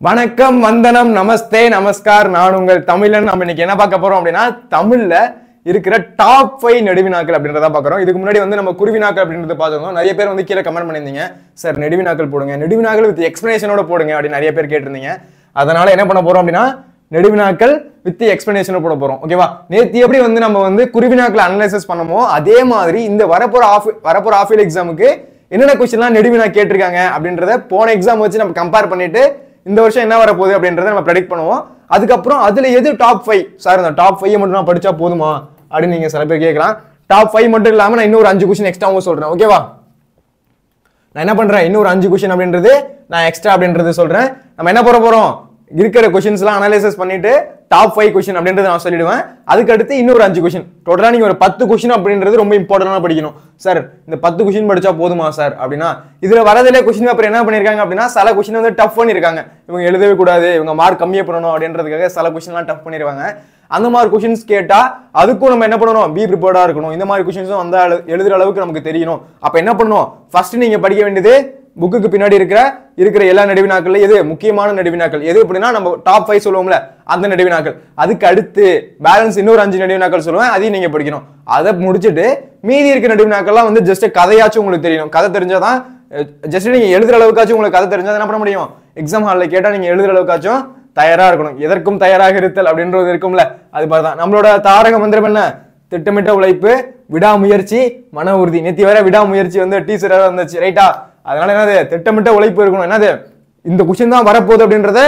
வணக்கம், வந்தனம், நமஸ்தே, நமஸ்கார். நான் உங்கள் தமிழன். நம்ம இன்னைக்கு என்ன பார்க்க போறோம் அப்படின்னா, தமிழ்ல இருக்கிற டாப் 5 நெடுவினாக்கள் அப்படின்றத பார்க்குறோம். இதுக்கு முன்னாடி வந்து நம்ம குருவினாக்கள் அப்படின்றத பார்த்துருந்தோம். நிறைய பேர் வந்து கீழே கமெண்ட் பண்ணியிருந்தீங்க, சார் நெடுவினாக்கள் போடுங்க, நெடுவினாக்கள் வித் எக்ஸ்பிளனேஷனோட போடுங்க அப்படின்னு நிறைய பேர் கேட்டிருந்தீங்க. அதனால என்ன பண்ண போறோம் அப்படின்னா, நெடுவினாக்கள் வித் எக்ஸ்பிளனேஷனோட போட போறோம். ஓகேவா? நேற்று எப்படி வந்து நம்ம வந்து குருவினாக்கள் அனலைசிஸ் பண்ணமோ அதே மாதிரி இந்த வரப்போற ஆஃபீல் எக்ஸாமுக்கு என்னென்ன கொஸ்டின்லாம் நெடுவினா கேட்டிருக்காங்க அப்படின்றத போன எக்ஸாம் வச்சு நம்ம கம்பேர் பண்ணிட்டு இந்த வருஷம் என்ன வரப்போகுது அப்படின்றத நம்ம ப்ரெடிக்ட் பண்ணுவோம். அதுக்கப்புறம் அதுல எது டாப் 5 சார், இந்த டாப் 5 மட்டும் நான் படிச்சா போதுமா அப்படின்னு நீங்க சில பேர் கேட்கலாம். டாப் 5 மட்டும் இல்லாம நான் இன்னொரு 5 கொஸ்டின் எக்ஸ்ட்ராவும் சொல்றேன். ஓகேவா? நான் என்ன பண்றேன், இன்னொரு 5 கொஸ்டின் அப்படின்றது நான் எக்ஸ்ட்ரா அப்படின்றது சொல்றேன். நம்ம என்ன பண்ண போறோம், இருக்கிற கொஸ்டின்ஸ் எல்லாம் அனலைசிஸ் பண்ணிட்டு டாப் 5 கொஸ்டின் அப்படின்றது நான் சொல்லிடுவேன். அதுக்கு அடுத்து இன்னொரு 5 கொஸ்டின், டோட்டலா நீங்க ஒரு 10 கொஸ்டின் அப்படின்றது ரொம்ப இம்பார்ட்டன்டா படிக்கணும். சார் இந்த 10 கொஸ்டின் படிச்சா போதுமா சார் அப்படின்னா, இதுல வரதுல கொஸ்டின் பேப்பர் என்ன பண்ணிருக்காங்க அப்படின்னா, சில கொஸ்டின் வந்து டஃப் பண்ணிருக்காங்க. இவங்க எழுதவே கூடாது, இவங்க மார்க் கம்மியா பண்ணணும் அப்படின்றதுக்காக சில கொஸ்டின் எல்லாம் டஃப் பண்ணிருவாங்க. அந்த மாதிரி கொஸ்டின்ஸ் கேட்டா அதுக்கும் நம்ம என்ன பண்ணணும், பி ப்ரிப்பேர்டா இருக்கணும். இந்த மாதிரி கொஸ்டின்ஸும் வந்து எழுதுற அளவுக்கு நமக்கு தெரியணும். அப்ப என்ன பண்ணணும், ஃபர்ஸ்ட் நீங்க படிக்க வேண்டியது புக்குக்கு பின்னாடி இருக்கிற எல்லா நெடுவினாக்கள் எது முக்கியமான நெடுவினாக்கள் எது அப்படின்னா, நம்ம டாப் 5 சொல்லுவோம்ல அந்த நெடுவினாக்கள். அதுக்கு அடுத்து பேலன்ஸ் இன்னொரு 5 நெடுவினாக்கள் சொல்லுவேன், அதையும் நீங்க படிக்கணும். அதை முடிச்சுட்டு மீதி இருக்கிற நெடுவினாக்கள்லாம் வந்து ஜஸ்ட் கதையாச்சும் உங்களுக்கு தெரியணும். கதை தெரிஞ்சாதான், ஜஸ்ட் நீங்க எழுதுற அளவுக்காச்சும் உங்களுக்கு கதை தெரிஞ்சா என்ன பண்ண முடியும், எக்ஸாம் ஹாலில் கேட்டா நீங்க எழுதுற அளவுக்காச்சும் தயாரா இருக்கணும். எதற்கும் தயாராக இருத்தல் அப்படின்றது இருக்கும்ல, அது மாதிரிதான் நம்மளோட தாரக மந்திரம் என்ன, திட்டமிட்ட உழைப்பு, விடாமுயற்சி, மன உறுதி. நேற்று வேற விடாமுயற்சி வந்து டீச்சர் வந்துச்சு, ரைட்டா? அதனால என்னது, திட்டமிட்ட உழைப்பு இருக்கணும். என்னது, இந்த கொஸ்டின் தான் வரப்போகுது அப்படின்றத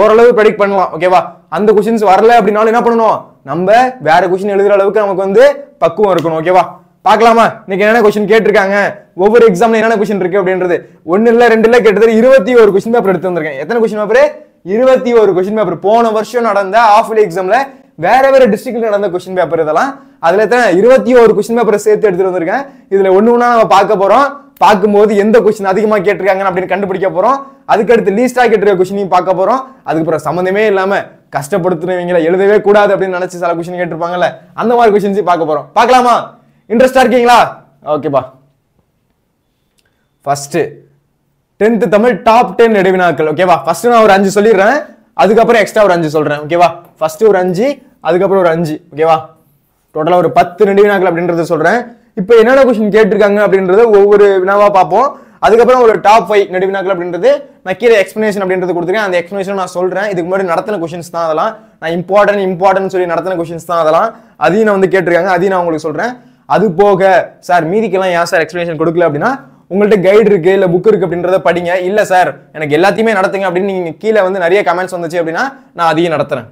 ஓரளவு ப்ரெடிக்ட் பண்ணலாம். ஓகேவா? அந்த கொஸ்டின்ஸ் வரல அப்படின்னாலும் என்ன பண்ணணும், நம்ம வேற கொஸ்டின் எழுதுற அளவுக்கு நமக்கு வந்து பக்குவம் இருக்கணும். ஓகேவா? பார்க்கலாமா இன்னைக்கு என்னென்ன கொஸ்டின் கேட்டிருக்காங்க, ஒவ்வொரு எக்ஸாம்ல என்னென்ன கொஸ்டின் இருக்கு அப்படின்றது. 1 இல்ல 2 இல்ல கிட்டத்தட்ட 21 கொஸ்டின் பேப்பர் எடுத்து வந்திருக்கேன். எத்தனை கொஸ்டின் பேப்பர்? 21 question paper. போன வருஷம் நடந்த ஆஃபீல் எக்ஸாம்ல வேற டிஸ்ட்ரிக்ட்ல நடந்த கொஸ்டின் பேப்பர் இதெல்லாம். அதுல எத்தனை 21 கொஸ்டின் பேப்பரை சேர்த்து எடுத்துட்டு வந்திருக்கேன். இதுல ஒண்ணு நம்ம பார்க்க போறோம். பார்க்கும்போது எந்த கொஸ்டின் அதிகமா கேட்டிருக்காங்க அப்படின்னு கண்டுபிடிக்க போறோம். அதுக்கடுத்து லீஸ்டா கேட்டிருக்க கொஸ்டினையும் பார்க்க போறோம். அதுக்கப்புறம் சம்மந்தமே இல்லாம கஷ்டப்படுத்துறவங்களை எழுதவே கூடாது அப்படின்னு நினைச்சு சில கொஸ்டின் கேட்டிருப்பாங்கல்ல, அந்த மாதிரி கொஸ்டின்ஸ் பார்க்க போறோம். பார்க்கலாமா? இன்ட்ரெஸ்டா இருக்கீங்களா? ஓகேப்பா. First 10th Tamil top 10 நெடுவினாக்கள். ஓகேவா? ஃபர்ஸ்ட் நான் ஒரு 5 சொல்லிடுறேன், அதுக்கப்புறம் எக்ஸ்ட்ரா ஒரு 5 சொல்றேன். ஓகேவா? ஃபர்ஸ்ட் ஒரு 5, அதுக்கப்புறம் ஒரு 5. ஓகேவா? டோட்டலா ஒரு 10 நெடுவினாக்கள் அப்படின்றத சொல்றேன். இப்போ என்னென்ன கொஸ்டின் கேட்டிருக்காங்க அப்படின்றத ஒவ்வொரு வினாவா பார்ப்போம். அதுக்கப்புறம் ஒரு டாப் 5 நெடுவினாக்கள் அப்படின்றது நான் கீழே எக்ஸ்பிளனேஷன் அப்படின்றது கொடுத்துருக்கேன். அந்த எக்ஸ்பிளனேஷன் நான் சொல்றேன். இதுக்கு முன்னாடி நடத்தின கொஸ்டின்ஸ் தான் அதெல்லாம். நான் இம்பார்ட்டன்ட் சொல்லி நடத்தின கொஸ்டின்ஸ் தான் அதெல்லாம். அதையும் நான் வந்து கேட்டிருக்காங்க, அதையும் நான் உங்களுக்கு சொல்றேன். அது போக சார் மீதிக்கெல்லாம் ஏன் சார் எக்ஸ்பிளனேஷன் கொடுக்கல அப்படின்னா, உங்கள்ட்ட கைடு இருக்கு இல்ல புக் இருக்கு அப்படின்றத படிங்க. இல்ல சார் எனக்கு எல்லாத்தையுமே நடத்துங்க அப்படின்னு நீங்க கீழே வந்து நிறைய கமெண்ட்ஸ் வந்துச்சு அப்படின்னா நான் அதையும் நடத்துறேன்.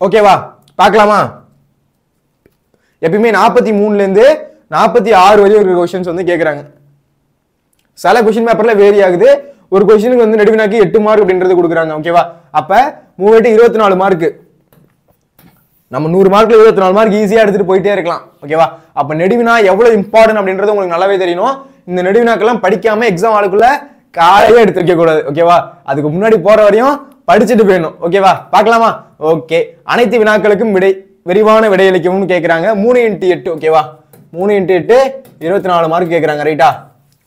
ஓகேவா? பார்க்கலாமா? எப்பயுமே 43ல இருந்து 46 வரையும் இருக்கிற கொஸ்டின்ஸ் வந்து கேட்கறாங்க. சில கொஸ்டின் பேப்பர்ல வேரி ஆகுது. ஒரு கொஸ்டினுக்கு வந்து நெடுவினாக்கு 8 மார்க் அப்படின்றது கொடுக்குறாங்க. ஓகேவா? அப்ப 3 24 மார்க். நம்ம 100 மார்க்ல 24 மார்க் ஈஸியா எடுத்துட்டு போயிட்டே இருக்கலாம். ஓகேவா? அப்ப நெடுவினா எவ்வளவு இம்பார்ட்டன்ட் அப்படின்றது உங்களுக்கு நல்லாவே தெரியணும். இந்த நெடுவினாக்கெல்லாம் படிக்காம எக்ஸாம் ஆளுக்குள்ள காலையே எடுத்து வைக்க கூடாது. ஓகேவா? அதுக்கு முன்னாடி போற வரையும் படிச்சுட்டு போயிடணும். ஓகேவா? பார்க்கலாமா? ஓகே. அனைத்து வினாக்களுக்கும் விரிவான விடையளிக்கவும் கேட்கறாங்க. 3 x 8. ஓகேவா? 3 x 8 24 மார்க் கேட்கறாங்க. ரைட்டா?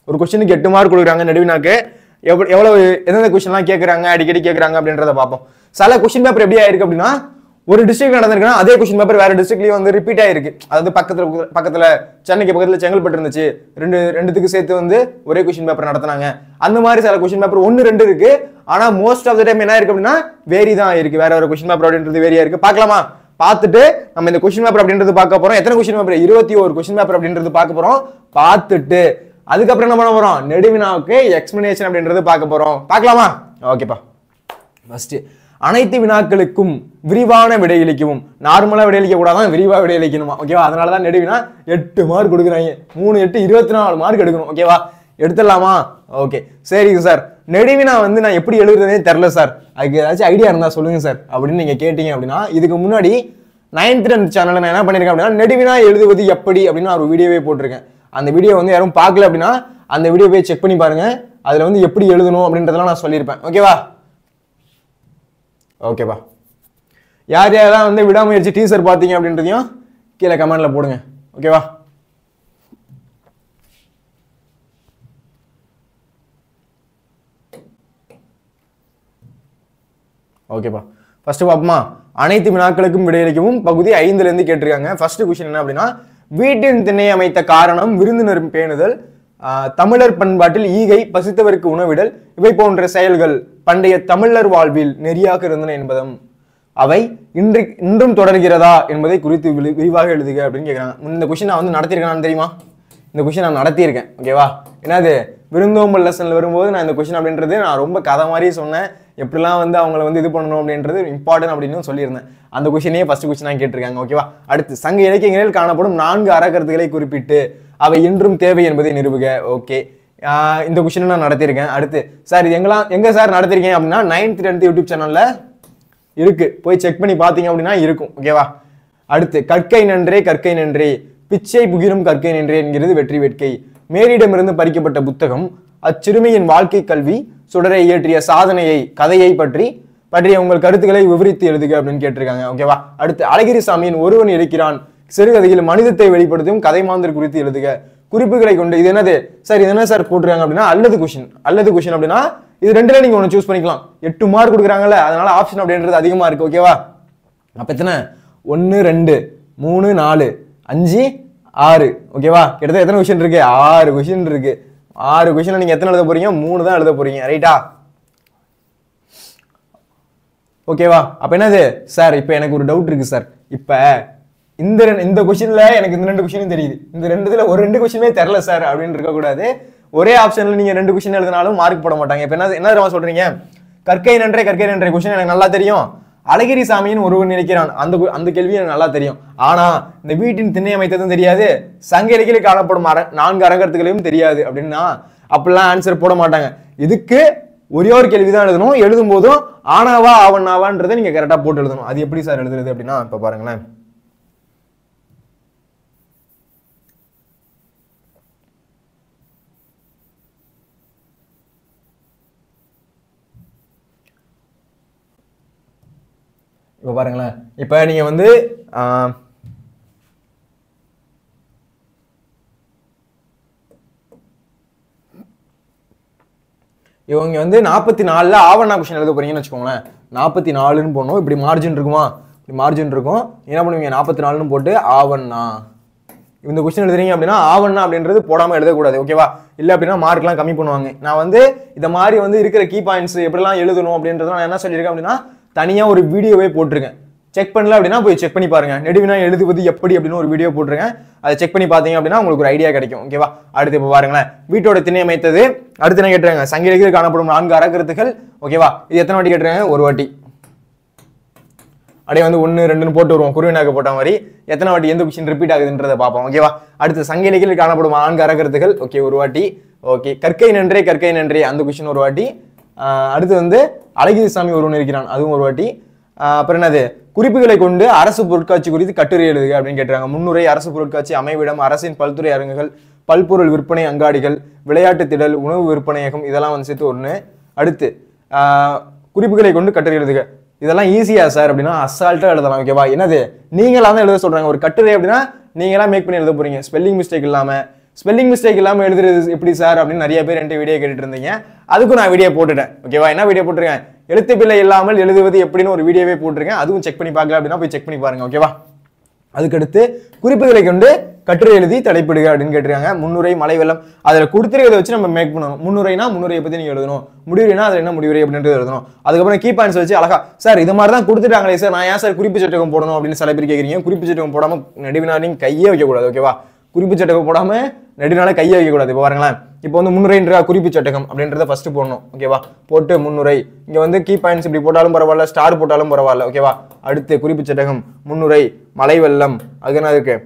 ஒரு கொஸ்டினுக்கு 8 மார்க் கொடுக்குறாங்க நெடுவினாக்கு. எவ்வளவு எந்தெந்த கொஸ்டின்லாம் கேட்கறாங்க, அடிக்கடி கேட்கறாங்க அப்படின்றத பார்ப்போம். சில கொஸ்டின் பேப்பர் எப்படி ஆயிருக்கு அப்படின்னா, ஒரு டிஸ்ட்ரிக்ட் நடந்திருக்குன்னா அதே கொஸ்டின் பேப்பர் வேற டிஸ்ட்ரிக்ட்லயும் வந்து ரிப்பீட் ஆயிருக்கு. அதாவது பக்கத்துல சென்னைக்கு பக்கத்துல செங்கல்பட்டு இருந்துச்சு, ரெண்டுத்துக்கு சேர்த்து வந்து ஒரே கொஸ்டின் பேப்பர் நடத்தினாங்க. அந்த மாதிரி சில கொஸ்டின் பேப்பர் 1 2 இருக்கு. ஆனா மோஸ்ட் ஆஃப் த டைம் என்ன இருக்கு அப்படின்னா வேரி தான் இருக்கு. வேற ஒரு கொஸ்டின் பேப்பர் அப்படின்றது வேரியா இருக்கு. பார்க்கலாமா? பார்த்துட்டு நம்ம இந்த கொஸ்டின் பேப்பர் அப்படின்றது பார்க்க போறோம். எத்தனை கொஸ்டின் பேப்பர்? 21 கொஸ்டின் பேப்பர் அப்படின்றது பார்க்க போறோம். பார்த்துட்டு அதுக்கப்புறம் என்ன பண்ண போறோம், நெடுவினாவுக்கு எக்ஸ்பிளனேஷன் அப்படின்றது பார்க்க போறோம். பார்க்கலாமா? ஓகேப்பா. ஃபர்ஸ்ட் அனைத்து வினாக்களுக்கும் விரிவான விடையளிக்கவும். நார்மலா விடையளிக்க கூடாதான், விரிவா விடையளிக்கணுமா? ஓகேவா? அதனாலதான் நெடுவினா 8 மார்க் கொடுக்குறாங்க. 3 8 24 மார்க் எடுக்கணும். ஓகேவா? எடுத்துடலாமா? ஓகே சரி சார், நெடுவினா வந்து நான் எப்படி எழுதுறதே தெரியல சார், அதுக்கு ஏதாச்சும் ஐடியா இருந்தா சொல்லுங்க சார் அப்படின்னு நீங்க கேட்டீங்க அப்படின்னா, இதுக்கு முன்னாடி 9th 10th சேனல்ல நான் என்ன பண்ணிருக்கேன் அப்படின்னா, நெடுவினா எழுதுவது எப்படி அப்படின்னு ஒரு வீடியோவே போட்டிருக்கேன். அந்த வீடியோ வந்து யாரும் பார்க்கல அப்படின்னா அந்த வீடியோ போய் செக் பண்ணி பாருங்க. அதுல வந்து எப்படி எழுதணும் அப்படின்றதெல்லாம் நான் சொல்லியிருப்பேன். ஓகேவா? ஓகேவா? யார் யாரெல்லாம் வந்து விடாமுயற்சி டீசர் பார்த்தீங்க அப்படின்றதையும் கீழே கமெண்ட்ல போடுங்க. ஓகேவா? ஓகேப்பா. ஃபர்ஸ்ட் பாப்போமா, அனைத்து வினாக்களுக்கும் விடையளிக்கவும் பகுதி 5ல இருந்து கேட்டிருக்காங்க. ஃபர்ஸ்ட் கொஸ்டின் என்ன அப்படின்னா, வீட்டின் திண்ணை அமைத்த காரணம் விருந்தினர் பேணுதல், தமிழர் பண்பாட்டில் ஈகை, பசித்தவருக்கு உணவிடல், இவை போன்ற செயல்கள் பண்டைய தமிழர் வாழ்வில் நெறியாக இருந்தன என்பதும் அவை இன்றும் தொடர்கிறதா என்பதை குறித்து விரிவாக எழுதுக அப்படின்னு கேட்குறாங்க. இந்த கொஸ்டின் நான் வந்து நடத்தியிருக்கேன் தெரியுமா? இந்த கொஸ்டின் நான் நடத்தியிருக்கேன். ஓகேவா? என்னது விருந்தோம்பல் லெசன்ல வரும்போது நான் இந்த கொஸ்டின் அப்படின்றது நான் ரொம்ப கதை மாதிரி சொன்னேன். எப்படிலாம் வந்து அவங்கள வந்து இது பண்ணணும் அப்படின்றது இம்பார்ட்டன்ட் அப்படின்னு சொல்லியிருந்தேன். அந்த கொஸ்டினே ஃபர்ஸ்ட் கொஸ்டினாக கேட்டிருக்காங்க. ஓகேவா? அடுத்து சங்க இலக்கியங்களில் காணப்படும் 4 அறக்கருத்துக்களை குறிப்பிட்டு அவை இன்றும் தேவை என்பதை நிறுவுக. ஓகே, இந்த கொஸ்டின் நான் நடத்தியிருக்கேன். அடுத்து சார் இது எங்க சார் நடத்திருக்கேன் அப்படின்னா 9th 10th யூடியூப் சேனல்ல இருக்கு, போய் செக் பண்ணி பார்த்தீங்க அப்படின்னா இருக்கும். ஓகேவா? அடுத்து கற்கை நன்றே கற்கை நன்றே, பிச்சை புகிரும் கற்கை நன்றே என்கிறது வெற்றி வேட்கை, மேரிடமிருந்து பறிக்கப்பட்ட புத்தகம், அச்சிறுமியின் வாழ்க்கை கல்வி, சுடரை இயற்றிய சாதனையை கதையை பற்றிய உங்கள் கருத்துக்களை விவரித்து எழுதுக அப்படின்னு கேட்டிருக்காங்க. ஓகேவா? அடுத்து அழகிரி சாமியின் ஒருவன் இருக்கிறான் சிறுகதையில் மனிதத்தை வெளிப்படுத்தும் கதை மாந்தர் குறித்து எழுதுக, குறிப்புகளை கொண்டு. இது என்னது சார், இது என்ன சார் போட்டுருக்காங்க அப்படின்னா அல்லது கொஸ்டின் அப்படின்னா இது ரெண்டுல நீங்க ஒன்று சூஸ் பண்ணிக்கலாம். 8 மார்க் கொடுக்குறாங்கல்ல, அதனால ஆப்ஷன் அப்படின்றது அதிகமா இருக்கு. ஓகேவா? அப்ப எத்தனை 1 2 3 4 5 6. ஓகேவா? கிட்டத்தட்ட எத்தனை கொஸ்டின் இருக்கு? 6 கொஸ்டின் இருக்கு. 6 கொஸ்டின் நீங்க எத்தனை எழுத போறீங்க? 3 தான் எழுத போறீங்க. ரைட்டா? ஓகேவா? அப்ப என்னது சார், இப்ப எனக்கு ஒரு டவுட் இருக்கு சார். இப்ப இந்த கொஸ்டின்ல எனக்கு இந்த 2 கொஸ்டினும் தெரியுது, இந்த 2ல ஒரு 2 கொஸ்டினே தெரியல சார் அப்படின்னு இருக்க கூடாது. ஒரே ஆப்ஷன்ல நீங்க 2 கொஸ்டின் எழுதினாலும் மார்க் போட மாட்டாங்க. இப்ப என்ன சொல்றீங்க, கற்கை நன்றே கொஸ்டின் எனக்கு நல்லா தெரியும், அழகிரி சாமியின் ஒருவன் நினைக்கிறான் அந்த கேள்வி எனக்கு நல்லா தெரியும். ஆனா இந்த வீட்டின் திண்ணை அமைத்ததும் தெரியாது, சங்க இலக்கியத்தில் காணப்படும் 4 அறக்கருத்துக்களையும் தெரியாது அப்படின்னா அப்படிலாம் ஆன்சர் போட மாட்டாங்க. இதுக்கு ஒரே ஒரு கேள்விதான் எழுதணும். எழுதும் போதும் ஆனாவா ஆவண்ணாவான்றதை நீங்க கரெக்டா போட்டு எழுதணும். அது எப்படி சார் எழுதுறது அப்படின்னா இப்ப பாருங்களேன். இப்போ பாருங்களேன், இப்போ நீங்க வந்து இவங்க வந்து 44ல ஆவண்ணா கொஸ்டின் எழுத போறீங்கன்னு வச்சுக்கோங்களேன். 44ன்னு போடணும். இப்படி மார்ஜின் இருக்குமா, இப்படி மார்ஜின் இருக்கும். என்ன பண்ணுவீங்க, 44ன்னு போட்டு ஆவண்ணா இந்த கொஸ்டின் எழுதுறீங்க அப்படின்னா ஆவண்ணா அப்படின்றது போடாம எழுதக்கூடாது. ஓகேவா? இல்லை அப்படின்னா மார்க்லாம் கம்மி பண்ணுவாங்க. நான் வந்து இந்த மாதிரி வந்து இருக்கிற கீ பாயிண்ட்ஸ் எப்படிலாம் எழுதணும் அப்படின்றத நான் என்ன சொல்லியிருக்கேன் அப்படின்னா தனியா ஒரு வீடியோவே போட்டிருக்கேன். செக் பண்ணல அப்படின்னா போய் செக் பண்ணி பாருங்க. நெடுவினா எழுதுவது எப்படி அப்படின்னு ஒரு வீடியோ போட்டிருக்கேன். அதை செக் பண்ணி பார்த்தீங்க அப்படின்னா உங்களுக்கு ஒரு ஐடியா கிடைக்கும். ஓகேவா? அடுத்து இப்போ பாருங்களேன், வீட்டோட திண்ணை அமைத்தது. அடுத்து என்ன கேட்டுறாங்க, சங்க இலக்கியத்தில் காணப்படும் 4 அறக்கருத்துக்கள். ஓகேவா? இது எத்தனை வாட்டி கேட்டுறாங்க? ஒரு வாட்டி. அப்படியே வந்து 1 2ன்னு போட்டு வருவோம், குருவினாக்கு போட்ட மாதிரி. எத்தனை வாட்டி எந்த கொஸ்டின் ரிப்பீட் ஆகுதுன்றதை பார்ப்போம். ஓகேவா? அடுத்து சங்க இலக்கியத்தில் காணப்படும் 4 அறக்கருத்துக்கள். ஓகே, ஒரு வாட்டி. ஓகே, கற்கை நன்றே அந்த கொஸ்டின் ஒரு வாட்டி. அடுத்து வந்து அழகிரி சாமி ஒருவன் இருக்கிறான், அதுவும் ஒரு வாட்டி. அப்புறம் என்னது, குறிப்புகளை கொண்டு அரசு பொருட்காட்சி குறித்து கட்டுரை எழுதுக அப்படின்னு கேட்டுறாங்க. முன்னுரை, அரசு பொருட்காட்சி அமைவிடம், அரசின் பல்துறை அரங்குகள், பல்பொருள் விற்பனை அங்காடிகள், விளையாட்டு திடல், உணவு விற்பனையகம், இதெல்லாம் வந்து சேர்த்து 1. அடுத்து குறிப்புகளை கொண்டு கட்டுரை எழுதுக. இதெல்லாம் ஈஸியா சார் அப்படின்னா அசால்ட்டா எழுதலாம். ஓகேவா? என்னது நீங்களா தான் எழுத சொல்றாங்க. ஒரு கட்டுரை அப்படின்னா நீங்களா மேக் பண்ணி எழுத போறீங்க, ஸ்பெல்லிங் மிஸ்டேக் இல்லாம எழுதுறது எப்படி சார் அப்படின்னு நிறைய பேர் என்கிட்ட வீடியோ கேட்டுட்டு இருந்தீங்க. அதுக்கும் நான் வீடியோ போட்டுட்டேன். ஓகேவா? என்ன வீடியோ போட்டிருக்கேன், எழுத்து பிழை இல்லாமல் எழுதுவது எப்படின்னு ஒரு வீடியோவே போட்டிருக்கேன். அதுவும் செக் பண்ணி பார்க்கல அப்படின்னா போய் செக் பண்ணி பாருங்க. ஓகேவா? அதுக்கடுத்து குறிப்புகளை கொண்டு கட்டுரை எழுதி தலைப்பிடுக அப்படின்னு கேட்டிருக்காங்க. முன்னுரை, மலை வெள்ளம், அதுல கொடுத்துருக்கதை வச்சு நம்ம மேக் பண்ணணும். முன்னுரைனா முன்னுரையை பத்தி நீங்க எழுதணும், முடிவுரைனா அதுல என்ன முடிவுரை அப்படின்றது எழுதணும். அதுக்கப்புறம் கீ பாயிண்ட்ஸ் வச்சு அழகா சார் இது மாதிரி தான் கொடுத்துட்டாங்களே சார், நான் ஏன் சார் குறிப்பு சட்டகம் போடணும் அப்படின்னு சில பேர் கேட்குறீங்க. குறிப்பு சட்டகம் போடாம நெடுவினா நீங்க கையே வைக்கக்கூடாது. ஓகேவா? குறிப்பு சட்டகம் போடாம நெடுநாள கையை வைக்கக்கூடாது. இப்போ பாருங்களேன், இப்போ வந்து முன்னுரைன்ற குறிப்பு சட்டகம் அப்படின்றத ஃபர்ஸ்ட் போடணும். ஓகேவா? போட்டு முன்னுரை, இங்க வந்து கீ பாயிண்ட்ஸ் இப்படி போட்டாலும் பரவாயில்ல, ஸ்டார் போட்டாலும் பரவாயில்ல. ஓகேவா? அடுத்து குறிப்பு சட்டகம், முன்னுரை, மலை வெள்ளம், அதுக்கு என்ன இருக்கு,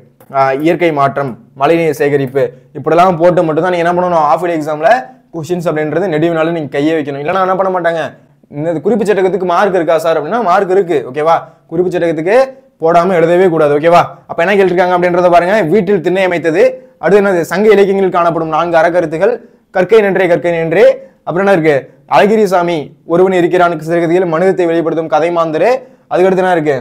இயற்கை மாற்றம், மழைநீர் சேகரிப்பு, இப்படிலாம் போட்டு மட்டும் தான் நீங்க என்ன பண்ணணும், ஆஃப் இயர்லி எக்ஸாம்ல கொஸ்டின்ஸ் அப்படின்றது நெடுவினாலும் நீங்க கையை வைக்கணும். இல்லைன்னா என்ன பண்ண மாட்டாங்க, இந்த குறிப்பு சட்டகத்துக்கு மார்க் இருக்கா சார் அப்படின்னா மார்க் இருக்கு. ஓகேவா? குறிப்பு சட்டகத்துக்கு போடாம எழுதவே கூடாது. ஓகேவா? அப்ப என்ன கேட்டிருக்காங்க அப்படின்றத பாருங்க. வீட்டில் திண்ணை அமைத்தது. அடுத்து என்னது, சங்க இலக்கியங்களில் காணப்படும் 4 அறக்கருத்துகள், கற்கை நன்றே. அப்புறம் என்ன இருக்கு, அழகிரி சாமி ஒருவன் இருக்கிறான் சிறுகதையில் மனிதத்தை வெளிப்படுத்தும் கதை மாந்தரு. அதுக்கடுத்து என்ன இருக்கு,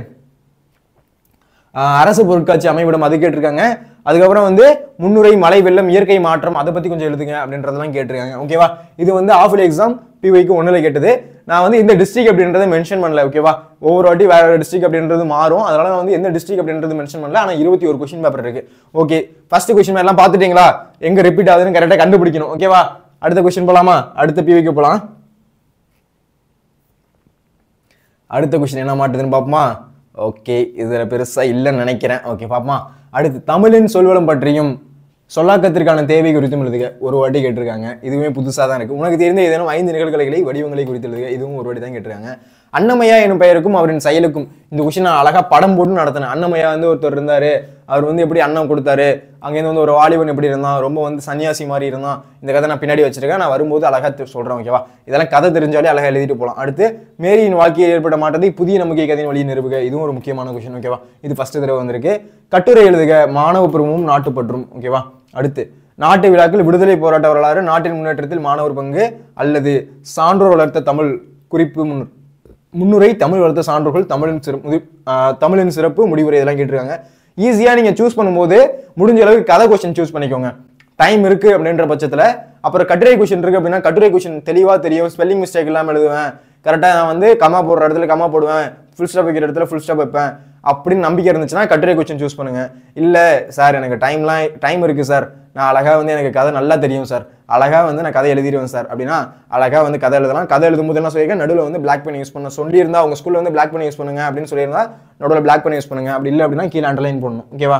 அரசு பொருட்காட்சி அமைவிடம், அது கேட்டிருக்காங்க. அதுக்கப்புறம் வந்து முன்னுரை, மழை வெள்ளம், இயற்கை மாற்றம், அதை பத்தி கொஞ்சம் எழுதுங்க அப்படின்றதெல்லாம் கேட்டிருக்காங்க. ஓகேவா? இது வந்து ஆஃப் இயர்லி எக்ஸாம் PYக்கு 1ல கேட்டது. நான் வந்து இந்த டிஸ்ட்ரிக்ட் அப்படின்றத மென்ஷன் பண்ணல. ஓகேவா, ஒவ்வொரு வாட்டி வேற டிஸ்ட்ரிக்ட் அப்படின்றது மாறும். அதனால நான் வந்து எந்த டிஸ்ட்ரிக்ட் அப்படின்றது மென்ஷன் பண்ணல. ஆனா 21 கொஸ்டின் பேப்பர் இருக்கு. ஓகே, ஃபர்ஸ்ட் கொஸ்டின் எல்லாம் பாத்துட்டீங்களா? எங்க ரிப்பீட் ஆகுதுன்னு கரெக்டா கண்டுபிடிக்கணும். ஓகேவா, அடுத்த கொஸ்டின் போலாமா? அடுத்த பிவிக்கு போலாம். அடுத்த கொஸ்டின் என்ன மாட்டுதுன்னு பாப்போமா? ஓகே, இதுல பெருசா இல்லைன்னு நினைக்கிறேன். ஓகே பாப்போமா. அடுத்து தமிழின் சொல்வளம் பற்றியும் சொல்லாக்கத்திற்கான தேவை குறித்தும் எழுதுக. ஒரு வாட்டி கேட்டிருக்காங்க. இதுவுமே புதுசாக தான் இருக்கு. உனக்கு தெரிந்த ஏதேனும் 5 நிகழ்கலைகளை வடிவங்களை குறித்து எழுதுக. இதுவும் ஒரு வாட்டி தான் கேட்டிருக்காங்க. அன்னமையா எனும் பெயருக்கும் அவரின் செயலுக்கும். இந்த கொஸ்டின் நான் அழகா படம் போட்டு நடத்தினேன். அன்னமையா வந்து ஒருத்தர் இருந்தாரு, அவர் வந்து எப்படி அன்னம் கொடுத்தாரு, அங்கேருந்து வந்து ஒரு வாலிபன் எப்படி இருந்தான், ரொம்ப வந்து சன்னியாசி மாதிரி இருந்தான். இந்த கதை நான் பின்னாடி வச்சிருக்கேன். நான் வரும்போது அழகா சொல்றேன். ஓகேவா, இதெல்லாம் கதை தெரிஞ்சாலே அழகா எழுதிட்டு போகலாம். அடுத்து மேரியின் வாழ்க்கையில் ஏற்பட்ட மாற்றத்தை புதிய நம்பிக்கை கதையின் வழியை நிறுவுக. இதுவும் ஒரு முக்கியமான கொஸ்டின். ஓகேவா, இது ஃபர்ஸ்ட் தடவை வந்திருக்கு. கட்டுரை எழுதுக. மாணவ பருவமும் நாட்டுப்பற்றும். ஓகேவா, அடுத்து நாட்டு விழாக்கள், விடுதலை போராட்ட வரலாறு, நாட்டின் முன்னேற்றத்தில் மாணவர் பங்கு அல்லது சான்றோர் வளர்த்த தமிழ் குறிப்பு முன்னுரை, தமிழ் வளர்த்த சான்றோர்கள், தமிழின் சிறப்பு முடிவுரை, இதெல்லாம் கேட்டிருக்காங்க. ஈஸியா நீங்க சூஸ் பண்ணும்போது முடிஞ்ச அளவுக்கு கதை கொஸ்டின் சூஸ் பண்ணிக்கோங்க. டைம் இருக்கு அப்படின்ற பட்சத்துல. அப்புறம் கட்டுரை கொஸ்டின் இருக்கு அப்படின்னா கட்டுரை கொஸ்டின் தெளிவா தெரியும். ஸ்பெல்லிங் மிஸ்டேக் இல்லாம எழுதுவேன். கரெக்டா நான் வந்து கமா போடுற இடத்துல கமா போடுவேன், ஃபுல் ஸ்டாப் வைக்கிற இடத்துல ஃபுல் ஸ்டாப் வைப்பேன் அப்படின்னு நம்பிக்கை இருந்துச்சுன்னா கட்டுரை கொஸ்டின் சூஸ் பண்ணுங்க. இல்ல சார் எனக்கு டைம் இருக்கு சார், நான் அழகா வந்து எனக்கு கதை நல்லா தெரியும் சார், அழகா வந்து நான் கதை எழுதிடுவேன் சார் அப்படின்னா அழகா வந்து கதை எழுதலாம். கதை எழுதும் போது என்ன சொல்லியிருக்கேன், நடுவில் வந்து பிளாக் பென் யூஸ் பண்ண சொல்லியிருந்தா அவங்க ஸ்கூல்ல வந்து பிளாக் பென் யூஸ் பண்ணுங்க அப்படின்னு சொல்லியிருந்தா நடுவில் பிளாக் பென் யூஸ் பண்ணுங்க. அப்படி இல்லை அப்படின்னா கீழே அண்டர்லைன் பண்ணணும். ஓகேவா,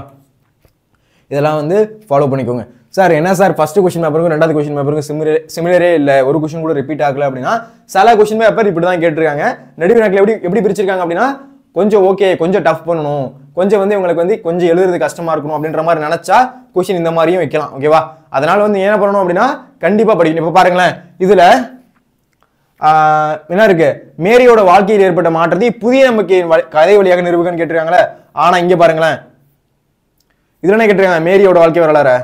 இதெல்லாம் வந்து ஃபாலோ பண்ணிக்கோங்க. சார் என்ன சார் ஃபர்ஸ்ட் கொஸ்டின் பேப்பருக்கும் ரெண்டாவது கொஸ்டின் பேப்பருக்கும் சிமிலரே இல்லை, ஒரு கொஸ்டின் கூட ரிப்பீட் ஆகல அப்படின்னா சில கொஸ்டின் பேப்பர் இப்படி தான் கேட்டிருக்காங்க. நடுவினாக்கில் எப்படி பிரிச்சிருக்காங்க அப்படின்னா கொஞ்சம் ஓகே, கொஞ்சம் டஃப் பண்ணணும், கொஞ்சம் வந்து உங்களுக்கு வந்து கொஞ்சம் எழுதுறது கஷ்டமா இருக்கணும் அப்படின்ற மாதிரி நினைச்சா கொஸ்டின் இந்த மாதிரியும் வைக்கலாம். ஓகேவா, அதனால வந்து என்ன பண்ணணும் அப்படின்னா கண்டிப்பா படிக்கணும். இப்ப பாருங்களேன், இதுல என்ன இருக்கு, மேரியோட வாழ்க்கையில் ஏற்பட்ட மாற்றத்தை புதிய நம்பிக்கையின் கதை வழியாக நிறுவுகன்னு கேட்டிருக்காங்களே. ஆனா இங்க பாருங்களேன், இதுல என்ன கேட்டிருக்காங்க, மேரியோட வாழ்க்கை வரலாறு.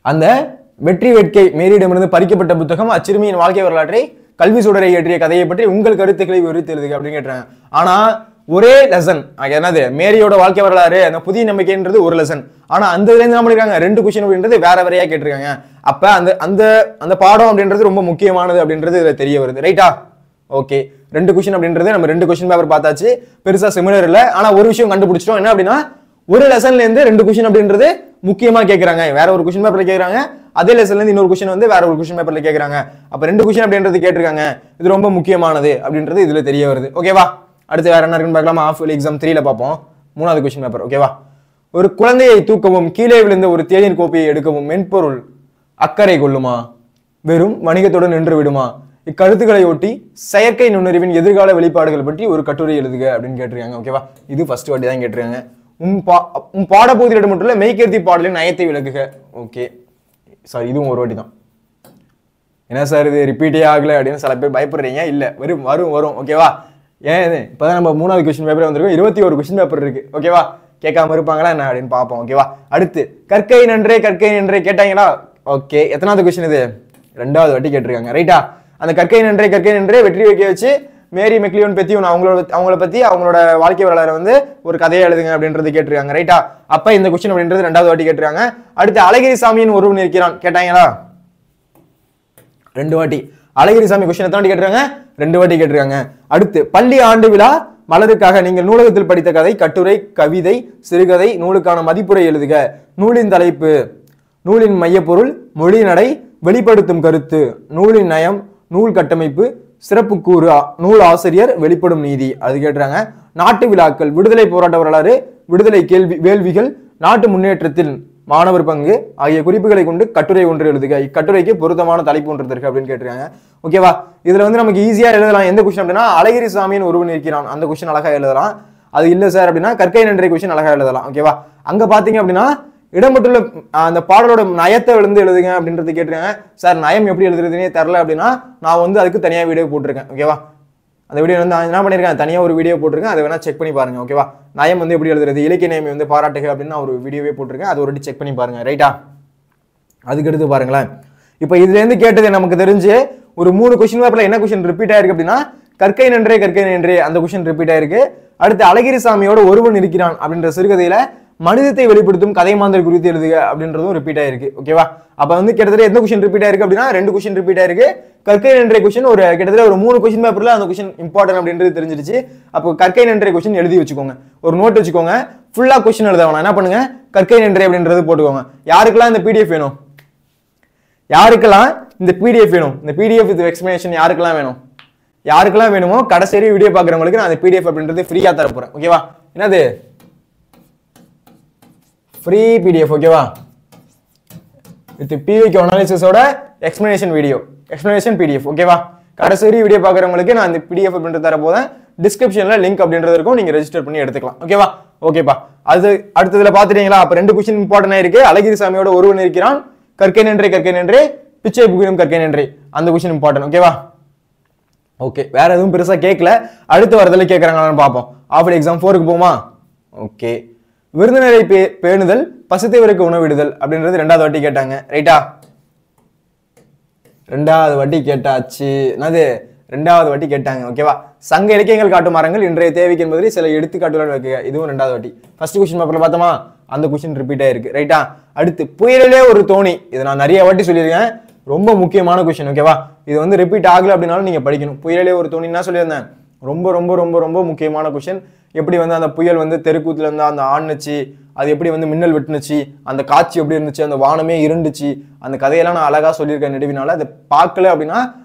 அந்த வெற்றி வேட்கை மேரியிடமிருந்து பறிக்கப்பட்ட புத்தகம், அச்சிறுமியின் வாழ்க்கை வரலாற்றை, கல்வி சுடரை ஏற்றிய கதையை பற்றி உங்கள் கருத்துக்களை விவரித்து எழுதுக அப்படின்னு கேட்டாங்க. ஆனா ஒரே லெசன் என்னது, மேரியோட வாழ்க்கை வரலாறு, அந்த புதிய நம்பிக்கைன்றது ஒரு லெசன். ஆனா அந்த இதுல இருந்து என்ன பண்ணிருக்காங்க, 2 கொஸ்டின் அப்படின்றது வேற வேறையா கேட்டிருக்காங்க. அப்ப அந்த அந்த அந்த பாடம் அப்படின்றது ரொம்ப முக்கியமானது அப்படின்றது இதுல தெரிய வருது. ரைட்டா, ஓகே. 2 கொஸ்டின் அப்படின்றது நம்ம 2 கொஸ்டின் பேப்பர் பார்த்தாச்சு, பெருசா சிமிலர் இல்ல. ஆனா ஒரு விஷயம் கண்டுபிடிச்சிட்டோம், என்ன அப்படின்னா ஒரு லெசன்ல இருந்து 2 கொஸ்டின் அப்படின்றது முக்கியமா கேட்கறாங்க. வேற ஒரு கொஸ்டின் பேப்பர்ல கேட்கறாங்க, அதே லெசன்ல இருந்து இன்னொரு கொஸ்டின் வந்து வேற ஒரு கொஸ்டின் பேப்பர்ல கேட்கறாங்க. அப்ப 2 கொஸ்டின் அப்படின்றது கேட்டிருக்காங்க, இது ரொம்ப முக்கியமானது அப்படின்றது இதுல தெரிய வருது. ஓகேவா, அடுத்து வேற என்ன இருக்குன்னு பார்க்கலாம். ஆஃப் எக்ஸாம் 3ல பார்ப்போம், 3வது கொஸ்டின் பேப்பர். ஓகேவா, ஒரு குழந்தையை தூக்கவும் கீழே விழுந்த ஒரு தேநீர் கோப்பையை எடுக்கவும் மென்பொருள் அக்கறை கொள்ளுமா, வெறும் வணிகத்துடன் நின்று விடுமா, இக்கருத்துக்களை ஒட்டி செயற்கை நுண்ணறிவின் எதிர்கால வெளிப்பாடுகள் பற்றி ஒரு கட்டுரை எழுதுக அப்படின்னு கேட்டிருக்காங்க. ஓகேவா, இது ஃபர்ஸ்ட் வாட்டி தான் கேட்டிருக்காங்க. உன் பாடப்பகுதியிடம் மட்டும் இல்ல மெய்கருத்தி பாடலின் நயத்தை விளக்குக. ஓகே சார், இதுவும் ஒரு வாட்டி தான். என்ன சார் இது ரிப்பீட்டே ஆகல அப்படின்னு சில பேர் பயப்படுறீங்க. இல்ல வரும் வரும் வரும். ஓகேவா, ஏன் இப்பதான் நம்ம 3வது கொஸ்டின் பேப்பர் வந்திருக்கோம், 21 கொஸ்டின் பேப்பர் இருக்கு. ஓகேவா, கேட்காம இருப்பாங்களா என்ன அப்படின்னு பார்ப்போம். ஓகேவா, அடுத்து கற்கை நன்றே கேட்டாங்களா. ஓகே, எத்தனாவது கொஸ்டின் இது, 2வது வாட்டி கேட்டிருக்காங்க. ரைட்டா, அந்த கற்கை நன்றே வெற்றி வைக்க வச்சு மேரி மெக்லியோன் பத்தி அவங்கள பத்தி அவங்களோட வாழ்க்கை வரலாறு வந்து ஒரு கதையை எழுதுங்க அப்படின்றது கேட்டிருக்காங்க. ரைட்டா, அப்ப இந்த கொஸ்டின் அப்படின்றது 2வது வாட்டி கேட்டிருக்காங்க. அடுத்து அழகிரி சாமியின் ஒருவன் இருக்கிறான் கேட்டாங்களா, 2 வாட்டி. அழகிரி சாமி கொஸ்டின் எத்தனை வாட்டி கேட்டிருக்காங்க, 2 வாட்டி கேட்டிருக்காங்க. அடுத்து பள்ளி ஆண்டு விழா மலருக்காக நீங்கள் நூலகத்தில் படித்த கதை, கட்டுரை, கவிதை, சிறுகதை, நூலுக்கான மதிப்புரை எழுதுக. நூலின் தலைப்பு, நூலின் மையப்பொருள், மொழி நடை, வெளிப்படுத்தும் கருத்து, நூலின் நயம், நூல் கட்டமைப்பு, சிறப்பு கூறு, நூல் ஆசிரியர், வெளிப்படும் நீதி, அது கேட்டுறாங்க. நாட்டு விழாக்கள், விடுதலை போராட்ட வரலாறு, விடுதலை வேள்விகள், நாட்டு முன்னேற்றத்தில் மாணவர் பங்கு ஆகிய குறிப்புகளை கொண்டு கட்டுரை ஒன்று எழுதுக. இக்கட்டுரைக்கு பொருத்தமான தலைப்பு ஒன்று இருக்கு அப்படின்னு கேட்டிருக்காங்க. ஓகேவா, இதுல வந்து நமக்கு ஈஸியா எழுதலாம். எந்த கொஸ்டின் அப்படின்னா அழகிரி சாமியின் ஒருவன் இருக்கிறான், அந்த கொஸ்டின் அழகா எழுதலாம். அது இல்ல சார் அப்படின்னா கற்கை நன்றே கொஸ்டின் அழகா எழுதலாம். ஓகேவா, அங்க பாத்தீங்க அப்படின்னா இடம்பெற்றுள்ள அந்த பாடலோட நயத்தை எழுந்து எழுதுங்க அப்படின்றது கேட்டிருக்காங்க. சார் நயம் எப்படி எழுதுறதுனே தெரில அப்படின்னா நான் வந்து அதுக்கு தனியா வீடியோ போட்டிருக்கேன். ஓகேவா, அந்த வீடியோ வந்து என்ன பண்ணிருக்கேன், தனியா ஒரு வீடியோ போட்டிருக்கேன், அதை வேணா செக் பண்ணி பாருங்க. ஓகேவா, நயம் வந்து எப்படி எழுதுறது, இலக்கிய நயம் வந்து பாராட்டுக அப்படின்னு ஒரு வீடியோவே போட்டிருக்கேன், அது ஒரு செக் பண்ணி பாருங்க. ரைட்டா, அதுக்கு எடுத்து பாருங்களேன். இப்போ இதுல இருந்து கேட்டது நமக்கு தெரிஞ்சு ஒரு 3 கொஸ்டின் பேப்பர்ல என்ன கொஸ்டின் ரிப்பீட் ஆயிருக்கு அப்படின்னா கற்கை நன்றே அந்த கொஸ்டின் ரிப்பீட் ஆயிருக்கு. அடுத்து அழகிரி சாமியோட ஒருவன் இருக்கிறான் அப்படின்ற சிறுகதையில மனிதத்தை வெளிப்படுத்தும் கதை மாந்தர் குறித்து எழுதுக அப்படின்றதும் ரிப்பீட் ஆயிருக்கு. ஓகேவா? அப்ப வந்து கிட்டத்தட்ட எந்த கொஸ்டின் ரிப்பீட் ஆயிருக்கு அப்படின்னா 2 கொஸ்டின் ரிப்பீட் ஆயிருக்கு. கற்கை நன்றே கொஸ்டின் ஒரு கிட்டத்தட்ட ஒரு 3 கொஸ்டின் பேப்பர்ல அந்த கொஸ்டின் இம்பார்ட்டன்ட் அப்படின்றது தெரிஞ்சிருச்சு. அப்போ கற்கை நன்றே கொஸ்டின் எழுதி வச்சுக்கோங்க, ஒரு நோட் வச்சுக்கோங்க. ஃபுல்லா கொஸ்டின் எழுத வேணாம், என்ன பண்ணுங்க, கற்கை நன்றே அப்படின்றது போட்டுக்கோங்க. யாருக்கெல்லாம் இந்த பிடிஎஃப் வேணும், யாருக்கெல்லாம் இந்த பிடிஎஃப் வேணும், இந்த பிடிஎஃப் வித் எக்ஸ்பிளனேஷன் யாருக்கெல்லாம் வேணும், யாருக்கெல்லாம் வேணுமோ கடைசி வீடியோ பார்க்குறவங்களுக்கு நான் அந்த பிடிஎஃப் அப்படின்றது ஃப்ரீயா தர போறேன். ஓகேவா? என்னது ஃப்ரீ பிடிஎஃப். ஓகேவா? வித் பிவிக்யூ அனாலிசிஸோட எக்ஸ்பிளனேஷன் வீடியோ, எக்ஸ்பிளனேஷன் பிடிஎஃப். ஓகேவா? கடைசி வீடியோ பார்க்குறவங்களுக்கு நான் இந்த பிடிஎஃப் அப்படின்றது தர போதேன். டிஸ்கிரிப்ஷன்ல லிங்க் அப்படின்றது இருக்கும், நீங்க ரெஜிஸ்டர் பண்ணி எடுத்துக்கலாம். ஓகேவா? ஓகேப்பா. அது அடுத்ததுல பாத்துட்டீங்களா? அப்ப 2 கொஸ்டின் இம்பார்ட்டன்ட் இருக்கு. அழகிரி சாமியோட ஒருவன் இருக்கிறான், கற்கை நன்றே, பிச்சை புகினும் கற்கை நன்றே, அந்த கொஸ்டின் இம்பார்ட்டன்ட். ஓகேவா? ஓகே, வேற எதுவும் பெருசா கேட்கல. அடுத்து வரதுல கேட்கறாங்களான்னு பார்ப்போம். ஆஃபர் எக்ஸாம் 4க்கு போமா? ஓகே, விருந்தினரை பேணுதல், பசித்தவருக்கு உணவிடுதல் அப்படின்றது 2வது வாட்டி கேட்டாங்க. ரைட்டா? 2வது வாட்டி கேட்டாச்சு. என்னது 2வது வாட்டி கேட்டாங்க. ஓகேவா? சங்க இலக்கியங்கள் காட்டும் மரங்கள் இன்றைய தேவைக்கு என்பதை சில எடுத்துக்காட்டுகள் வைக்க, இதுவும் 2வது வாட்டி. ஃபர்ஸ்ட் கொஸ்டின் பேப்பர்ல பார்த்தோமா, அந்த கொஸ்டின் ரிப்பீட் ஆயிருக்கு. ரைட்டா? அடுத்து புயலிலே ஒரு தோணி, இதை நான் நிறைய வாட்டி சொல்லியிருக்கேன், ரொம்ப முக்கியமான கொஸ்டின். ஓகேவா? இது வந்து ரிப்பீட் ஆகல அப்படின்னாலும் நீங்க படிக்கணும். புயலிலே ஒரு தோணி என்ன சொல்லியிருந்தேன், ரொம்ப ரொம்ப ரொம்ப ரொம்ப முக்கியமான கொஸ்டின். எப்படி வந்து அந்த புயல் வந்து தெருக்கூத்துல இருந்தா அந்த ஆணுச்சு, அது எப்படி வந்து மின்னல் வெட்டுனுச்சு, அந்த காட்சி எப்படி இருந்துச்சு, அந்த வானமே இருந்துச்சு, அந்த கதையெல்லாம் நான் அழகா சொல்லியிருக்கேன் நெடுவினால. அதை பார்க்கல அப்படின்னா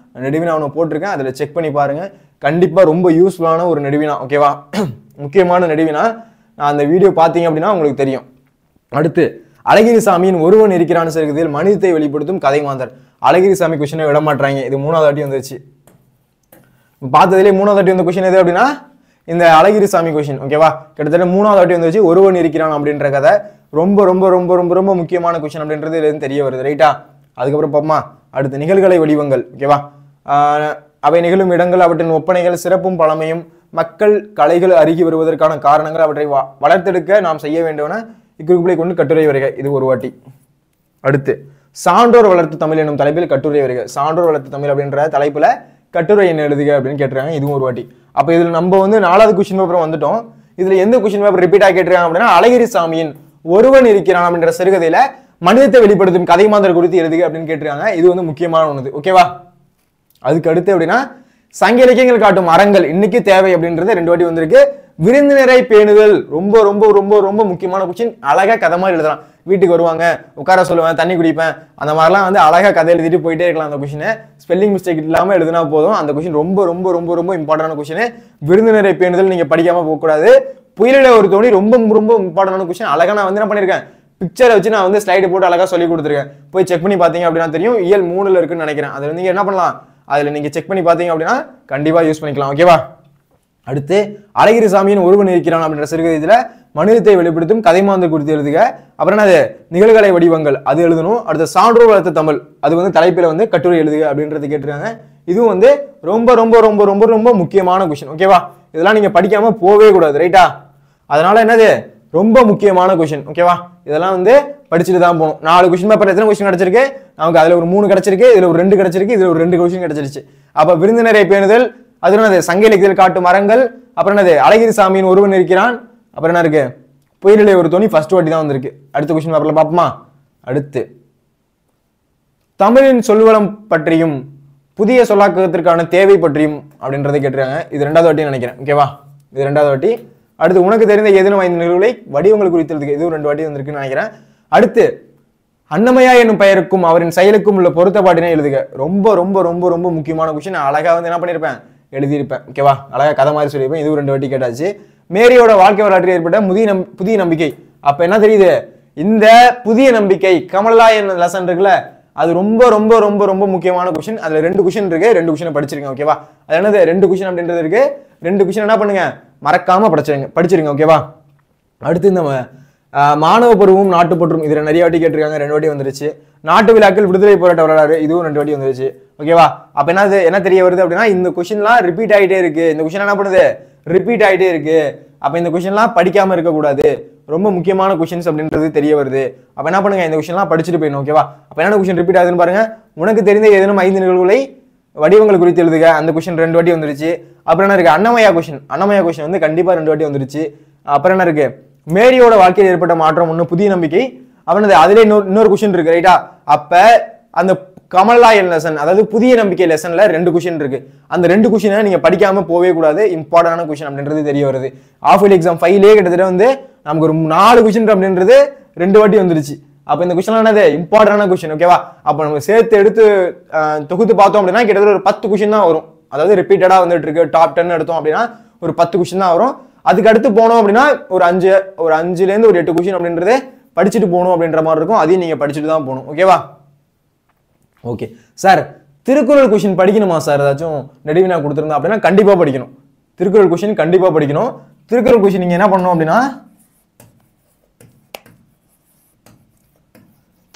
நெடுவினா அவனை போட்டிருக்கேன், அதில் செக் பண்ணி பாருங்க. கண்டிப்பா ரொம்ப யூஸ்ஃபுல்லான ஒரு நெடுவினா. ஓகேவா? முக்கியமான நெடுவினா. அந்த வீடியோ பார்த்தீங்க அப்படின்னா உங்களுக்கு தெரியும். அடுத்து அழகிரி சாமியின் ஒருவன் இருக்கிறான்னு சொல்கிறதில் மனிதத்தை வெளிப்படுத்தும் கதை மாந்தர். அழகிரி சாமி கொஸ்டினை விட மாட்டாங்க. இது 3வது வாட்டி வந்துருச்சு. பார்த்ததுலேயே 3வது வாட்டி வந்த கொஸ்டின் எது அப்படின்னா இந்த அழகிரி சாமி கொஸ்டின். ஓகேவா? கிட்டத்தட்ட 3வது வாட்டி வந்துருச்சு. ஒருவன் இருக்கிறான் அப்படின்ற கதை ரொம்ப ரொம்ப ரொம்ப ரொம்ப ரொம்ப முக்கியமான கொஸ்டின் அப்படின்றது இதுல தெரிய வருது. ரைட்டா? அதுக்கப்புறம் பார்ப்போமா, அடுத்து நிகழ்கலை வடிவங்கள். ஓகேவா? அவை நிகழும் இடங்கள், அவற்றின் ஒப்பனைகள், சிறப்பும் பழமையும், மக்கள் கலைகள் அருகி வருவதற்கான காரணங்கள், அவற்றை வளர்த்தெடுக்க நாம் செய்ய வேண்டும்ன இக்குறிப்புகளை கொண்டு கட்டுரை வருக, இது ஒரு வாட்டி. அடுத்து சான்றோர் வளர்த்து தமிழ் என்னும் தலைப்பில் கட்டுரை வருக. சான்றோர் வளர்த்து தமிழ் அப்படின்ற தலைப்புல கட்டுரை என்ன எழுதுக அப்படின்னு கேட்டுருக்காங்க, இதுவும் ஒரு வாட்டி. அப்ப இதுல நம்ம வந்து 4வது கொஸ்டின் பேப்பர் வந்துட்டோம். இதுல எந்த கொஸ்டின் பேப்பர் ரிப்பீட் ஆகி கேட்டிருக்காங்க அப்படின்னா அழகிரி சாமியின் ஒருவன் இருக்கிறான் அப்படின்ற சிறுகதையில மனிதத்தை வெளிப்படுத்தும் கதை மாந்தர் குறித்து எழுதுக அப்படின்னு கேட்டிருக்காங்க. இது வந்து முக்கியமான ஒன்று. ஓகேவா? அதுக்கு அடுத்து அப்படின்னா சங்க இலக்கியங்கள் காட்டும் மரங்கள் இன்னைக்கு தேவை அப்படின்றது 2 வாட்டி வந்திருக்கு. விருந்தினரை பேணுதல் ரொம்ப ரொம்ப ரொம்ப ரொம்ப முக்கியமான கொஸ்டின். அழகா கதை மாதிரி எழுதலாம். வீட்டுக்கு வருவாங்க, உட்கார சொல்லுவேன், தண்ணி குடிப்பேன், அந்த மாதிரிலாம் வந்து அழகா கதை எழுதிட்டு போயிட்டே இருக்கலாம். அந்த கொஸ்டினை ஸ்பெல்லிங் மிஸ்டேக் இல்லாம எழுதினா போதும். அந்த கொஸ்டின் ரொம்ப ரொம்ப ரொம்ப ரொம்ப இம்பார்ட்டன்டான கொஸ்டின். விருந்தினரை பேணுதல் நீங்க படிக்காம போகக்கூடாது. புயலில ஒரு தோணி ரொம்ப ரொம்ப இம்பார்ட்டன்டான கொஸ்டின். அழகா நான் வந்து என்ன பண்ணிருக்கேன், பிக்சரை வச்சு நான் வந்து ஸ்லைடு போட்டு அழகா சொல்லி கொடுத்துருக்கேன். போய் செக் பண்ணி பார்த்தீங்க அப்படின்னா தெரியும். இயல் 3ல இருக்குன்னு நினைக்கிறேன். அதுல நீங்க என்ன பண்ணலாம், அதுல நீங்க செக் பண்ணி பார்த்தீங்க அப்படின்னா கண்டிப்பா யூஸ் பண்ணிக்கலாம். ஓகேவா? அடுத்து அழகிரி சாமியின் ஒருவன் இருக்கிறான் அப்படின்ற சிறுகதையில மனிதத்தை வெளிப்படுத்தும் கதை மாந்தர் குறித்து எழுதுக. அப்புறம் அது நிகழ்கலை வடிவங்கள் அது எழுதணும். அடுத்த சான்றோர் வளர்த்த தமிழ் அது வந்து தலைப்பில வந்து கட்டுரை எழுதுக அப்படின்றது கேட்டிருக்காங்க. இதுவும் வந்து ரொம்ப ரொம்ப ரொம்ப ரொம்ப ரொம்ப முக்கியமான கொஸ்டின். ஓகேவா? இதெல்லாம் நீங்க படிக்காம போவே கூடாது. ரைட்டா? அதனால என்னது ரொம்ப முக்கியமான கொஸ்டின். ஓகேவா? இதெல்லாம் வந்து படிச்சுட்டு தான் போகணும். 4 கொஸ்டின் பேப்பர் எத்தனை கொஸ்டின் கிடைச்சிருக்கு நமக்கு, அதுல ஒரு 3 கிடைச்சிருக்கு, இதுல ஒரு 2 கிடைச்சிருக்கு, இதுல ஒரு 2 கொஸ்டின் கிடைச்சிருச்சு. அப்ப விருந்தினரை பேணுதல், அது என்னது சங்க இலக்கியத்தில் காட்டும் மரங்கள், அப்புறம் என்னது அழகிரி சாமியின் ஒருவன் இருக்கிறான், அப்புறம் என்ன இருக்கு புயலிலே ஒரு தோணி ஃபர்ஸ்ட் வாட்டி தான் வந்திருக்கு. அடுத்த கொஸ்டின் பேப்பர்ல பார்ப்போமா. அடுத்து தமிழின் சொல்வளம் பற்றியும் புதிய சொல்லாக்கத்திற்கான தேவை பற்றியும் அப்படின்றத கேட்டிருக்காங்க. இது 2வது வாட்டி நினைக்கிறேன். ஓகேவா? இது 2வது வாட்டி. அடுத்து உனக்கு தெரிந்த ஏதேனும் 5 நிகழ்வுகளை வடிவங்கள் குறித்து எழுதுக. இதுவும் 2 வாட்டி வந்திருக்குன்னு நினைக்கிறேன். அடுத்து அன்னமயா என்னும் பெயருக்கும் அவரின் செயலுக்கும் உள்ள பொருத்தப்பாட்டினை எழுதுக. ரொம்ப ரொம்ப ரொம்ப ரொம்ப முக்கியமான கொஸ்டின். அழகா வந்து என்ன பண்ணிருப்பேன், எழுதியிருப்பேன். ஓகேவா? அழகா கதை மாதிரி சொல்லியிருப்பேன். இதுவும் 2 வாட்டி கேட்டாச்சு. மேரியோட வாழ்க்கை வரலாற்றில் ஏற்பட்ட புதிய நம்பிக்கை. அப்ப என்ன தெரியுது, இந்த புதிய நம்பிக்கை கமலா என்ன லெசன் இருக்குல்ல, அது ரொம்ப ரொம்ப ரொம்ப ரொம்ப முக்கியமான கொஸ்டின். அதுல 2 கொஸ்டின் இருக்கு. 2 கொஸ்டினை படிச்சிருங்க. ஓகேவா? அது என்னது 2 கொஸ்டின் அப்படின்றது இருக்கு. 2 கொஸ்டின் என்ன பண்ணுங்க, மறக்காம படிச்சிருங்க. ஓகேவா? அடுத்து இந்த மாணவ பருவம் நாட்டுப்பற்றும் இதுல நிறைய வாட்டி கேட்டிருக்காங்க. 2 வாட்டி வந்துருச்சு. நாட்டு விழாக்கள் விடுதலை போராட்ட வரலாறு இதுவும் 2 வாட்டி வந்துருச்சு. ஓகேவா? அப்ப என்ன தெரிய வருது அப்படின்னா இந்த கொஸ்டின்லாம் ரிப்பீட் ஆகிட்டே இருக்கு. இந்த கொஸ்டின் என்ன பண்ணுது, ரிப்பீட் ஆகிட்டே இருக்கு. அப்ப இந்த கொஸ்டின்லாம் படிக்காம இருக்கக்கூடாது. ரொம்ப முக்கியமான கொஸ்டின்ஸ் அப்படின்றது தெரிய வருது. அப்ப என்ன பண்ணுங்க, இந்த கொஸ்டின்லாம் படிச்சுட்டு போயிடணும். ஓகேவா? அப்ப என்ன கொஸ்டின் ரிப்பீட் ஆகுதுன்னு பாருங்க. உனக்கு தெரிந்த ஏதேனும் 5 நிகழ்வுகளை வடிவங்கள் குறித்து எழுதுக. அந்த கொஸ்டின் 2 வாட்டி வந்துருச்சு. அப்புறம் என்ன இருக்கு, அன்னமயா கொஸ்டின் வந்து கண்டிப்பா 2 வாட்டி வந்துருச்சு. அப்புறம் என்ன இருக்கு, மேரியோட வாழ்க்கையில் ஏற்பட்ட மாற்றம் ஒண்ணு புதிய நம்பிக்கை. அவனது அதுல இன்னொரு கொஸ்டின் இருக்கு ரைட்டா. அப்ப அந்த கமலாயன் லெசன், அதாவது புதிய நம்பிக்கை லெசன்ல 2 கொஸ்டின் இருக்கு. அந்த 2 கொஸ்டினை நீங்க படிக்காம போவே கூடாது. இம்பார்ட்டன்டான கொஸ்டின் அப்படின்றது தெரிய வருது. ஆஃப் இயர்லி எக்ஸாம் 5லயே கிட்டத்தட்ட வந்து நமக்கு ஒரு 4 கொஸ்டின் அப்படின்றது 2 வாட்டி வந்துருச்சு. அப்ப இந்த கொஸ்டின் என்னது இம்பார்ட்டன்டான கொஸ்டின். ஓகேவா? அப்ப நம்ம சேர்த்து எடுத்து தொகுத்து பார்த்தோம் அப்படின்னா கிட்டத்தட்ட ஒரு 10 கொஸ்டின் தான் வரும். அதாவது ரிப்பீட்டடா வந்துட்டு இருக்கு. டாப் 10 எடுத்தோம் அப்படின்னா ஒரு 10 கொஸ்டின் தான் வரும். அதுக்கு அடுத்து போனோம் அப்படின்னா ஒரு 5ல இருந்து ஒரு 8 கொஸ்டின் அப்படின்றது படிச்சுட்டு போகணும் அப்படின்ற மாதிரி இருக்கும். அதையும் நீங்க படிச்சுட்டு தான் போகணும். ஓகேவா? ஓகே சார், திருக்குறள் கொஸ்டின் படிக்கணுமா சார்? ஏதாச்சும் நெடுவினா கொடுத்துருந்தா அப்படின்னா கண்டிப்பா படிக்கணும். திருக்குறள் கொஸ்டின் கண்டிப்பா படிக்கணும். திருக்குறள் கொஸ்டின் நீங்க என்ன பண்ணணும் அப்படின்னா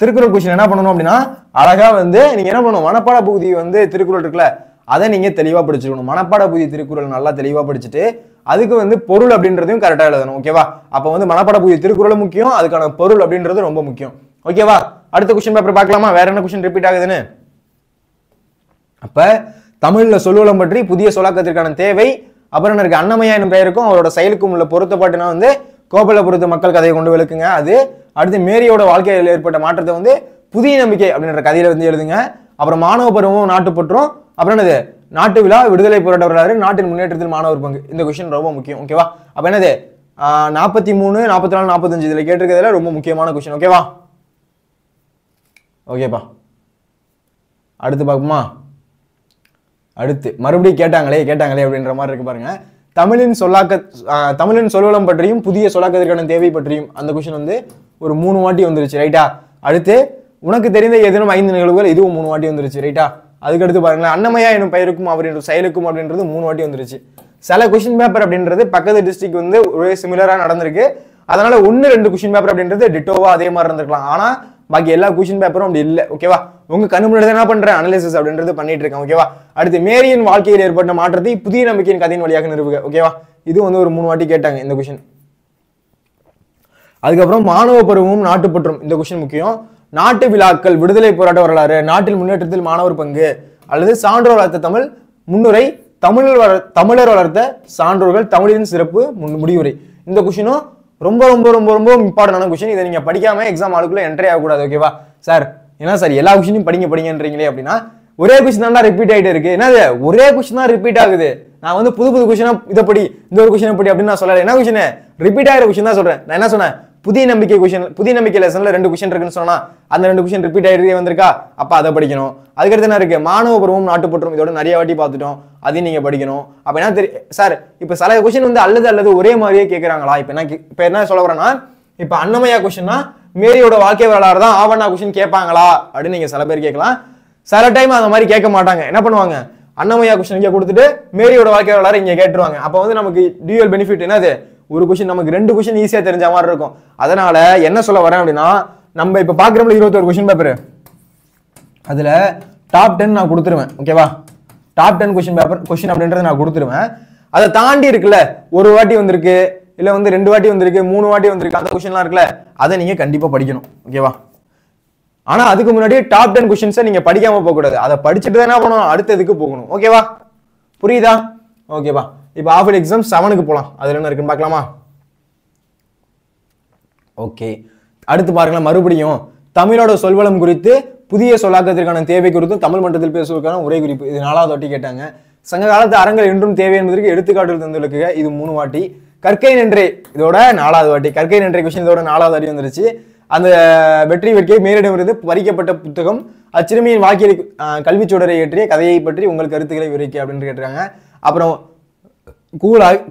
திருக்குறள் கொஸ்டின் என்ன பண்ணணும் அப்படின்னா அழகா வந்து நீங்க என்ன பண்ணணும், மனப்பாட பகுதி வந்து திருக்குறள் இருக்குல்ல அதை நீங்க தெளிவா படிச்சுக்கணும். மனப்பாட பகுதி திருக்குறள் நல்லா தெளிவா படிச்சுட்டு அதுக்கு வந்து பொருள் அப்படின்றதையும் கரெக்டா எழுதணும். ஓகேவா? அப்ப வந்து மனப்பாட பகுதி திருக்குறள் முக்கியம், அதுக்கான பொருள் அப்படின்றது ரொம்ப முக்கியம். ஓகேவா? அடுத்த கொஸ்டின் பேப்பர் பார்க்கலாமா? வேற என்ன கொஸ்டின் ரிப்பீட் ஆகுதுன்னு. அப்ப தமிழ்ல சொல்லுவளம் பற்றி புதிய சொல்லாக்கத்திற்கான தேவை, அப்புறம் இருக்கு அன்னமையா எனும் பெயருக்கும் அவரோட செயலுக்கும் உள்ள பொருத்தப்பாட்டுனா வந்து கோபலபுரத்து மக்கள் கதையை கொண்டு விளக்குங்க. அது அடுத்து மேரியோட வாழ்க்கையில் ஏற்பட்ட மாற்றத்தை வந்து புதிய நம்பிக்கை அப்படின்ற கதையில வந்து எழுதுங்க. அப்புறம் மாணவ பருவமும் நாட்டுப்பற்றும், அப்புறம் என்னது நாட்டு விழா, விடுதலை போராட்ட வரலாறு, நாட்டின் முன்னேற்றத்தில் மாணவர் பங்கு. இந்த கொஸ்டின் ரொம்ப முக்கியம். ஓகேவா? அப்ப என்னது 43, 44, 45 இதுல கேட்டிருக்கிறதுல ரொம்ப முக்கியமான கொஸ்டின். ஓகேவா? ஓகேப்பா, அடுத்து பார்ப்போமா? அடுத்து மறுபடியும் கேட்டாங்களே அப்படின்ற மாதிரி இருக்கு பாருங்க. தமிழின் சொல்வளம் பற்றியும் புதிய சொல்லாக்கத்திற்கான தேவை பற்றியும் அந்த கொஸ்டின் வந்து ஒரு 3 வாட்டி வந்துருச்சு. ரைட்டா? அடுத்து உனக்கு தெரிந்த ஏதேனும் 5 நிகழ்வுகள், இதுவும் 3 வாட்டி வந்துருச்சு. ரைட்டா? அதுக்கடுத்து பாருங்களேன், அன்னமையா எனும் பெயருக்கும் அவரின் செயலுக்கும் அப்படின்றது 3 வாட்டி வந்துருச்சு. சில கொஸ்டின் பேப்பர் அப்படின்றது பக்கத்து டிஸ்ட்ரிக்ட் வந்து ஒரே சிமிலரா நடந்திருக்கு. அதனால 1-2 கொஸ்டின் பேப்பர் அப்படின்றது டிட்டோவா அதே மாதிரி இருந்திருக்கலாம். ஆனா பாக்கி எல்லா கொஸ்டின் பேப்பரும் அப்படி இல்லை. ஓகேவா? உங்க கண்ணு முன்னாடி என்ன பண்றேன், அனலிசிஸ் அப்படின்றது பண்ணிட்டு இருக்கேன். ஓகேவா? அடுத்து மேரியின் வாழ்க்கையில் ஏற்பட்ட மாற்றத்தை புதிய நம்பிக்கையின் கதையின் வழியாக நிரூபிக்க. ஓகேவா? இது வந்து ஒரு 3 வாட்டி கேட்டாங்க இந்த கொஸ்டின். அதுக்கப்புறம் மாணவ பருவமும் நாட்டுப்பற்றும், இந்த கொஸ்டின் முக்கியம். நாட்டு விழாக்கள், விடுதலை போராட்ட வரலாறு, நாட்டில் முன்னேற்றத்தில் மாணவர் பங்கு, அல்லது சான்றோர் வளர்த்த தமிழ் முன்னுரை, தமிழர் வளர்த்த சான்றோர்கள், தமிழின் சிறப்பு முடிவுரை. இந்த கொஸ்டினும் ரொம்ப ரொம்ப ரொம்ப ரொம்ப இம்பார்ட்டன்டான கொஸ்டின். இதை நீங்க படிக்காம எக்ஸாம் ஆளுக்குள்ள என்ட்ரி ஆகக்கூடாது. ஓகேவா சார்? ஏன்னா சார் எல்லா கொஸ்டினும் படிங்கன்றீங்களே அப்படின்னா ஒரே கொஸ்டின் தான் ரிப்பீட் ஆகிட்டே இருக்கு. என்னது ஒரே கொஸ்டின் தான் ரிப்பீட் ஆகுது. நான் வந்து புது கொஸ்டினா இதை படி, இந்த ஒரு கொஸ்டின் படி அப்படின்னு நான் சொல்லலை. என்ன கொஸ்டின் ரிப்பீட் ஆகிற கொஸ்டின் தான் சொல்றேன். நான் என்ன சொன்னேன், புதிய நம்பிக்கை லெசன்ல 2 கொஸ்டின் இருக்குன்னு சொன்னா அந்த 2 கொஸ்டின் ரிப்பீட் ஆகிட்டே வந்திருக்கா, அப்ப அதை படிக்கணும். அதுக்கடுத்து என்ன இருக்கு, மாணவ பருவம் நாட்டுப்பற்றும், இதோட நிறைய வாட்டி பார்த்துட்டோம், அதையும் நீங்க படிக்கணும். அப்ப என்ன தெரியும் சார், இப்ப சில கொஸ்டின் வந்து அல்லது ஒரே மாதிரியே கேட்கறாங்களா? இப்ப என்ன சொல்ல வரேன்னா, இப்ப அன்னமையா கொஸ்டின்னா மேரியோட வாழ்க்கை வரலாறு தான் ஆவணா கொஸ்டின் கேட்பாங்களா அப்படின்னு நீங்க சில பேர் கேட்கலாம். சில டைம் அந்த மாதிரி கேட்க மாட்டாங்க. என்ன பண்ணுவாங்க, அன்னமையா கொஸ்டின் இங்க கொடுத்துட்டு மேரியோட வாழ்க்கை வரலாறு இங்க கேட்டுருவாங்க. அப்ப வந்து நமக்கு டியூவல் பெனிஃபிட் என்னது, ஒரு கொஸ்டின் நமக்கு 2 கொஸ்டின் ஈஸியா தெரிஞ்ச மாதிரி இருக்கும். அதனால என்ன சொல்ல வரேன் அப்படின்னா, நம்ம இப்ப பாக்குறோம்ல 21 கொஸ்டின் பேப்பர், அதுல டாப் 10 நான் கொடுத்துருவேன். ஓகேவா? டாப் 10 கொஸ்டின் பேப்பர் கொஸ்டின் அப்படின்றத நான் கொடுத்துருவேன். அதை தாண்டி இருக்குல்ல, ஒரு வாட்டி வந்திருக்கு, இல்ல வந்து 2 வாட்டி வந்திருக்கு, 3 வாட்டி வந்திருக்கு, அந்த கொஸ்டின்லாம் இருக்குல்ல, அதை நீங்க கண்டிப்பா படிக்கணும். ஓகேவா? ஆனா அதுக்கு முன்னாடி டாப் 10 கொஸ்டின்ஸை நீங்க படிக்காம போக கூடாது. அதை படிச்சுட்டு தான் என்ன பண்ணணும், அடுத்ததுக்கு போகணும். ஓகேவா? புரியுதா? ஓகேவா? இப்போ ஆஃப் இயர்லி எக்ஸாம் 7க்கு போலாம். அதுல என்ன இருக்குன்னு பார்க்கலாமா? ஓகே, அடுத்து பாருங்களேன், மறுபடியும் தமிழோட சொல்வளம் குறித்து புதிய சொல்லாக்கத்திற்கான தேவை குறித்தும் தமிழ் மன்றத்தில் பேசுவதற்கான உரை குறிப்பு, இது 4வது வாட்டி கேட்டாங்க. சங்க காலத்து அறங்கள் என்றும் தேவை என்பதற்கு எடுத்துக்காட்டுகள் தந்துள்ளது, இது 3 வாட்டி. கற்கை நன்றே இதோட 4வது வாட்டி. கற்கை நன்றே கொஸ்டின் இதோட 4வது வாட்டி வந்துருச்சு. அந்த வெற்றி வேட்கை மேலிடமிருந்து பறிக்கப்பட்ட புத்தகம், அச்சிறுமியின் வாழ்க்கையை கல்வி சுடரை ஏற்றிய கதையை பற்றி உங்கள் கருத்துக்களை விவரிக்க அப்படின்னு கேட்டிருக்காங்க. அப்புறம்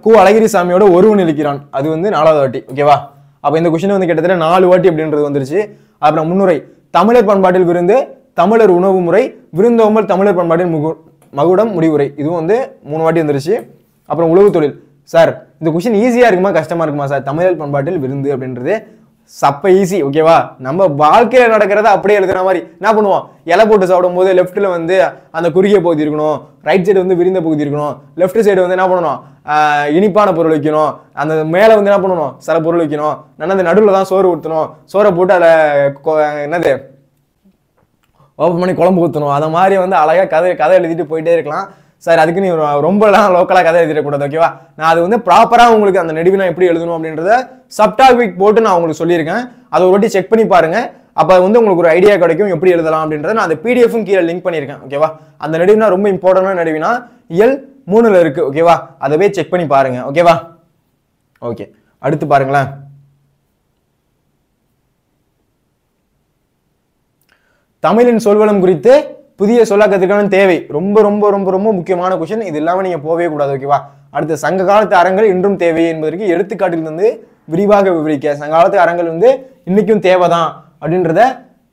கு அழகிரி சாமியோட ஒருவன் இருக்கிறான், அது வந்து 4வது வாட்டி. ஓகேவா? அப்ப இந்த கொஸ்டின் வந்து கிட்டத்தட்ட 4 வாட்டி அப்படின்றது வந்துருச்சு. அப்புறம் முன்னுரை, தமிழர் பண்பாட்டில் விருந்து, தமிழர் உணவு முறை, விருந்தோம்பல், தமிழர் பண்பாட்டில் மகுடம் முடிவுரை, இதுவும் வந்து 3 வாட்டி வந்துருச்சு. அப்புறம் உழவு தொழில். சார் இந்த கொஸ்டின் ஈஸியா இருக்குமா கஷ்டமா இருக்குமா சார்? தமிழர் பண்பாட்டில் விருந்து அப்படின்றது சப்ப ஈஸி. ஓகேவா? நம்ம வாழ்க்கையில நடக்கிறத அப்படியே எழுதுற மாதிரி என்ன பண்ணுவோம், இலை போட்டு சாப்பிடும் போது லெஃப்ட்ல வந்து அந்த குறுகிய பகுதி இருக்கணும், ரைட் சைடு வந்து விரிந்த பகுதி இருக்கணும், லெஃப்ட் சைடு வந்து என்ன பண்ணணும், இனிப்பான பொருள் வைக்கணும், அந்த மேல வந்து என்ன பண்ணணும், சில பொருள் வைக்கணும், அந்த நடுவில் தான் சோறு ஊற்றணும், சோறை போட்டு அதில் என்னது ஓப்பன் பண்ணி குழம்பு ஊற்றணும். அந்த மாதிரி வந்து அழகா கதை எழுதிட்டு போயிட்டே இருக்கலாம். சார் அதுக்கு நீ ரொம்பலாம் லோக்கலா கதை எழுதிடக்கூடாது ஓகேவா. நான் அது வந்து ப்ராப்பரா உங்களுக்கு அந்த நெடுவினா எப்படி எழுதணும் அப்படின்றத சப்டாபிக் போட்டு நான் உங்களுக்கு சொல்லியிருக்கேன். அதை ஒரு வாட்டி செக் பண்ணி பாருங்க. அப்ப வந்து உங்களுக்கு ஒரு ஐடியா கிடைக்கும் எப்படி எழுதலாம் அப்படின்றத. நான் அந்த பிடிஎஃப்பும் கீழே லிங்க் பண்ணியிருக்கேன் ஓகேவா. அந்த நெடுவினா ரொம்ப இம்பார்ட்டன்டான நெடுவினா இயல் 3ல இருக்கு ஓகேவா. அதை போய் செக் பண்ணி பாருங்க ஓகேவா. ஓகே, அடுத்து பாருங்களேன். தமிழின் சொல்வளம் குறித்து புதிய சொல்லாக்கத்திற்கான தேவை ரொம்ப ரொம்ப ரொம்ப ரொம்ப முக்கியமான கொஸ்டின். இது இல்லாம நீங்க போவே கூடாது ஓகேவா. அடுத்து சங்க காலத்து அறங்கள் இன்றும் தேவை என்பதற்கு எடுத்துக்காட்டில் வந்து விரிவாக விவரிக்க. சங்க காலத்து அறங்கள் வந்து இன்னைக்கும் தேவைதான் அப்படின்றத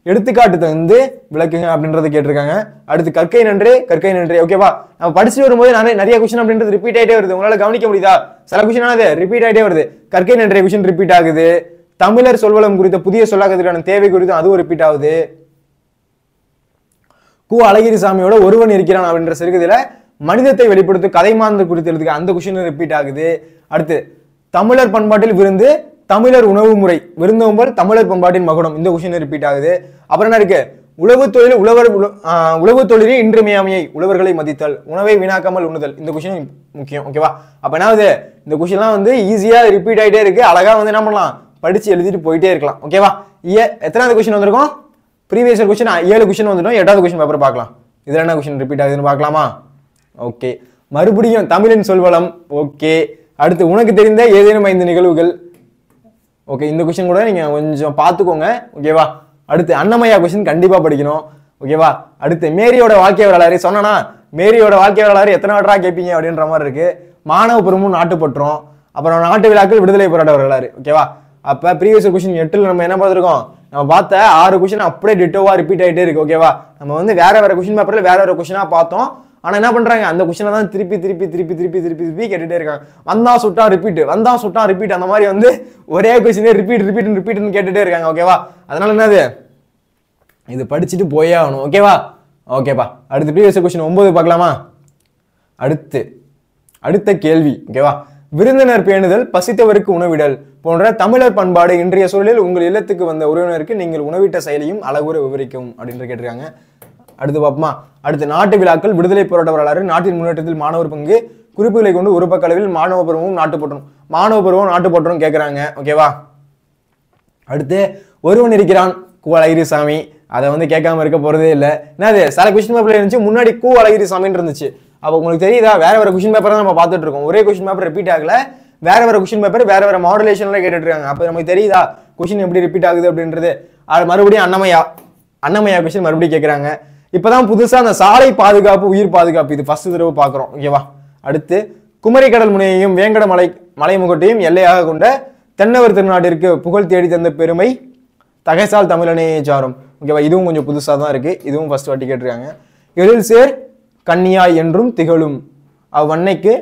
எடுத்துக்காட்டு வந்து விளக்குங்க அப்படின்றத கேட்டிருக்காங்க. அடுத்து கற்கை நன்றே கற்கை நன்றே ஓகேவா. நம்ம படிச்சுட்டு வரும்போது நிறைய கொஸ்டின் அப்படின்றது ரிப்பீட் ஆயிட்டே வருது. உங்களால கவனிக்க முடியுதா? சில கொஸ்டின் ஆனது ரிப்பீட் ஆயிட்டே வருது. கற்கை நன்றே கொஸ்டின் ரிப்பீட் ஆகுது. தமிழர் சொல்வளம் குறித்த புதிய சொல்லாக்கத்திற்கான தேவை குறித்து அதுவும் ரிப்பீட் ஆகுது. கு அழகிரிசாமியோட ஒருவன் இருக்கிறான் அப்படின்ற சிறுகதையில மனிதத்தை வெளிப்படுத்தும் கதை மாந்தர் குறித்து எழுதுக அந்த கொஸ்டின் ரிப்பீட் ஆகுது. அடுத்து தமிழர் பண்பாட்டில் விருந்து தமிழர் உணவு முறை விருந்தோம்பல் தமிழர் பண்பாட்டின் மகுடம் இந்த கொஸ்டின் ரிப்பீட் ஆகுது. அப்புறம் என்ன இருக்கு? உழவு தொழில் உழவு தொழிலில் இன்றியமையாமையை உழவர்களை மதித்தல் உணவை வீணாக்காமல் உண்ணுதல் இந்த கொஸ்டின் முக்கியம் ஓகேவா. அப்ப என்ன ஆகுது? இந்த கொஸ்டின்லாம் வந்து ஈஸியா ரிப்பீட் ஆயிட்டே இருக்கு. அழகா வந்து என்ன பண்ணலாம், படிச்சு எழுதிட்டு போயிட்டே இருக்கலாம் ஓகேவா. எத்தனாவது கொஸ்டின் வந்திருக்கும்? ப்ரீவியஸ் கொஸ்டின் 7 கொஸ்டின் வந்துட்டோம். 8வது கொஸ்டின் பேப்பர் பார்க்கலாம். இதுல என்ன கொஸ்டின் ரிப்பீட் ஆகுதுன்னு பார்க்கலாமா? ஓகே, மறுபடியும் தமிழின் சொல்வளம். ஓகே, அடுத்து உனக்கு தெரிந்த ஏதேனும் 5 நிகழ்வுகள். ஓகே, இந்த கொஸ்டின் கூட நீங்க கொஞ்சம் பார்த்துக்கோங்க ஓகேவா. அடுத்து அன்னமய்யா கொஸ்டின் கண்டிப்பா படிக்கணும் ஓகேவா. அடுத்து மேரியோட வாழ்க்கை வரலாறு சொன்னா மேரியோட வாழ்க்கை வரலாறு எத்தனை வாட்டரா கேட்பீங்க அப்படின்ற மாதிரி இருக்கு. மாணவ பெருமும் நாட்டுப்பற்றோம், அப்புறம் நாட்டு விழாக்கள் விடுதலை போராட்ட வரலாறு ஓகேவா. அப்ப ப்ரீவியஸ் கொஸ்டின் 8ல் நம்ம என்ன பார்த்துருக்கோம்? நம்ம பார்த்த 6 கொஸ்டின் அப்படியே டிட்டோவா ரிப்பீட் ஆகிட்டே இருக்கு ஓகேவா. நம்ம வந்து வேற கொஸ்டின் பேப்பர்ல வேற கொஸ்டினா பார்த்தோம். ஆனா என்ன பண்றாங்க, அந்த கொஸ்டினை தான் திருப்பி திருப்பி திருப்பி திருப்பி திருப்பி திருப்பி கேட்டுட்டே இருக்காங்க. வந்தா சுட்டா ரிப்பீட், வந்தா சுட்டா ரிப்பீட், அந்த மாதிரி வந்து ஒரே கொஸ்டினே ரிப்பீட் ரிப்பீட் ரிப்பீட்னு கேட்டுட்டே இருக்காங்க ஓகேவா. அதனால என்னது, இது படிச்சுட்டு போயே ஆகணும் ஓகேவா. ஓகேப்பா, அடுத்து ப்ரீவியஸ் கொஸ்டின் 9 பார்க்கலாமா? அடுத்த கேள்வி ஓகேவா. விருந்தினர் பேணுதல் பசித்தவருக்கு உணவிடல் போன்ற தமிழர் பண்பாடு இன்றைய சூழலில் உங்கள் இல்லத்துக்கு வந்த உறவினருக்கு நீங்கள் உணவிட்ட செயலையும் அழகுற விவரிக்கும் அப்படின்னு கேட்டிருக்காங்க. அடுத்து பார்ப்போமா. அடுத்து நாட்டு விழாக்கள் விடுதலை போராட்ட வரலாறு நாட்டின் முன்னேற்றத்தில் மாணவர் பங்கு குறிப்புகளை கொண்டு ஒரு பக்களவில் மாணவ பருவமும் நாட்டுப்பற்றும் கேட்கிறாங்க ஓகேவா. அடுத்து ஒருவன் இருக்கிறான் கு அழகிரிசாமி, அதை வந்து கேட்காம இருக்க போறதே இல்லை. என்னது, சில கொஸ்டின் பேப்பர்ல இருந்துச்சு முன்னாடி கு அழகிரிசாமின்னு இருந்துச்சு. அப்போ உங்களுக்கு தெரியுதா, வேற கொஸ்டின் பேப்பர் தான் நம்ம பார்த்துட்டு இருக்கோம். ஒரே கொஸ்டின் பேப்பர் ரிப்பீட் ஆகல, வேற கொஸ்டின் பேப்பர் வேற மாடுலேஷன்ல கேட்டுட்டு இருக்காங்க. அப்போ நமக்கு தெரியுதா கொஸ்டின் எப்படி ரிப்பீட் ஆகுது அப்படின்றது. அது மறுபடியும் அன்னமய்யா கொஸ்டின் மறுபடியும் கேட்கறாங்க. இப்பதான் புதுசா அந்த சாலை பாதுகாப்பு உயிர் பாதுகாப்பு இது ஃபர்ஸ்ட் தடவை பார்க்குறோம் ஓகேவா. அடுத்து குமரி கடல் முனையையும் வேங்கட மலைமுகட்டையும் எல்லையாக கொண்ட தென்னவர் திருநாட்டிற்கு புகழ் தேடி தந்த பெருமை தகைசால் தமிழனே சாரும் ஓகேவா. இதுவும் கொஞ்சம் புதுசாக தான் இருக்கு. இதுவும் ஃபர்ஸ்ட் வாட்டி கேட்டிருக்காங்க. எழில் சேர் கன்னியாய் என்றும் திகழும் அவ்வன்னைக்கு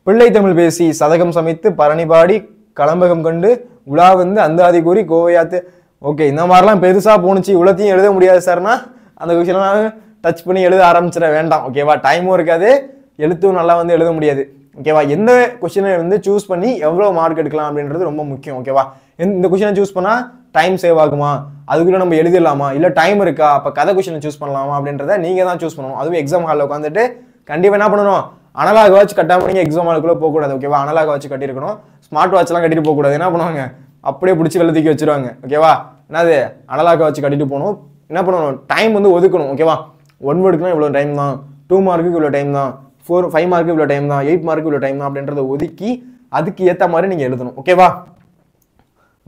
பிள்ளை தமிழ் பேசி சதகம் சமைத்து பரணி பாடி களம்பகம் கண்டு உலா வந்து அந்தாதி கூறி கோவையாத்து. ஓகே, இந்த மாதிரிலாம் பெருசா போணுச்சு, இவ்வளோத்தையும் எழுத முடியாது சார்னா அந்த கொஸ்டின்லாம் டச் பண்ணி எழுத ஆரம்பிச்சிட வேண்டாம் ஓகேவா. டைமும் இருக்காது, எழுத்தும் நல்லா வந்து எழுத முடியாது ஓகேவா. எந்த கொஸ்டினை வந்து சூஸ் பண்ணி எவ்வளோ மார்க் எடுக்கலாம் அப்படின்றது ரொம்ப முக்கியம் ஓகேவா. இந்த கொஸ்டினை சூஸ் பண்ணா டைம் சேவ் ஆகுமா, அதுக்குள்ள நம்ம எழுதிடலாமா, இல்லை டைம் இருக்கா, அப்போ கதை கொஸ்டினை சூஸ் பண்ணலாமா அப்படின்றத நீங்க தான் சூஸ் பண்ணணும். அதுவும் எக்ஸாம் ஹாலில் உட்காந்துட்டு கண்டிப்பாக என்ன பண்ணணும், அனலாக் வாட்ச் கட்டாம நீங்க எக்ஸாம் ஹாலுக்குள்ள போகக்கூடாது ஓகேவா. அனலாக் வாட்ச் கட்டியிருக்கணும், ஸ்மார்ட் வாட்ச்லாம் கட்டிட்டு போகக்கூடாது. என்ன பண்ணுவாங்க, அப்படியே பிடிச்சி வெள்ள தூக்கி வச்சிருவாங்க ஓகேவா. என்னது, அனலாக் வாட்ச் கட்டிட்டு போகணும். என்ன பண்ணணும், டைம் வந்து ஒதுக்கணும் ஓகேவா. 1 வேர்டுக்குலாம் இவ்வளோ டைம் தான், 2 மார்க்குக்கு இவ்வளோ டைம் தான், 5 மார்க்கு இவ்வளோ டைம் தான், 8 மார்க்கு இவ்வளோ டைம் தான் அப்படின்றத ஒதுக்கி அதுக்கு ஏற்ற மாதிரி நீங்கள் எழுதணும் ஓகேவா.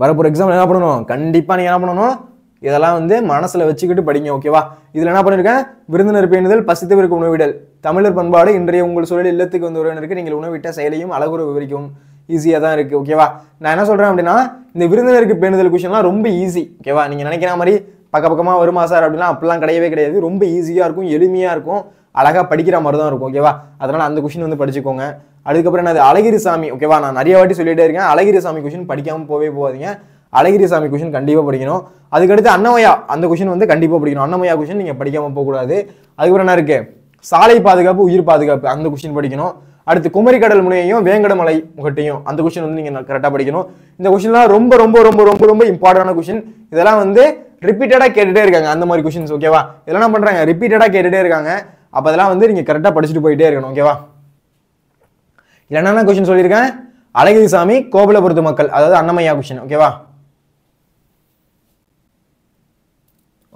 வரப்போகிற எக்ஸாம் என்ன பண்ணணும், கண்டிப்பாக நீங்கள் என்ன பண்ணணும், இதெல்லாம் வந்து மனசில் வச்சுக்கிட்டு படிங்க ஓகேவா. இதில் என்ன பண்ணியிருக்கேன், விருந்தினர் பேணுதல் பசித்தவருக்கு உணவிடல் தமிழர் பண்பாடு இன்றைய உங்கள் சூழல் இல்லத்துக்கு வந்த உறவினருக்கு நீங்கள் உணவிட்ட செயலையும் அழகுற விவரிக்கும். ஈஸியாக தான் இருக்குது ஓகேவா. நான் என்ன சொல்கிறேன் அப்படின்னா, இந்த விருந்தினருக்கு பேணுதல் கொஸ்டின்லாம் ரொம்ப ஈஸி ஓகேவா. நீங்கள் நினைக்கிற மாதிரி பக்கமாக வருமா சார் அப்படின்னா அப்படிலாம் கிடையவே கிடையாது. ரொம்ப ஈஸியாக இருக்கும், எளிமையாக இருக்கும், அழகாக படிக்கிற மாதிரி தான் இருக்கும் ஓகேவா. அதனால் அந்த கொஸ்டின் வந்து படிச்சுக்கோங்க. அதுக்கப்புறம் என்னது, அழகிரிசாமி ஓகேவா. நான் நிறைய வாட்டி சொல்லிட்டே இருக்கேன், அழகிரிசாமி கொஸ்டின் படிக்காமல் போகாதீங்க. அழகிரிசாமி கொஸ்டின் கண்டிப்பாக படிக்கணும். அதுக்கடுத்து அன்னமய்யா அந்த கொஸ்டின் வந்து கண்டிப்பாக படிக்கணும். அன்னமய்யா கொஸ்டின் நீங்கள் படிக்காமல் போகக்கூடாது. அதுக்கப்புறம் என்ன இருக்கு, சாலை பாதுகாப்பு உயிர் பாதுகாப்பு அந்த கொஸ்டின் படிக்கணும். அடுத்து குமரி கடல் முனையையும் வேங்கடமலை முகட்டையும் அந்த கொஸ்டின் வந்து நீங்கள் கரெக்டாக படிக்கணும். இந்த கொஸ்டின்லாம் ரொம்ப ரொம்ப ரொம்ப ரொம்ப ரொம்ப இம்பார்ட்டன்டான கொஸ்டின். இதெல்லாம் வந்து ரிப்பீட்டடாக கேட்டுட்டே இருக்காங்க அந்த மாதிரி கொஸ்டின்ஸ் ஓகேவா. இதெல்லாம் என்ன பண்ணுறாங்க, ரிப்பீட்டடாக கேட்டுட்டே இருக்காங்க. அப்போ அதெல்லாம் வந்து நீங்கள் கரெக்டாக படிச்சுட்டு போயிட்டே இருக்கணும். ஓகேவா? இல்லை என்னென்ன கொஸ்டின் சொல்லியிருக்கேன்? அழகிரிசாமி கோபலபுரத்து மக்கள், அதாவது அன்னமையா கொஸ்டின். ஓகேவா?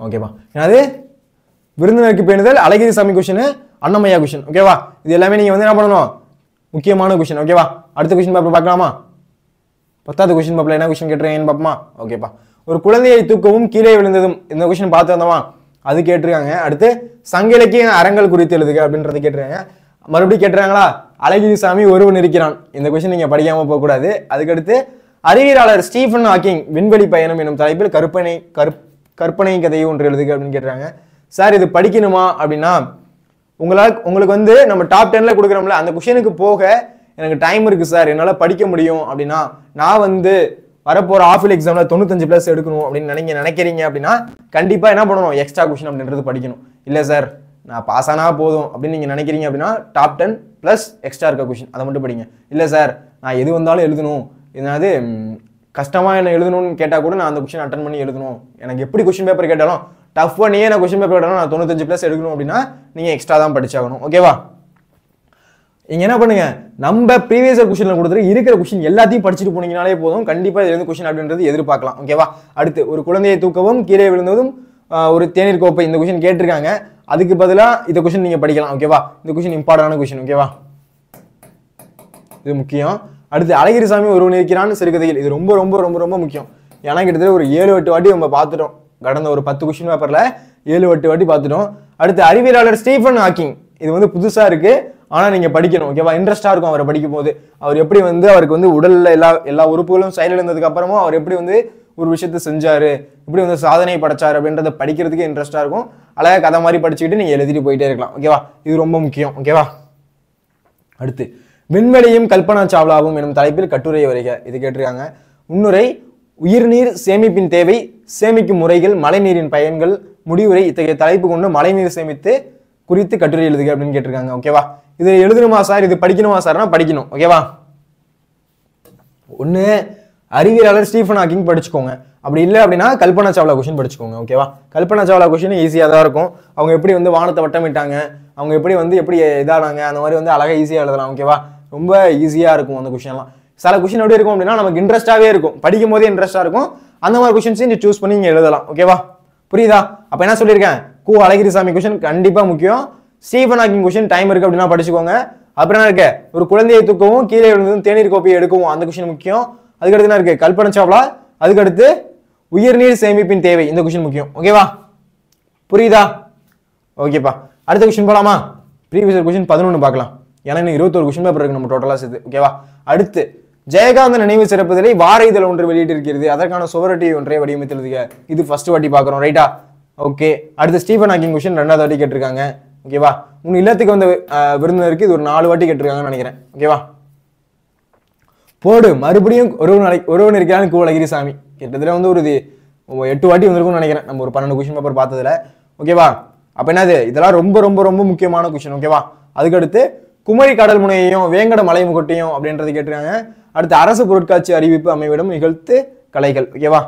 ஓகேவா? அது விருந்தினருக்கு பேணுதல் அழகிரிசாமி கொஸ்டின், அன்னமையா கொஸ்டின். ஓகேவா? இது எல்லாமே நீங்க வந்து என்ன பண்ணணும்? முக்கியமான கொஸ்டின். ஓகேவா? அடுத்த கொஸ்டின் பேப்பர் பார்க்கலாமா? 10வது கொஸ்டின் பேப்பர்ல என்ன கொஸ்டின் கேட்டிருக்கேன்னு பார்ப்போமா? ஓகேப்பா. ஒரு குழந்தையை தூக்கவும் கீழே விழுந்ததும், இந்த கொஸ்டின் பார்த்து வந்தோமா? அது கேட்டிருக்காங்க. அடுத்து சங்க இலக்கிய அறங்கள் குறித்து எழுதுக அப்படின்றது கேட்டிருக்காங்க. மறுபடியும் கேட்டுறாங்களா? அழகிரிசாமி ஒருவன் இருக்கிறான். இந்த கொஸ்டின் நீங்க படிக்காம போக கூடாது. அதுக்கடுத்து அறிவியலாளர் ஸ்டீஃபன் ஹாக்கிங் விண்வெளி பயணம் எனும் தலைப்பில் கற்பனை கதையை ஒன்று எழுதுக அப்படின்னு கேட்டுறாங்க. சார் இது படிக்கணுமா அப்படின்னா, உங்களுக்கு வந்து நம்ம டாப் 10ல கொடுக்குறோம்ல, அந்த கொஸ்டினுக்கு போக எனக்கு டைம் இருக்கு சார், என்னால் படிக்க முடியும் அப்படின்னா, நான் வந்து வரப்போற ஆஃபில் எக்ஸாம்ல 95+ எடுக்கணும் அப்படின்னு நீங்க நினைக்கிறீங்க அப்படின்னா, கண்டிப்பா என்ன பண்ணணும்? எக்ஸ்ட்ரா கொஸ்டின் அப்படின்றது படிக்கணும். இல்லை சார் நான் பாஸ் ஆனா போதும் அப்படின்னு நீங்க நினைக்கிறீங்க அப்படின்னா, டாப் 10 + எக்ஸ்ட்ரா இருக்க கொஸ்டின் அதை மட்டும் படிங்க. இல்லை சார் நான் எது வந்தாலும் எழுதணும், என்னது கஷ்டமா என்ன எழுதணும்னு கேட்டா கூட நான் அந்த கொஸ்டின் அட்டன் பண்ணி எழுதணும், எனக்கு எப்படி கொஸ்டின் பேப்பர் கேட்டாலும் டஃப் பண்ணியே நான் கொஸ்டின் பேப்பர் கேட்டாலும் நான் 95+ எடுக்கணும் அப்படின்னா நீங்க எக்ஸ்ட்ரா தான் படிச்சாகணும். ஓகேவா? நீங்க என்ன பண்ணுங்க, நம்ம ப்ரீவியஸ் கொஸ்டின்ல கொடுத்துரு இருக்கிற கொஸ்டின் எல்லாத்தையும் படிச்சுட்டு போனீங்கனாலே போதும், கண்டிப்பா இதுல இருந்து கொஸ்டின் அப்படின்றது எதிர்பார்க்கலாம். ஓகேவா? அடுத்து ஒரு குழந்தையை தூக்கவும் கீழே விழுந்ததும் ஒரு தேநீர் கோப்பை, இந்த கொஸ்டின் கேட்டிருக்காங்க. அதுக்கு பதிலா இந்த கொஸ்டின் நீங்க படிக்கலாம். ஓகேவா? இந்த கொஸ்டின் இம்பார்ட்டன்டான கொஸ்டின். ஓகேவா? இது முக்கியம். அடுத்து அழகிரிசாமி ஒருவன் இருக்கிறான் சிறுகதையில், இது ரொம்ப ரொம்ப ரொம்ப ரொம்ப முக்கியம். ஏன்னா கிட்டத்தட்ட ஒரு 7-8 வாட்டி நம்ம பார்த்துட்டோம். கடந்த ஒரு 10 கொஸ்டின் பேப்பர்ல 7-8 வாட்டி பார்த்துட்டோம். அடுத்து அறிவியலாளர் ஸ்டீஃபன் ஹாக்கிங், இது வந்து புதுசா இருக்கு, ஆனா நீங்க படிக்கணும். ஓகேவா? இன்ட்ரெஸ்டா இருக்கும் அவரை படிக்கும் போது. அவர் எப்படி வந்து அவருக்கு வந்து உடல்ல எல்லா உறுப்புகளும் செயலிழந்ததுக்கு அப்புறமும் அவர் எப்படி வந்து ஒரு விஷயத்த செஞ்சாரு, எப்படி வந்து சாதனை படைச்சாரு அப்படின்றத படிக்கிறதுக்கு இன்ட்ரெஸ்டா இருக்கும். அழகா கதை மாதிரி படிச்சுக்கிட்டு நீங்க எழுதிட்டு போயிட்டே இருக்கலாம். ஓகேவா? இது ரொம்ப முக்கியம். ஓகேவா? அடுத்து விண்வெளியும் கல்பனா சாவ்லாவும் எனும் தலைப்பில் கட்டுரை வரைக, இது கேட்டிருக்காங்க. முன்னுரை உயிர்நீர் சேமிப்பின் தேவை, சேமிக்கும் முறைகள், மழைநீரின் பயன்கள், முடிவுரை. இத்தகைய தலைப்பு கொண்டு மழைநீர் சேமித்து குறித்து கட்டுரை எழுதுக அப்படின்னு கேட்டிருக்காங்க. ஓகேவா? இது எழுதணுமா சார், இது படிக்கணுமா சார்னா படிக்கணும். ஓகேவா? ஒண்ணு அறிவியலாளர் ஸ்டீஃபன் ஹாக்கிங் படிச்சுக்கோங்க, அப்படி இல்லை அப்படின்னா கல்பனா சாவ்லா கொஸ்டின் படிச்சுக்கோங்க. ஓகேவா? கல்பனா சாவ்லா கொஸ்டின் ஈஸியாக தான் இருக்கும். அவங்க எப்படி வந்து வானத்தை வட்டமிட்டாங்க, அவங்க எப்படி இதானாங்க, அந்த மாதிரி வந்து அழகாக ஈஸியாக எழுதலாம். ஓகேவா? ரொம்ப ஈஸியாக இருக்கும் அந்த கொஸ்டின்லாம். சில கொஸ்டின் எப்படி இருக்கும் அப்படின்னா நமக்கு இன்ட்ரெஸ்டாகவே இருக்கும், படிக்கும் போதே இன்ட்ரெஸ்டாக இருக்கும். அந்த மாதிரி கொஸ்டின்ஸையும் நீங்கள் சூஸ் பண்ணி நீங்கள் எழுதலாம். ஓகேவா? புரியுதா? அப்போ என்ன சொல்லியிருக்கேன்? அழகிரிசாமி கொஸ்டின் கண்டிப்பாக முக்கியம். ஸ்டீஃபன் ஹாக்கிங் கொஸ்டின் டைம் இருக்கு அப்படின்னா படிச்சுக்கோங்க. அப்புறம் என்ன இருக்கு? ஒரு குழந்தையை தூக்கவும் கீழே விழுந்ததும் தேநீர் கோப்பையை எடுக்கவும், அந்த கொஸ்டின் முக்கியம். அதுக்கடுத்து என்ன இருக்கு? கல்பனா சாவ்லா. அதுக்கடுத்து உயிர்நீர் சேமிப்பின் தேவை, இந்த கொஸ்டின் முக்கியம். ஓகேவா? புரியுதா? ஓகேப்பா. அடுத்த கொஸ்டின் போலாமா? ப்ரீவியஸ் கொஸ்டின் 11 பார்க்கலாம். ஏன்னா இன்னும் 21 கொஸ்டின் பேப்பர் இருக்கு நம்ம டோட்டலா சேர்த்து. ஓகேவா? அடுத்து ஜெயகாந்த நினைவு சிறப்புதலை வார இதழ் ஒன்று வெளியிட்டிருக்கிறது, அதற்கான சுவரொட்டி ஒன்றை வடிவமைத்தெழுதுக. இது ஃபர்ஸ்ட் வாட்டி பார்க்குறோம். ரைட்டா? ஓகே. அடுத்து ஸ்டீஃபன் ஹாக்கிங் கொஸ்டின் 2வது வாட்டி கேட்டிருக்காங்க. ஓகேவா? உங்க இல்லத்துக்கு வந்த விருந்தினருக்கு இது ஒரு 4 வாட்டி கேட்டிருக்காங்கன்னு நினைக்கிறேன். ஓகேவா? போடு மறுபடியும் ஒருவன் இருக்கிறான் அழகிரிசாமி, கிட்டத்தட்ட வந்து ஒரு 8 வாட்டி வந்திருக்கும்னு நினைக்கிறேன் நம்ம ஒரு 12 கொஸ்டின் பேப்பர் பார்த்ததுல. ஓகேவா? அப்ப என்னது? இதெல்லாம் ரொம்ப ரொம்ப ரொம்ப முக்கியமான கொஸ்டின். ஓகேவா? அதுக்கடுத்து குமரி கடல் முனையையும் வேங்கட மலை முகட்டையும் அப்படின்றது கேட்டிருக்காங்க. அடுத்து அரசு பொருட்காட்சி அறிவிப்பு அமைவிடம் நிகழ்த்து கலைகள். ஓகேவா?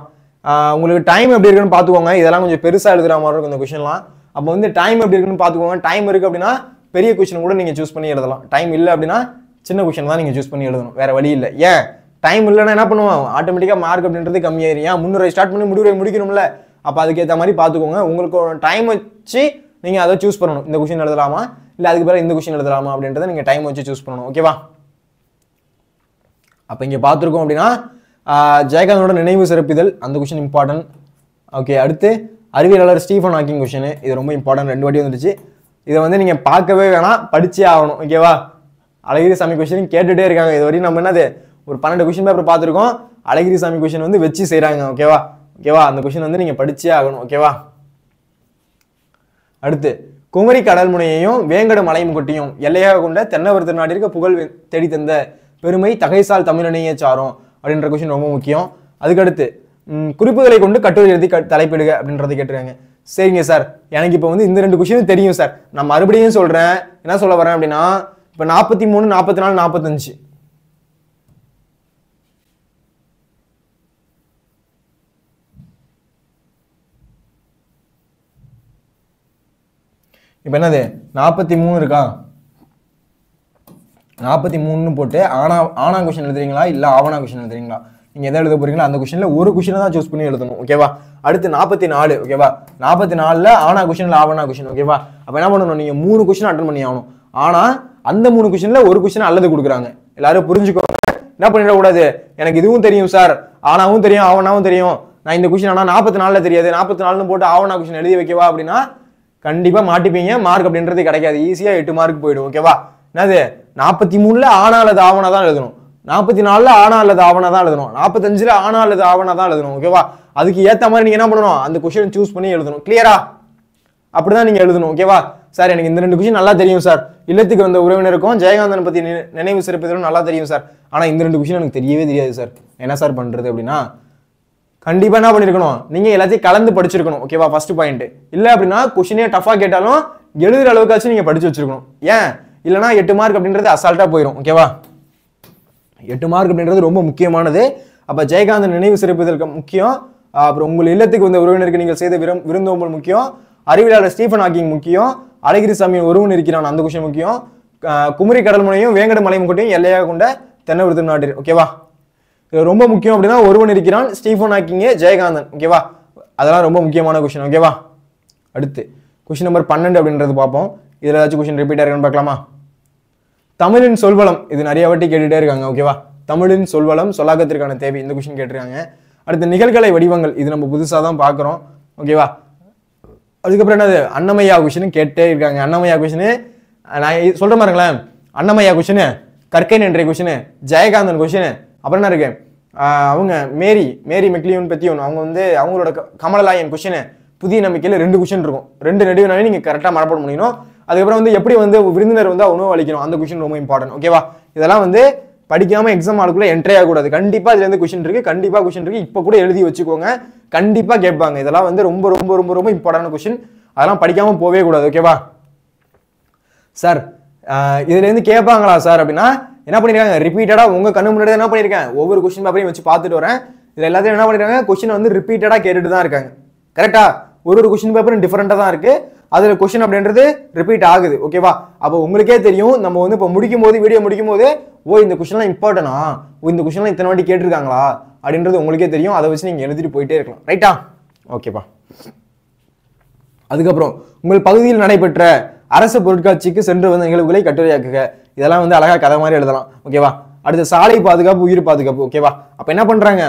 உங்களுக்கு டைம் எப்படி இருக்குன்னு பார்த்துக்கோங்க. இதெல்லாம் கொஞ்சம் பெருசா எழுதுற மாதிரி இருக்கும் இந்த கொஸ்டின்லாம். அப்போ வந்து டைம் எப்படி இருக்குன்னு பார்த்துக்கோங்க. டைம் இருக்கு அப்படின்னா பெரிய கொஸ்டின் கூட நீங்க சூஸ் பண்ணி எழுதலாம். டைம் இல்லை அப்படின்னா சின்ன கொஸ்டின் தான் நீங்க சூஸ் பண்ணி எழுதணும், வேற வழி இல்லை. ஏன் டைம் இல்லைன்னா என்ன பண்ணுவோம்? ஆட்டோமேட்டிக்கா மார்க் அப்படின்றது கம்மியாயிரும். ஏன் முன்னுரை ஸ்டார்ட் பண்ணி முடிவுரை முடிக்கணும்ல. அப்போ அதுக்கேற்ற மாதிரி பார்த்துக்கோங்க. உங்களுக்கு டைம் வச்சு நீங்க அதை சூஸ் பண்ணணும். இந்த கொஸ்டின் எழுதலாமா இல்லை அதுக்கு பிறகு இந்த கொஸ்டின் எழுதலாமா அப்படின்றத நீங்க டைம் வச்சு சூஸ் பண்ணணும். ஓகேவா? அப்போ இங்கே பார்த்துருக்கோம் அப்படின்னா ஜெயகாந்தோட நினைவு சிறப்பிதழ், அந்த கொஸ்டின் இம்பார்ட்டன்ட். ஓகே. அடுத்து அறிவியலாளர் ஸ்டீஃபன் ஹாக்கிங் கொஸ்டின், இது ரொம்ப இம்பார்ட்டன்ட், 2 வாட்டி வந்துடுச்சு. இதை வந்து நீங்க பார்க்கவே வேணாம், படிச்சே ஆகணும். ஓகேவா? அழகிரிசாமி கொஸ்டின் கேட்டுட்டே இருக்காங்க. இது வரையும் நம்ம என்னது ஒரு 12 கொஸ்டின் பேப்பர் பார்த்துருக்கோம். அழகிரிசாமி கொஸ்டின் வந்து வச்சு செய்கிறாங்க. ஓகேவா? அந்த கொஸ்டின் வந்து நீங்க படிச்சே ஆகணும். ஓகேவா? அடுத்து குமரி கடல் முனையையும் வேங்கட மலை முகட்டையும் எல்லையாக கொண்ட தென்னவர் திருநாட்டிற்கு புகழ் தேடி தந்த பெருமை தகைசால் தமிழனையே சாரும் அப்படின்ற கொஸ்டின் ரொம்ப முக்கியம். அதுக்கடுத்து குறிப்புகளை கொண்டு கட்டுரை எழுதி தலைப்பிடுக அப்படின்றத கேட்டுருக்காங்க. சரிங்க சார், எனக்கு இப்போ வந்து இந்த 2 கொஸ்டின் தெரியும் சார், நான் மறுபடியும் சொல்றேன். என்ன சொல்ல வரேன் அப்படின்னா, இப்போ 43, 44, 45 இப்போ என்னது 43 இருக்கா, 43ன்னு போட்டு ஆனா கொஸ்டின் எழுதுறீங்களா இல்லை ஆவணா கொஸ்டின் எழுதுறீங்களா? நீங்கள் எதை எழுத போறீங்களா அந்த கொஸ்டினில் ஒரு கொஸ்டினை தான் சூஸ் பண்ணி எழுதணும். ஓகேவா? அடுத்து 44. ஓகேவா? 44ல் ஆனா கொஸ்டின் இல்லை ஆவணா கொஸ்டின். ஓகேவா? அப்போ என்ன பண்ணணும், நீங்கள் 3 கொஸ்டின் அட்டன் பண்ணி ஆகணும். ஆனால் அந்த 3 கொஸ்டினில் ஒரு கொஸ்டின் அல்லது கொடுக்குறாங்க. எல்லாரும் புரிஞ்சுக்கோங்க. என்ன பண்ணிடக்கூடாது, எனக்கு இதுவும் தெரியும் சார், ஆனாவும் தெரியும் ஆவணாவும் தெரியும், நான் இந்த கொஸ்டின் ஆனால் 44ல் தெரியாது 44ன்னு போட்டு ஆவணா கொஸ்டின் எழுதி வைக்கவா அப்படின்னா கண்டிப்பாக மாட்டிப்பீங்க. மார்க் அப்படின்றது கிடைக்காது. ஈஸியாக 8 மார்க் போயிடும். ஓகேவா? என்னது 43ல் ஆனா அல்லது ஆவணா தான் எழுதணும், 44ல் ஆனா அல்லது ஆவணா தான் எழுதணும், 45ல் ஆனா அல்லது ஆவணா தான் எழுதணும். ஓகேவா? அதுக்கு ஏற்ற மாதிரி நீங்கள் என்ன பண்ணணும், அந்த கொஸ்டின் சூஸ் பண்ணி எழுதணும். கிளியரா? அப்படிதான் நீங்கள் எழுதணும். ஓகேவா? சார் எனக்கு இந்த 2 கொஸ்டின் நல்லா தெரியும் சார், இல்லத்துக்கு வந்த உறவினருக்கும் ஜெயகாந்தன் பற்றி நினைவு சிறப்பிதழும் நல்லா தெரியும் சார், ஆனால் இந்த 2 கொஸ்டின் எனக்கு தெரியவே தெரியாது சார், என்ன சார் பண்ணுறது அப்படின்னா கண்டிப்பாக என்ன பண்ணியிருக்கணும், நீங்கள் எல்லாத்தையும் கலந்து படிச்சிருக்கணும். ஓகேவா? First point. இல்லை அப்படின்னா கொஸ்டினே டஃபாக கேட்டாலும் எழுதுகிற அளவுக்காச்சும் நீங்கள் படிச்சு வச்சிருக்கணும். ஏன் இல்லைனா 8 மார்க் அப்படின்றது அசால்ட்டாக போயிடும். ஓகேவா? 8 மார்க் அப்படின்றது ரொம்ப முக்கியமானது. அப்போ ஜெயகாந்தன் நினைவு சிறப்பிதழ் முக்கியம், அப்புறம் உங்கள் இல்லத்துக்கு வந்த உறவினருக்கு நீங்கள் செய்த விருந்தோம்பல் முக்கியம், அறிவியலாளர் ஸ்டீஃபன் ஹாக்கிங் முக்கியம், அழகிரிசாமி ஒருவன் இருக்கிறான் அந்த கொஸ்டின் முக்கியம், குமரி கடல் முனையும் வேங்கட மலை முகட்டையும் எல்லையாக கொண்ட தென்னை விருது நாடு. ஓகேவா? இது ரொம்ப முக்கியம். அப்படின்னா ஒருவன் இருக்கிறான், ஸ்டீஃபன் ஹாக்கிங், ஜெயகாந்தன். ஓகேவா? அதெல்லாம் ரொம்ப முக்கியமான கொஸ்டின். ஓகேவா? அடுத்து கொஸ்டின் நம்பர் 12 அப்படின்றது பார்ப்போம். இதில் ஏதாச்சும் கொஸ்டின் ரிப்பீட்டாக இருக்கான்னு பார்க்கலாமா? தமிழின் சொல்வளம், இது நிறைய வாட்டி கேட்டுட்டே இருக்காங்க. ஓகேவா? தமிழின் சொல்வளம் சொல்லாக்கத்திற்கான தேவை, இந்த கொஸ்டின் கேட்டிருக்காங்க. அடுத்து நிகழ்கலை வடிவங்கள், இது நம்ம புதுசாக தான் பார்க்குறோம். ஓகேவா? அதுக்கப்புறம் என்னது அன்னமையா கொஸ்டின் கேட்டே இருக்காங்க. அன்னமையா கொஸ்டின் நான் சொல்ற மாதிரிங்களேன், அன்னமையா கொஸ்டின், கற்கை நன்றை கொஸ்டின், ஜெயகாந்தன் கொஸ்டின், அப்புறம் என்ன இருக்கு அவங்க மேரி மெக்லியோன் பற்றி ஒன்று, அவங்க வந்து அவங்களோட கமலலாயன் கொஸ்டின், புதிய நம்பிக்கையில் 2 கொஸ்டின் இருக்கும். 2 நடுவினாலே நீங்கள் கரெக்டாக மனப்பாட முடியணும். அதுக்கப்புறம் வந்து எப்படி வந்து விருந்தினர் வந்து உணவு அளிக்கணும் அந்த கொஸ்டின் ரொம்ப இம்பார்ட்டன்ட். ஓகேவா? இதெல்லாம் வந்து படிக்காம எக்ஸாம் ஆளுக்குள்ள என்ட்ரி ஆகக்கூடாது. கண்டிப்பாக இதுலேருந்து கொஸ்டின் இருக்கு, கண்டிப்பாக கொஸ்டின் இருக்கு. இப்போ கூட எழுதி வச்சுக்கோங்க, கண்டிப்பாக கேட்பாங்க. இதெல்லாம் வந்து ரொம்ப ரொம்ப ரொம்ப ரொம்ப இம்பார்ட்டன்ட் கொஸ்டின், அதெல்லாம் படிக்காம போவே கூடாது. ஓகேவா? சார் இதுலேருந்து கேட்பாங்களா சார் அப்படின்னா என்ன பண்ணிருக்காங்க, ரிப்பீட்டடாக உங்கள் கண்ணு முன்னாடி என்ன பண்ணியிருக்கேன், ஒவ்வொரு கொஸ்டின் பேப்பரையும் வச்சு பார்த்துட்டு வரேன். இதில் எல்லாத்தையும் என்ன பண்ணிருக்காங்க, கொஸ்டின் வந்து ரிப்பீட்டடாக கேட்டுட்டு தான் இருக்காங்க. கரெக்டா? ஒரு கொஸ்டின் பேப்பரும் டிஃபரெண்டாக தான் இருக்கு, அதில் கொஸ்டின் அப்படின்றது ரிப்பீட் ஆகுது. ஓகேவா? அப்போ உங்களுக்கே தெரியும், நம்ம வந்து இப்போ வீடியோ முடிக்கும் போது இந்த கொஸ்டின்லாம் இம்பார்ட்டனா, இந்த கொஸ்டின்லாம் இத்தனை வாட்டி கேட்டிருக்காங்களா அப்படின்றது உங்களுக்கே தெரியும். அதை வச்சு நீங்கள் எழுதிட்டு போயிட்டே இருக்கலாம். ரைட்டா? ஓகேப்பா. அதுக்கப்புறம் உங்கள் பகுதியில் நடைபெற்ற அரசு பொருட்காட்சிக்கு சென்று வந்த நிகழ்வுகளை கட்டுரையாக்குக. இதெல்லாம் வந்து அழகா கதை மாதிரி எழுதலாம். ஓகேவா? அடுத்து சாலை பாதுகாப்பு, உயிர் பாதுகாப்பு. ஓகேவா? அப்ப என்ன பண்றாங்க,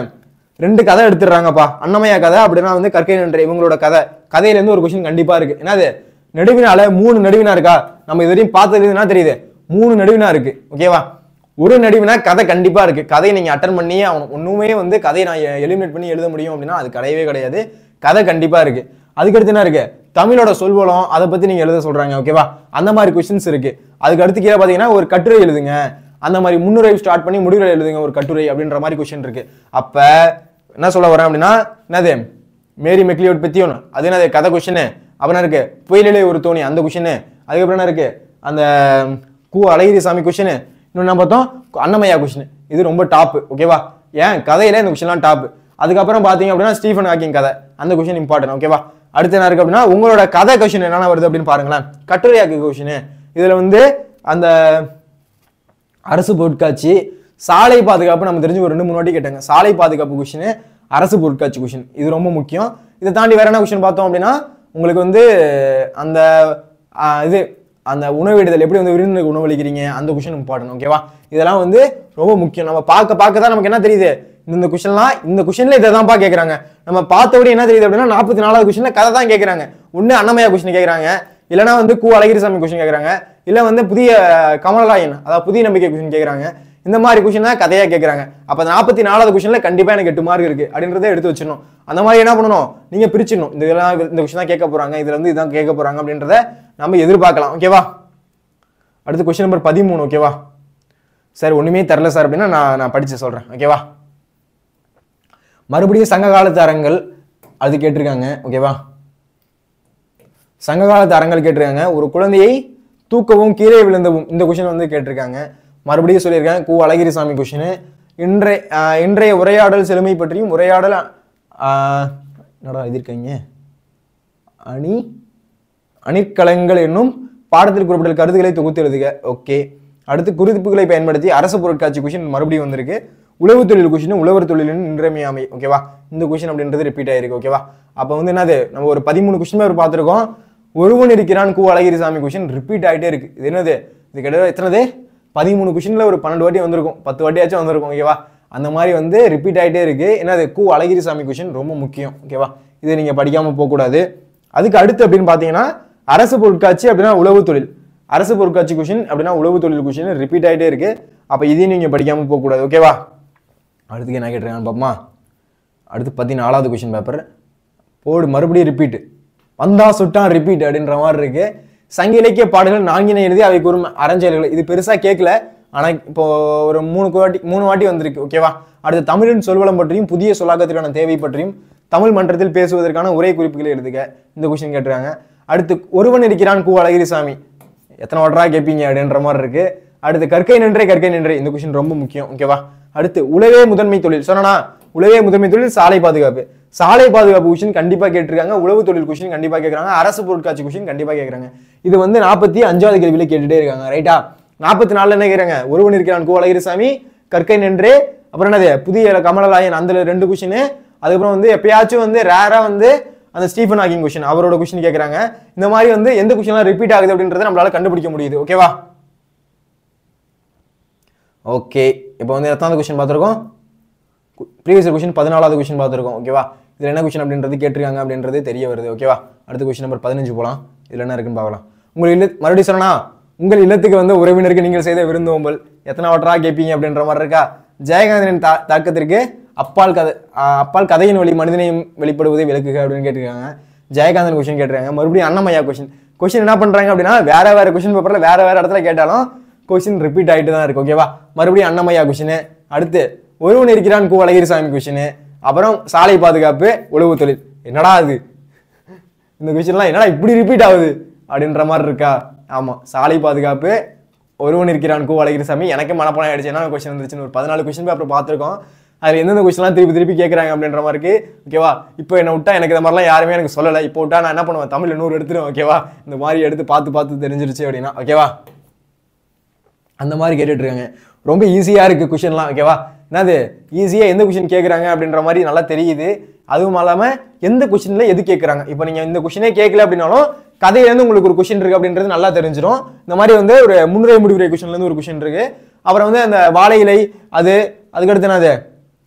2 கதை எடுத்துடுறாங்கப்பா. அன்னமையா கதை அப்படின்னா வந்து கற்கை நன்ற இவங்களோட கதையில இருந்து ஒரு கொஸ்டின் கண்டிப்பா இருக்கு. என்னது நடுவினால 3 நடுவினா இருக்கா, நம்ம இதுவரையும் பார்த்தது என்ன தெரியுது, 3 நடுவினா இருக்கு. ஓகேவா? ஒரு நடுவினா கதை கண்டிப்பா இருக்கு. கதையை நீங்க அட்டன் பண்ணியே ஆகணும். ஒண்ணுமே வந்து கதையை நான் எலிமினேட் பண்ணி எழுத முடியும் அப்படின்னா அது கிடையவே கிடையாது. கதை கண்டிப்பா இருக்கு. அதுக்கடுத்து என்ன இருக்கு, தமிழோட சொல்வளம், அதை பத்தி நீங்க எழுத சொல்றாங்க. ஓகேவா? அந்த மாதிரி கொஸ்டின்ஸ் இருக்கு. அதுக்கு அடுத்து கீழே பாத்தீங்கன்னா ஒரு கட்டுரை எழுதுங்க, அந்த மாதிரி முன்னுரை ஸ்டார்ட் பண்ணி முடிவுரை எழுதுங்க ஒரு கட்டுரை அப்படின்ற மாதிரி கொஸ்டின் இருக்கு. அப்ப என்ன சொல்ல வரேன் அப்படின்னா என்னது மேரி மெக்லியோட் பத்தி ஒன்று, அது என்னது கதை கொஸ்டின். அப்புறம் இருக்கு புயலிலே ஒரு தோணி அந்த கொஸ்டின். அதுக்கப்புறம் என்ன இருக்கு அந்த அழகிரிசாமி கொஸ்டின். இன்னொன்று என்ன பார்த்தோம், அன்னமையா கொஸ்டின். இது ரொம்ப டாப். ஓகேவா? ஏன் கதையில இந்த கொஸ்டின்லாம் டாப். அதுக்கப்புறம் பாத்தீங்க அப்படின்னா ஸ்டீஃபன் ஹாக்கிங் கதை, அந்த கொஸ்டின் இம்பார்ட்டன்ட். ஓகேவா? அடுத்து என்ன இருக்கு அப்படின்னா உங்களோட கதை கொஸ்டின் என்னென்ன வருது அப்படின்னு பாருங்களேன். கட்டுரையாக்கு கொஸ்டின், இதுல வந்து அந்த அரசு பொருட்காட்சி, சாலை பாதுகாப்பு நம்ம தெரிஞ்சு ஒரு 2-3 வாட்டி கேட்டாங்க. சாலை பாதுகாப்பு கொஸ்டின், அரசு பொருட்காட்சி கொஸ்டின், இது ரொம்ப முக்கியம். இதை தாண்டி வேற என்ன கொஸ்டின் பார்த்தோம் அப்படின்னா உங்களுக்கு வந்து அந்த இது அந்த உணவிடுதல், எப்படி வந்து விருந்தினருக்கு உணவளிக்கிறீங்க அந்த கொஸ்டின் இம்பார்ட்டன்ட். ஓகேவா? இதெல்லாம் வந்து ரொம்ப முக்கியம். நம்ம பார்க்க தான் நமக்கு என்ன தெரியுது, இந்த கொஸ்டின்ல இதை தான்ப்பா கேட்கறாங்க. நம்ம பார்த்தபடி என்ன தெரியுது அப்படின்னா 44வது கொஸ்டின்ல கதை தான் கேட்கறாங்க. ஒண்ணு அன்னமையா கொஸ்டின் கேட்கறாங்க, இல்லைன்னா வந்து அழகிரிசாமி கொஸ்டின் கேட்கறாங்க, இல்ல வந்து புதிய கமலலாயன் அதாவது புதிய நம்பிக்கை கொஸ்டின் கேட்கறாங்க. இந்த மாதிரி கொஸ்டின் தான் கதையா கேட்கறாங்க. அப்ப 44வது கொஸ்டின்ல கண்டிப்பா எனக்கு 8 மார்க் இருக்கு அப்படின்றத எடுத்து வச்சிடணும். அந்த மாதிரி என்ன பண்ணணும், நீங்க பிரிச்சிடணும். இந்த கொஸ்டின் தான் கேட்க போறாங்க, இதுல இருந்து இதான் கேட்க போறாங்க அப்படின்றத நம்ம எதிர்பார்க்கலாம். ஓகேவா? அடுத்து கொஸ்டின் நம்பர் 13. ஓகேவா? சார் ஒண்ணுமே தரல சார் அப்படின்னா நான் படிச்சு சொல்றேன். ஓகேவா? மறுபடியும் சங்க காலத்து அறங்கள் அது கேட்டிருக்காங்க. ஓகேவா? சங்க காலத்து அறங்கள் கேட்டிருக்காங்க. ஒரு குழந்தையை தூக்கவும் கீழே விழுந்தவும், இந்த கொஸ்டின் வந்து கேட்டிருக்காங்க. மறுபடியும் சொல்லியிருக்காங்க அழகிரிசாமி கொஸ்டின். இன்றைய உரையாடல் செழுமை பற்றியும் உரையாடல் என்னடா எழுதியிருக்காங்க, அணிற்களங்கள் என்னும் பாடத்தில் குறிப்பிட்ட கருத்துக்களை தொகுத்து எழுதுக. ஓகே. அடுத்து குறிப்புகளை பயன்படுத்தி அரசு பொருட்காட்சி கொஸ்டின் மறுபடியும் வந்திருக்கு. உழவு தொழில் கொஸ்டின் உழவர் தொழிலின் இன்றியமையாமை. ஓகேவா, இந்த கொஸ்டின் அப்படின்றது ரிப்பீட் ஆயிருக்கு. ஓகேவா, அப்போ வந்து என்னது, நம்ம ஒரு 13 கொஸ்டின் பேர் பார்த்துருக்கோம். ஒருவன் இருக்கிறான் கு அழகிரிசாமி கொஸ்டின் ரிப்பீட் ஆகிட்டே இருக்கு. இது என்னது, இது கிட்ட எத்தனது 13 கொஸ்டின்ல ஒரு 12 வாட்டி வந்திருக்கும், 10 வாட்டியாச்சும் வந்திருக்கும். ஓகேவா, அந்த மாதிரி வந்து ரிப்பீட் ஆகிட்டே இருக்கு. என்னது, கு அழகிரிசாமி கொஸ்டின் ரொம்ப முக்கியம். ஓகேவா, இதை நீங்க படிக்காம போகக்கூடாது. அதுக்கு அடுத்து அப்படின்னு பாத்தீங்கன்னா அரசு பொருட்காட்சி அப்படின்னா உழவு தொழில், அரசு பொருட்காட்சி கொஸ்டின் அப்படின்னா உழவு தொழில் கொஸ்டின் ரிப்பீட் ஆகிட்டே இருக்கு. அப்ப இதையும் நீங்க படிக்காம போகக்கூடாது. ஓகேவா, அடுத்து என்ன கேட்டிருக்காங்க பாப்போமா. அடுத்து 14வது கொஸ்டின் பேப்பர் போடு, மறுபடியும் ரிப்பீட், வந்தா சுட்டான் ரிப்பீட் அப்படின்ற மாதிரி இருக்கு. சங்க இலக்கிய பாடல்கள் நான்கினை எழுதி அவை கூறும் அறஞ்செயல்கள். இது பெருசா கேட்கல, ஆனா இப்போ ஒரு 3 வாட்டி வந்திருக்கு. ஓகேவா, அடுத்து தமிழின் சொல்வளம் பற்றியும் புதிய சொல்லாக்கத்திற்கான தேவை பற்றியும் தமிழ் மன்றத்தில் பேசுவதற்கான உரை குறிப்புகளை எழுதுக. இந்த கொஸ்டின் கேட்டிருக்காங்க. அடுத்து ஒருவன் இருக்கிறான் கு அழகிரிசாமி, எத்தனை வாட்டரா கேட்பீங்க அப்படின்ற மாதிரி இருக்கு. அடுத்து கற்கை நின்றே கற்கை நின்றே, இந்த கொஸ்டின் ரொம்ப முக்கியம். ஓகேவா, அடுத்து உழவே முதன்மை தொழில் சொன்னா, உழவே முதன்மை தொழில் சாலை பாதுகாப்பு, சாலை பாதுகாப்பு கொஸ்டின் கண்டிப்பா கேட்டிருக்காங்க. உழவு தொழில் கொஸ்டின் கண்டிப்பா கேட்கறாங்க. அரசு பொருட்காட்சி கொஸ்டின் கண்டிப்பா கேட்கறாங்க. இது வந்து 45வது கேள்வியில கேட்டுட்டே இருக்காங்க. ரைட்டா, 44 என்ன கேட்கறாங்க, ஒருவன் இருக்கிறான் கு அழகிரிசாமி, கற்கை நின்றே, அப்புறம் என்னது புதிய கமலலாயன், அந்த 2 கொஸ்டின். அதுக்கப்புறம் வந்து எப்பயாச்சும் வந்து ரேரா வந்து அந்த ஸ்டீஃபன் ஹாக்கிங் கொஸ்டின், அவரோட கொஸ்டின் கேட்கறாங்க. இந்த மாதிரி வந்து எந்த கொஸ்டின்லாம் ரிப்பீட் ஆகுது அப்படின்றத நம்மளால கண்டுபிடிக்க முடியுது. ஓகேவா, ஓகே. இப்போ வந்து எத்தனாவது கொஸ்டின் பார்த்துருக்கோம், ப்ரீவியஸ் கொஸ்டின் 14வது கொஸ்டின் பார்த்துருக்கோம். ஓகேவா, இதுல என்ன கொஸ்டின் அப்படின்றது கேட்டிருக்காங்க அப்படின்றது தெரிய வருது. ஓகேவா, அடுத்த கொஸ்டின் நம்பர் 15 போலாம். இதுல என்ன இருக்குன்னு பார்க்கலாம். மறுபடியும் சொன்னா, உங்கள் இல்லத்துக்கு வந்து உறவினருக்கு நீங்கள் செய்த விருந்தோம்பல் எத்தனை வாட்டரா கேட்பீங்க அப்படின்ற மாதிரி இருக்கா. ஜெயகாந்தனின் தாக்கத்திற்கு அப்பால் கதையின் வழி மனிதனையும் வெளிப்படுவதை விளக்குக அப்படின்னு கேட்டிருக்காங்க. ஜெயகாந்தன் கொஸ்டின் கேட்டிருக்காங்க. மறுபடியும் அண்ணமையா கொஸ்டின் என்ன பண்றாங்க அப்படின்னா, வேற கொஸ்டின் பேப்பர்ல வேற இடத்துல கேட்டாலும் கொஸ்டின் ரிப்பீட் ஆகிட்டு தான் இருக்கு. ஓகேவா, மறுபடியும் அண்ணமையா கொஸ்டின், அடுத்து ஒருவன் இருக்கிறான் கு அழகிரிசாமி கொஸ்டின், அப்புறம் சாலை பாதுகாப்பு உழவு தொழில். என்னடா அது, இந்த கொஸ்டின்லாம் என்னடா இப்படி ரிப்பீட் ஆகுது அப்படின்ற மாதிரி இருக்கா. ஆமா, சாலை பாதுகாப்பு ஒருவன் இருக்கிறான் கு அழகிரிசாமி எனக்கு மனப்பாடம் ஆயிடுச்சு. என்ன கொஸ்டின் வந்துருச்சுன்னு ஒரு 14 கொஸ்டின் அப்புறம் பார்த்துருக்கோம். அதுல எந்தெந்த கொஸ்டின்லாம் திருப்பி கேட்கறாங்க அப்படின்ற மாதிரி இருக்கு. ஓகேவா, இப்போ என்ன விட்டா எனக்கு இந்த மாதிரிலாம் யாருமே எனக்கு சொல்லலை. இப்போ விட்டா நான் என்ன பண்ணுவேன், தமிழ்ல 100 எடுத்துருவேன். ஓகேவா, இந்த மாதிரி எடுத்து பார்த்து தெரிஞ்சிருச்சு அப்படின்னா. ஓகேவா, அந்த மாதிரி கேட்டுட்டு இருக்காங்க. ரொம்ப ஈஸியா இருக்கு கொஸ்டின்லாம். ஓகேவா, என்னது ஈஸியா எந்த கொஸ்டின் கேட்கறாங்க அப்படின்ற மாதிரி நல்லா தெரியுது. அதுவும் இல்லாம எந்த கொஸ்டின்ல எது கேட்கறாங்க. இப்போ நீங்க இந்த கொஸ்டினே கேட்கல அப்படின்னாலும் கதையில இருந்து உங்களுக்கு ஒரு கொஸ்டின் இருக்கு அப்படின்றது நல்லா தெரிஞ்சிடும். இந்த மாதிரி வந்து ஒரு முன்னுரை முடிவுரை கொஸ்டின்ல இருந்து ஒரு கொஸ்டின் இருக்கு. அப்புறம் வந்து அந்த வாழை இலை, அதுக்கடுத்து என்னது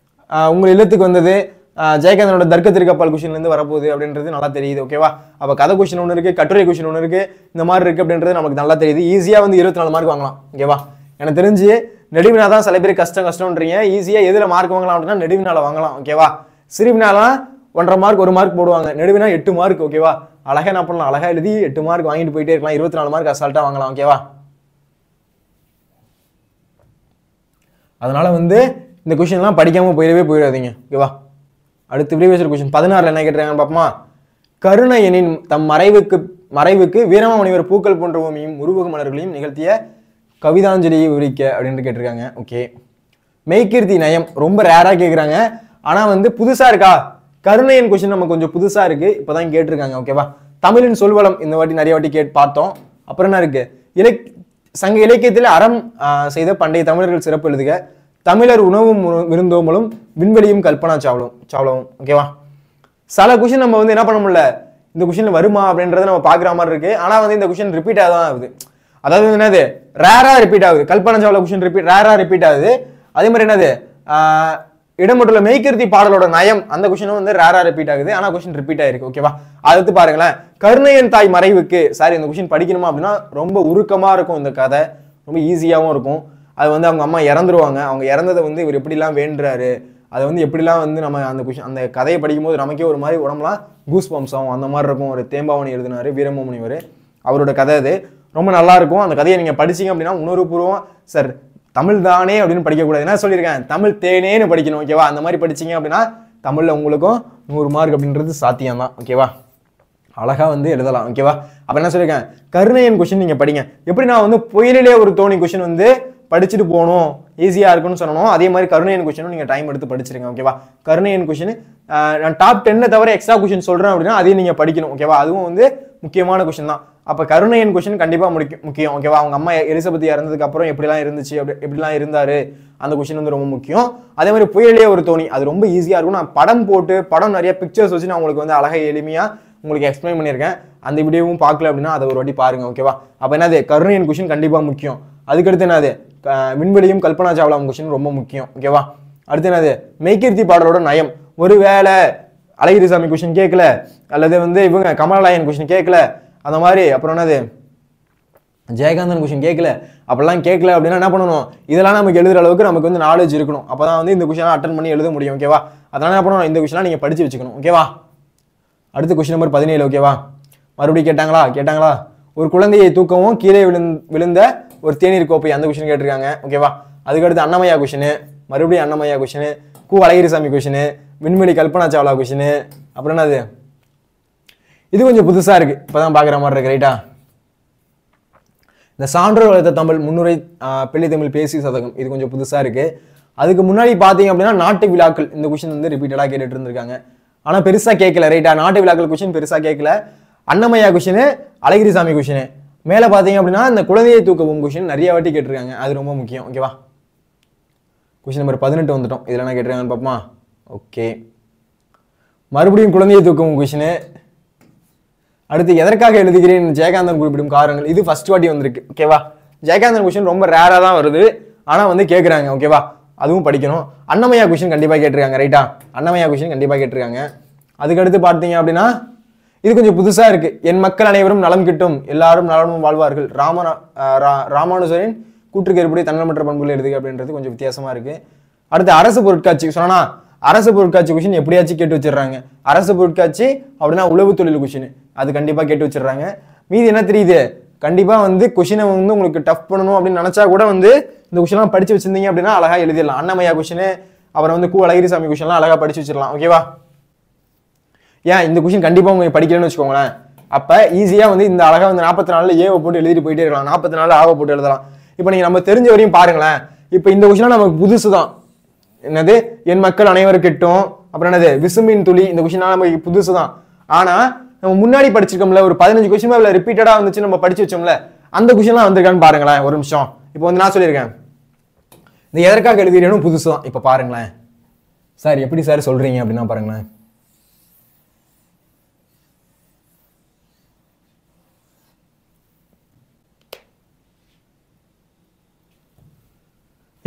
உங்கள் இல்லத்துக்கு வந்தது, ஜெயகாந்தனோட தர்க்கத்திற்கு அப்பால் கொஸ்டின்ல இருந்து வரப்போகுது அப்படின்றது நல்லா தெரியுது. ஓகேவா, அப்ப கதை கொஸ்டின் ஒன்று இருக்கு, கட்டுரை கொஸ்டின் ஒன்று இருக்கு, இந்த மாதிரி இருக்கு அப்படின்றது நமக்கு நல்லா தெரியுது. ஈஸியா வந்து 24 மார்க் வாங்கலாம். ஓகேவா, எனக்கு தெரிஞ்சு நெடுவினா தான் சில பேர் கஷ்டம்ன்றீங்க. ஈஸியா எதுல மார்க் வாங்கலாம் அப்படின்னா நெடுவினால வாங்கலாம். ஓகேவா, சிறுவினாலாம் 1.5 மார்க் 1 மார்க் போடுவாங்க, நெடுவினா 8 மார்க். ஓகேவா, அழகா என்ன பண்ணலாம், அழகா எழுதி 8 மார்க் வாங்கிட்டு போயிட்டே இருக்கலாம். 24 மார்க் அசால்ட்டா வாங்கலாம். ஓகேவா, அதனால வந்து இந்த கொஸ்டின்லாம் படிக்காம போயிடாதீங்க. ஓகேவா, அடுத்து ப்ரீவியஸ் கொஸ்டின் 16 என்ன கேட்டிருக்காங்கன்னு பார்ப்போமா. கருணையனின் தம் மறைவுக்கு வீரமாமுனிவர் பூக்கள் போன்ற பூமியும் உருவக மலர்களையும் நிகழ்த்திய கவிதாஞ்சலியை விவரிக்க அப்படின்னு கேட்டிருக்காங்க. ஓகே, மெய்கீர்த்தி நயம் ரொம்ப ரேரா கேட்குறாங்க. ஆனா வந்து புதுசா இருக்கா, கருணையன் கொஸ்டின் நம்ம கொஞ்சம் புதுசா இருக்கு, இப்பதான் கேட்டிருக்காங்க. ஓகேவா, தமிழின் சொல்வளம் இந்த வாட்டி நிறைய வாட்டி பார்த்தோம். அப்புறம் என்ன இருக்கு, சங்க இலக்கியத்தில் அறம் செய்த பண்டைய தமிழர்கள் சிறப்பு எழுதுக. தமிழர் உணவும் விருந்தோம்பலும் விண்வெளியும் கல்பனா சாவளவும். ஓகேவா, சில கொஸ்டின் நம்ம வந்து என்ன பண்ண முடியல, இந்த கொஸ்டின் வருமா அப்படின்றத நம்ம பாக்குற மாதிரி இருக்கு. ஆனா வந்து இந்த கொஸ்டின் ரிப்பீட் ஆகுதான் ஆகுது. அதாவது என்னது, ரேரா ரிப்பீட் ஆகுது. கல்பனா சாவ்லா கொஸ்டின் ரேரா ரிப்பீட் ஆகுது. அதே மாதிரி என்னது, இடம்பெற்றுள்ள மெய்கீர்த்தி பாடலோட நயம், அந்த கொஸ்டினும் வந்து ரேரா ரிப்பீட் ஆகுது. ஆனா கொஸ்டின் ரிப்பீட் ஆயிருக்கு. ஓகேவா, அடுத்து பாருங்களேன், கருணையன் தாய் மறைவுக்கு. சாரி, இந்த கொஸ்டின் படிக்கணுமா அப்படின்னா ரொம்ப உருக்கமா இருக்கும். இந்த கதை ரொம்ப ஈஸியாகவும் இருக்கும். அது வந்து அவங்க அம்மா இறந்துருவாங்க. அவங்க இறந்ததை வந்து இவர் எப்படிலாம் வேண்டுறாரு, அதை வந்து எப்படிலாம் வந்து நம்ம அந்த கதையை படிக்கும் போது நமக்கே ஒரு மாதிரி உடம்புலாம் கூஸ் பம்ப்ஸ் ஆகும். அந்த மாதிரி இருக்கும். ஒரு தேம்பாவணி எழுதினாரு வீரமாமுனிவர், அவரோட கதை அது ரொம்ப நல்லா இருக்கும். அந்த கதையை நீங்க படிச்சீங்க அப்படின்னா உணர்வுபூர்வம், சார் தமிழ் தானே அப்படின்னு படிக்கக்கூடாது, என்ன சொல்லியிருக்கேன், தமிழ் தேனேன்னு படிக்கணும். ஓகேவா, அந்த மாதிரி படிச்சீங்க அப்படின்னா தமிழ்ல உங்களுக்கும் 100 மார்க் அப்படின்றது சாத்தியம் தான். ஓகேவா, அழகா வந்து எழுதலாம். ஓகேவா, அப்ப என்ன சொல்லியிருக்கேன், கருணையன் கொஸ்டின் நீங்க படிங்க. எப்படி நான் வந்து புயலிலே ஒரு தோணி கொஸ்டின் வந்து படிச்சுட்டு போகணும், ஈஸியா இருக்குன்னு சொல்லணும். அதே மாதிரி கருணையன் கொஸ்டினும் நீங்க டைம் எடுத்து படிச்சிருங்க. ஓகேவா, கருணையன் கொஸ்டின் நான் டாப் 10 தவிர எக்ஸ்ட்ரா கொஸ்டின் சொல்றேன் அப்படின்னா அதையும் நீங்க படிக்கணும். ஓகேவா, அதுவும் வந்து முக்கியமான கொஸ்டின் தான். அப்ப கருணையன் கொஸ்டின் கண்டிப்பா முக்கியம். ஓகேவா? அவங்க அம்மா எலிசபெத் இறந்ததுக்கு அப்புறம் எப்படிலாம் இருந்துச்சு, எப்படிலாம் இருந்தாரு, அந்த கொஸ்டின் வந்து ரொம்ப முக்கியம். அதே மாதிரி புயலே ஒரு தோணி, அது ரொம்ப ஈஸியா இருக்கும். நான் படம் நிறைய பிக்சர்ஸ் வச்சு நான் உங்களுக்கு வந்து அழகா எளிமையா உங்களுக்கு எக்ஸ்பிளைன் பண்ணியிருக்கேன். அந்த வீடியோவும் பார்க்கல அப்படின்னா அதை ஒரு வாட்டி பாருங்க. ஓகேவா? அப்ப என்னது, கருணையன் கொஸ்டின் கண்டிப்பா முக்கியம். அதுக்கடுத்து என்னது, விண்வெளியும் கல்பனா சாவ்லா கொஸ்டின் ரொம்ப முக்கியம். ஓகேவா? அடுத்து என்னது, மெய்கீர்த்தி பாடலோட நயம். ஒருவேளை அழகிரிசாமி கொஸ்டின் கேட்கல, அல்லது வந்து இவங்க கமலநாயன் கொஸ்டின் கேட்கல, அந்த மாதிரி அப்புறம் என்னது ஜெயகாந்தன் கொஸ்டின் கேட்கல, அப்படிலாம் கேட்கல அப்படின்னா என்ன பண்ணணும், இதெல்லாம் நமக்கு எழுதுற அளவுக்கு நமக்கு வந்து நாலேஜ் இருக்கணும். அப்பதான் வந்து இந்த கொஸ்டின் அட்டன் பண்ணி எழுத முடியும். ஓகேவா? அதனால என்ன பண்ணணும், இந்த கொஸ்டின்லாம் நீங்க படிச்சு வச்சுக்கணும். ஓகேவா? அடுத்து கொஸ்டின் நம்பர் 17. ஓகேவா? மறுபடியும் கேட்டாங்களா ஒரு குழந்தையை தூக்கவும் கீழே விழுந்த ஒரு தேநீர் கோப்பை, அந்த கொஸ்டின் கேட்டிருக்காங்க. ஓகேவா? அதுக்கடுத்து அன்னமையா கொஸ்டின், மறுபடியும் அன்னமையா கொஸ்டின், கு அழகிரிசாமி கொஸ்டின், விண்வெளி கல்பனா சாவ்லா கொஸ்டின், அப்புறம் என்னது, இது கொஞ்சம் புதுசா இருக்கு, இப்பதான் பாக்குற மாதிரி இருக்கு. ரைட்டா? இந்த சான்றோர் வளர்த்த தமிழ் முன்னுரை பிள்ளை தமிழ் பேசி சதகம், இது கொஞ்சம் புதுசா இருக்கு. அதுக்கு முன்னாடி பாத்தீங்க அப்படின்னா நாட்டு விழாக்கள், இந்த கொஸ்டின் வந்து ரிப்பீட்டடா கேட்டுட்டு இருந்திருக்காங்க. ஆனா பெருசா கேட்கல. ரைட்டா? நாட்டு விழாக்கள் கொஸ்டின் பெருசா கேட்கல. அன்னமையா கொஸ்டின், அழகிரிசாமி கொஸ்டின், மேல பாத்தீங்க அப்படின்னா இந்த குழந்தையை தூக்கவும் கொஸ்டின் நிறைய வாட்டி கேட்டிருக்காங்க. அது ரொம்ப முக்கியம். ஓகேவா? கொஸ்டின் நம்பர் 18 வந்துட்டோம். இதுல என்ன கேட்டிருக்காங்கன்னு பாப்போமா? ஓகே, மறுபடியும் குழந்தையை தூக்கவும் கொஸ்டின். அடுத்து எதற்காக எழுதுகிறேன் ஜெயகாந்தன் குறிப்பிடும் காரணங்கள், இது ஃபர்ஸ்ட் வாட்டி வந்திருக்கு. ஓகேவா? ஜெயகாந்தன் கொஸ்டின் ரொம்ப ரேரா தான் வருது, ஆனா வந்து கேட்கறாங்க. ஓகேவா? அதுவும் படிக்கணும். அன்னமையா கொஸ்டின் கண்டிப்பா கேட்டிருக்காங்க. ரைட்டா? அன்னமையா கொஸ்டின் கண்டிப்பா கேட்டிருக்காங்க. அதுக்கடுத்து பார்த்தீங்க அப்படின்னா இது கொஞ்சம் புதுசா இருக்கு. என் மக்கள் அனைவரும் நலம் கிட்டும், எல்லாரும் நலமும் வாழ்வார்கள், ராமானுஜரின் கூற்றுக்கு ஏற்புடைய தன்னலமற்ற பண்புகள் எழுதுக அப்படின்றது கொஞ்சம் வித்தியாசமா இருக்கு. அடுத்து அரசு பொருட்காட்சி சொன்னா, அரசு பொருட்காட்சி கொஸ்டின் எப்படியாச்சும் கேட்டு வச்சிடறாங்க. அரசு பொருட்காட்சி அப்படின்னா உளவு தொழில் கொஸ்டின், அது கண்டிப்பா கேட்டு வச்சிடறாங்க. மீதி என்ன தெரியுது, கண்டிப்பா வந்து கொஸ்டினை வந்து உங்களுக்கு டஃப் பண்ணணும் அப்படின்னு நினைச்சா கூட வந்து இந்த கொஸ்டின்லாம் படிச்சு வச்சிருந்தீங்க அப்படின்னா அழகா எழுதிடலாம். அன்னமையா கொஸ்டின், அப்புறம் வந்து கு அழகிரிசாமி கொஸ்டின்லாம் அழகா படிச்சு வச்சிடலாம். ஓகேவா? ஏன் இந்த கொஸ்டின் கண்டிப்பா உங்களுக்கு படிக்கலன்னு வச்சுக்கோங்களேன், அப்ப ஈஸியா வந்து இந்த அழகா வந்து 44 ஏவை போட்டு எழுதிட்டு போயிட்டே இருக்கலாம், 44 ஆவை போட்டு எழுதலாம். இப்போ நீங்க நம்ம தெரிஞ்ச வரையும் பாருங்களேன். இப்போ இந்த கொஸ்டின் நமக்கு புதுசு தான். என்னது, என் மக்கள் அனைவரும் கிட்டும், அப்புறம் என்னது விசும்பின் துளி, இந்த கொஸ்டின் நமக்கு புதுசு தான். ஆனா நம்ம முன்னாடி படிச்சிருக்கோம்ல, ஒரு 15 கொஸ்டின் ரிப்பீட்டடா வந்துச்சு, நம்ம படிச்சு வச்சோம்ல, அந்த கொஸ்டின்லாம் வந்திருக்கான்னு பாருங்களேன். ஒரு நிமிஷம். இப்போ வந்து நான் சொல்லியிருக்கேன், இந்த எதற்காக எழுதுகிறேன்னு புதுசு தான். இப்போ பாருங்களேன். சார் எப்படி சார் சொல்றீங்க அப்படின்னா பாருங்களேன்.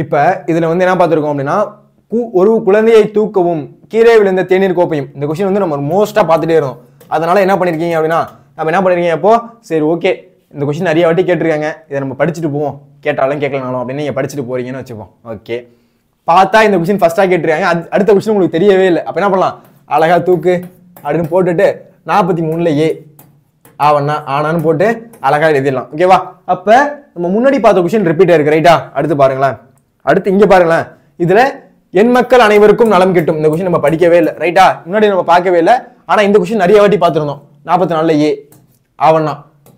இப்ப இதுல வந்து என்ன பார்த்திருக்கோம் அப்படின்னா, ஒரு குழந்தையை தூக்கவும் கீழே விழுந்த தேநீர் கோப்பையும், இந்த கொஸ்டின் வந்து நம்ம மோஸ்டா பார்த்துட்டே இருந்தோம். அதனால என்ன பண்ணிருக்கீங்க அப்படின்னா, நம்ம என்ன பண்ணிருக்கீங்க, இப்போ சரி ஓகே இந்த கொஸ்டின் நிறைய வாட்டி கேட்டிருக்காங்க, இதை நம்ம படிச்சுட்டு போவோம், கேட்டாலும் கேட்கலனாலும் அப்படின்னு நீங்க படிச்சுட்டு போறீங்கன்னு வச்சுப்போம். ஓகே, பார்த்தா இந்த கொஸ்டின் ஃபர்ஸ்டா கேட்டிருக்காங்க, அடுத்த கொஸ்டின் உங்களுக்கு தெரியவே இல்லை. அப்ப என்ன பண்ணலாம், அழகா தூக்கு அப்படின்னு போட்டுட்டு 43 ஏ ஆவண்ணா ஆனான்னு போட்டு அழகா எழுதிடலாம். ஓகேவா? அப்ப நம்ம முன்னாடி பார்த்த கொஸ்டின் ரிப்பீட் ஆயிருக்கு. ரைட்டா? அடுத்து பாருங்களேன். அடுத்து இங்க பாருங்களேன். இதுல என் மக்கள் அனைவருக்கும் நலம் கிட்டும், இந்த கொஸ்டின் நம்ம படிக்கவே இல்லை. ரைட்டா? முன்னாடி நம்ம பார்க்கவே இல்லை, ஆனா இந்த கொஸ்டின் நிறைய வாட்டி பார்த்திருந்தோம். 44 ஏ ஆவண்ணா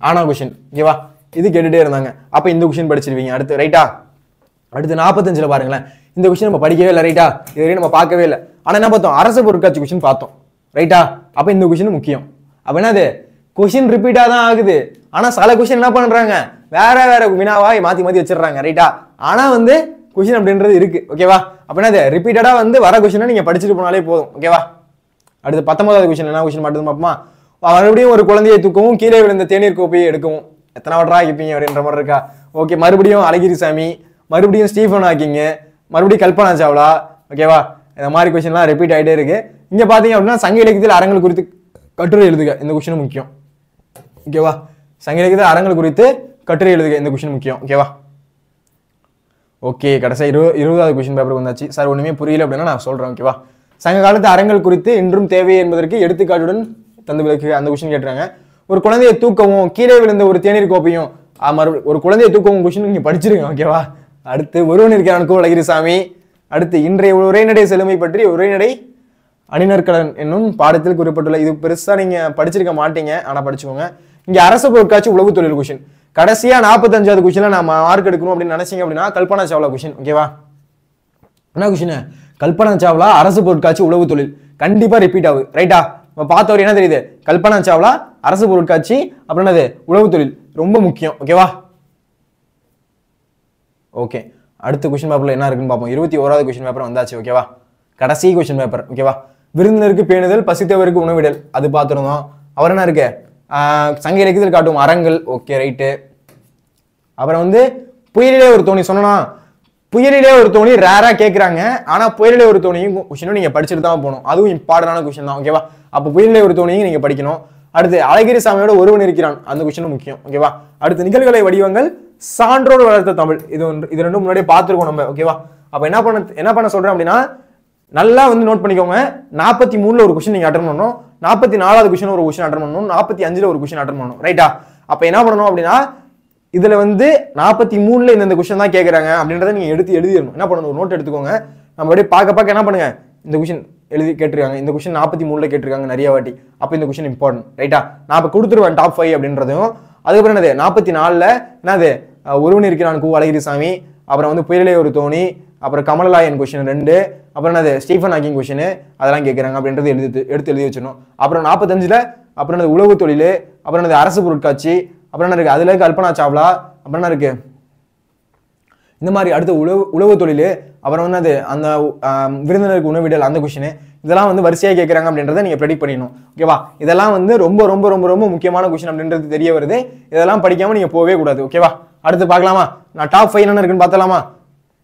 ஆனா கொஸ்டின். ஓகேவா? இது கேட்டுட்டே இருந்தாங்க. அப்ப இந்த கொஸ்டின் படிச்சிருவீங்க. அடுத்து ரைட்டா? அடுத்து 45 பாருங்களேன். இந்த கொஸ்டின் நம்ம படிக்கவே இல்லை. ரைட்டா? இதுவரையும் நம்ம பார்க்கவே இல்லை, ஆனா என்ன பார்த்தோம், அரசு பொருட்காட்சி கொஸ்டின் பார்த்தோம். ரைட்டா? அப்ப இந்த கொஸ்டின் முக்கியம். அப்ப என்னது, கொஸ்டின் ரிப்பீட்டா தான் ஆகுது, ஆனா சில கொஸ்டின் என்ன பண்றாங்க, வேற வேற வினாவாய் மாத்தி மாத்தி வச்சிடறாங்க. ரைட்டா? ஆனா வந்து கொஸ்டின் அப்படின்றது இருக்கு. ஓகேவா? அப்ப என்னது, ரிப்பீட்டடா வந்து வர கொஸ்டினை நீங்க படிச்சுட்டு போனாலே போதும். ஓகேவா? அடுத்து 19வது கொஸ்டின் என்ன கொஸ்டின் மட்டும் பார்ப்போமா. மறுபடியும் ஒரு குழந்தையை தூக்கவும் கீழே விழுந்த தேநீர் கோப்பையை எடுக்கவும், எத்தனை வாட்டரா ஆகிப்பீங்க அப்படின்ற மாதிரி இருக்கா. ஓகே, மறுபடியும் அழகிரிசாமி, மறுபடியும் ஸ்டீஃபன் ஹாக்கிங், மறுபடியும் கல்பனா சாவ்லா. ஓகேவா? இந்த மாதிரி கொஸ்டின்லாம் ரிப்பீட் ஆகிட்டே இருக்கு. இங்க பாத்தீங்க அப்படின்னா சங்க இலக்கியத்தில் அறங்கள் குறித்து கட்டுரை எழுதுக, இந்த கொஸ்டின் முக்கியம். ஓகேவா? சங்க இலக்கியத்தில் அறங்கள் குறித்து கட்டுரை எழுதுக, இந்த கொஸ்டின் முக்கியம். ஓகேவா? ஓகே, கடைசி 20வது கொஸ்டின் பேப்பர் வந்தாச்சு. சார் ஒண்ணுமே புரியல அப்படின்னா நான் சொல்றேன். ஓகேவா? சங்க காலத்து அறங்கள் குறித்து இன்றும் தேவை என்பதற்கு எடுத்துக்காட்டுடன் தந்து விளக்கு, அந்த கொஸ்டின் கேட்டுறாங்க. ஒரு குழந்தையை தூக்கவும் கீழே விழுந்த ஒரு தேநீர் கோப்பையும், ஒரு குழந்தையை தூக்கவும் கொஸ்டின் நீங்க படிச்சிருங்க. ஓகேவா? அடுத்து ஒருவன் இருக்கிறான் கு அழகிரிசாமி. அடுத்து இன்றைய உரைநடை செழுமை பற்றி உரைநடை அணிநற்கடன் என்னும் பாடத்தில் குறிப்பிட்டுள்ள, இது பெருசா நீங்க படிச்சிருக்க மாட்டீங்க, ஆனா படிச்சுக்கோங்க. இங்க அரசு பொருட்காட்சி உளவு தொழில் கொஸ்டின். கடைசியா 45வது கொஸ்டின்ல நான் மார்க் எடுக்கணும் அப்படின்னு நினைச்சீங்க அப்படின்னா கல்பனா சாவ்லா கொஸ்டின். ஓகேவா? என்ன கொஸ்டின், கல்பனா சாவ்லா அரசு பொருட்காட்சி உளவு தொழில் கண்டிப்பா ரிப்பீட் ஆகுது. ரைட்டா? நம்ம பார்த்தவரை என்ன தெரியுது? கல்பனா சாவ்லா, அரசு பொருட்காட்சி, அப்புறம் என்னது உளவு தொழில் ரொம்ப முக்கியம். ஓகேவா? ஓகே, அடுத்த கொஸ்டின் பேப்பர்ல என்ன இருக்குன்னு பார்ப்போம். 21வது கொஸ்டின் பேப்பர் வந்தாச்சு. ஓகேவா? கடைசி கொஸ்டின் பேப்பர். ஓகேவா? விருந்தினருக்கு பேணுதல், பசித்தவருக்கு உணவிடல், அது பார்த்துருந்தோம். அவர் என்ன இருக்கு? சங்க இலக்கியத்தில் காட்டும் அறங்கள். Okay, right. அப்புறம் வந்து புயலிலே ஒரு தோணி சொன்னா, புயலிலே ஒரு தோணி ரேரா கேட்குறாங்க. ஆனா புயலிலே ஒரு தோணியும் கொஸ்டினும் நீங்க படிச்சுட்டு தான் போகணும். அதுவும் இம்பார்ட்டன்டான கொஸ்டின் தான். ஓகேவா? அப்போ புயலிலே ஒரு தோணியும் நீங்க படிக்கணும். அடுத்து அழகிரி சாமியோட ஒருவன் இருக்கிறான், அந்த கொஸ்டினும் முக்கியம். ஓகேவா? அடுத்து நிகழ்கலை வடிவங்கள், சான்றோடு வளர்த்த தமிழ், இது ரெண்டும் முன்னாடியே பார்த்துருக்கோம் நம்ம. ஓகேவா? அப்ப என்ன பண்ண சொல்றேன் அப்படின்னா, நல்லா வந்து நோட் பண்ணிக்கோங்க. 43ல ஒரு கொஸ்டின் நீங்க அட்டன் பண்ணணும், 44வது கொஸ்டின் ஒரு கொஸ்டின் அட்டன் பண்ணணும், 45ல ஒரு கொஸ்டின் அட்டன் பண்ணணும். ரைட்டா? அப்ப என்ன பண்ணணும் அப்படின்னா, இதுல வந்து 43ல இந்த கொஸ்டின் தான் கேட்கறாங்க அப்படின்றத நீங்க எழுதிடணும். என்ன பண்ணணும்? ஒரு நோட் எடுத்துக்கோங்க. நம்ம அப்படியே பார்க்க என்ன பண்ணுங்க, இந்த கொஸ்டின் எழுதி கேட்டிருக்காங்க, இந்த கொஸ்டின் 43ல கேட்டிருக்காங்க நிறைய வாட்டி. அப்ப இந்த கொஸ்டின் இம்பார்ட்டன்ட். ரைட்டா? நான் இப்ப கொடுத்துருவேன் டாப் 5 அப்படின்றதும். அதுக்கப்புறம் என்னது 44ல என்னது ஒருவன் இருக்கிறான் கு அழகிரிசாமி, அப்புறம் வந்து புயலிலே ஒரு தோணி, அப்புறம் கமலலாயன் கொஸ்டின் 2, அப்புறம் என்னது ஸ்டீஃபன் ஹாக்கிங் கொஸ்டின், அதெல்லாம் கேட்கறாங்க அப்படின்றது எடுத்து எழுதி வச்சிடணும். அப்புறம் 45ல அப்புறம் என்னது உளவு தொழில், அப்புறம் என்னது அரசு பொருட்காட்சி, அப்புறம் என்ன இருக்கு? அதுல கல்பனா சாவ்லா, அப்புறம் என்ன இருக்கு? இந்த மாதிரி அடுத்து உளவு தொழில், அப்புறம் வந்து அது அந்த விருந்தினருக்கு உணவிடல், அந்த கொஸ்டின், இதெல்லாம் வந்து வரிசையாக கேட்குறாங்க அப்படின்றத நீங்க ப்ரெடிக்ட் பண்ணிடணும். ஓகேவா? இதெல்லாம் வந்து ரொம்ப ரொம்ப ரொம்ப ரொம்ப முக்கியமான கொஸ்டின் அப்படின்றது தெரிய வருது. இதெல்லாம் படிக்காம நீங்க போகவே கூடாது. ஓகேவா? அடுத்து பார்க்கலாமா? நான் டாப் 5 என்ன இருக்குன்னு பார்த்தலாமா?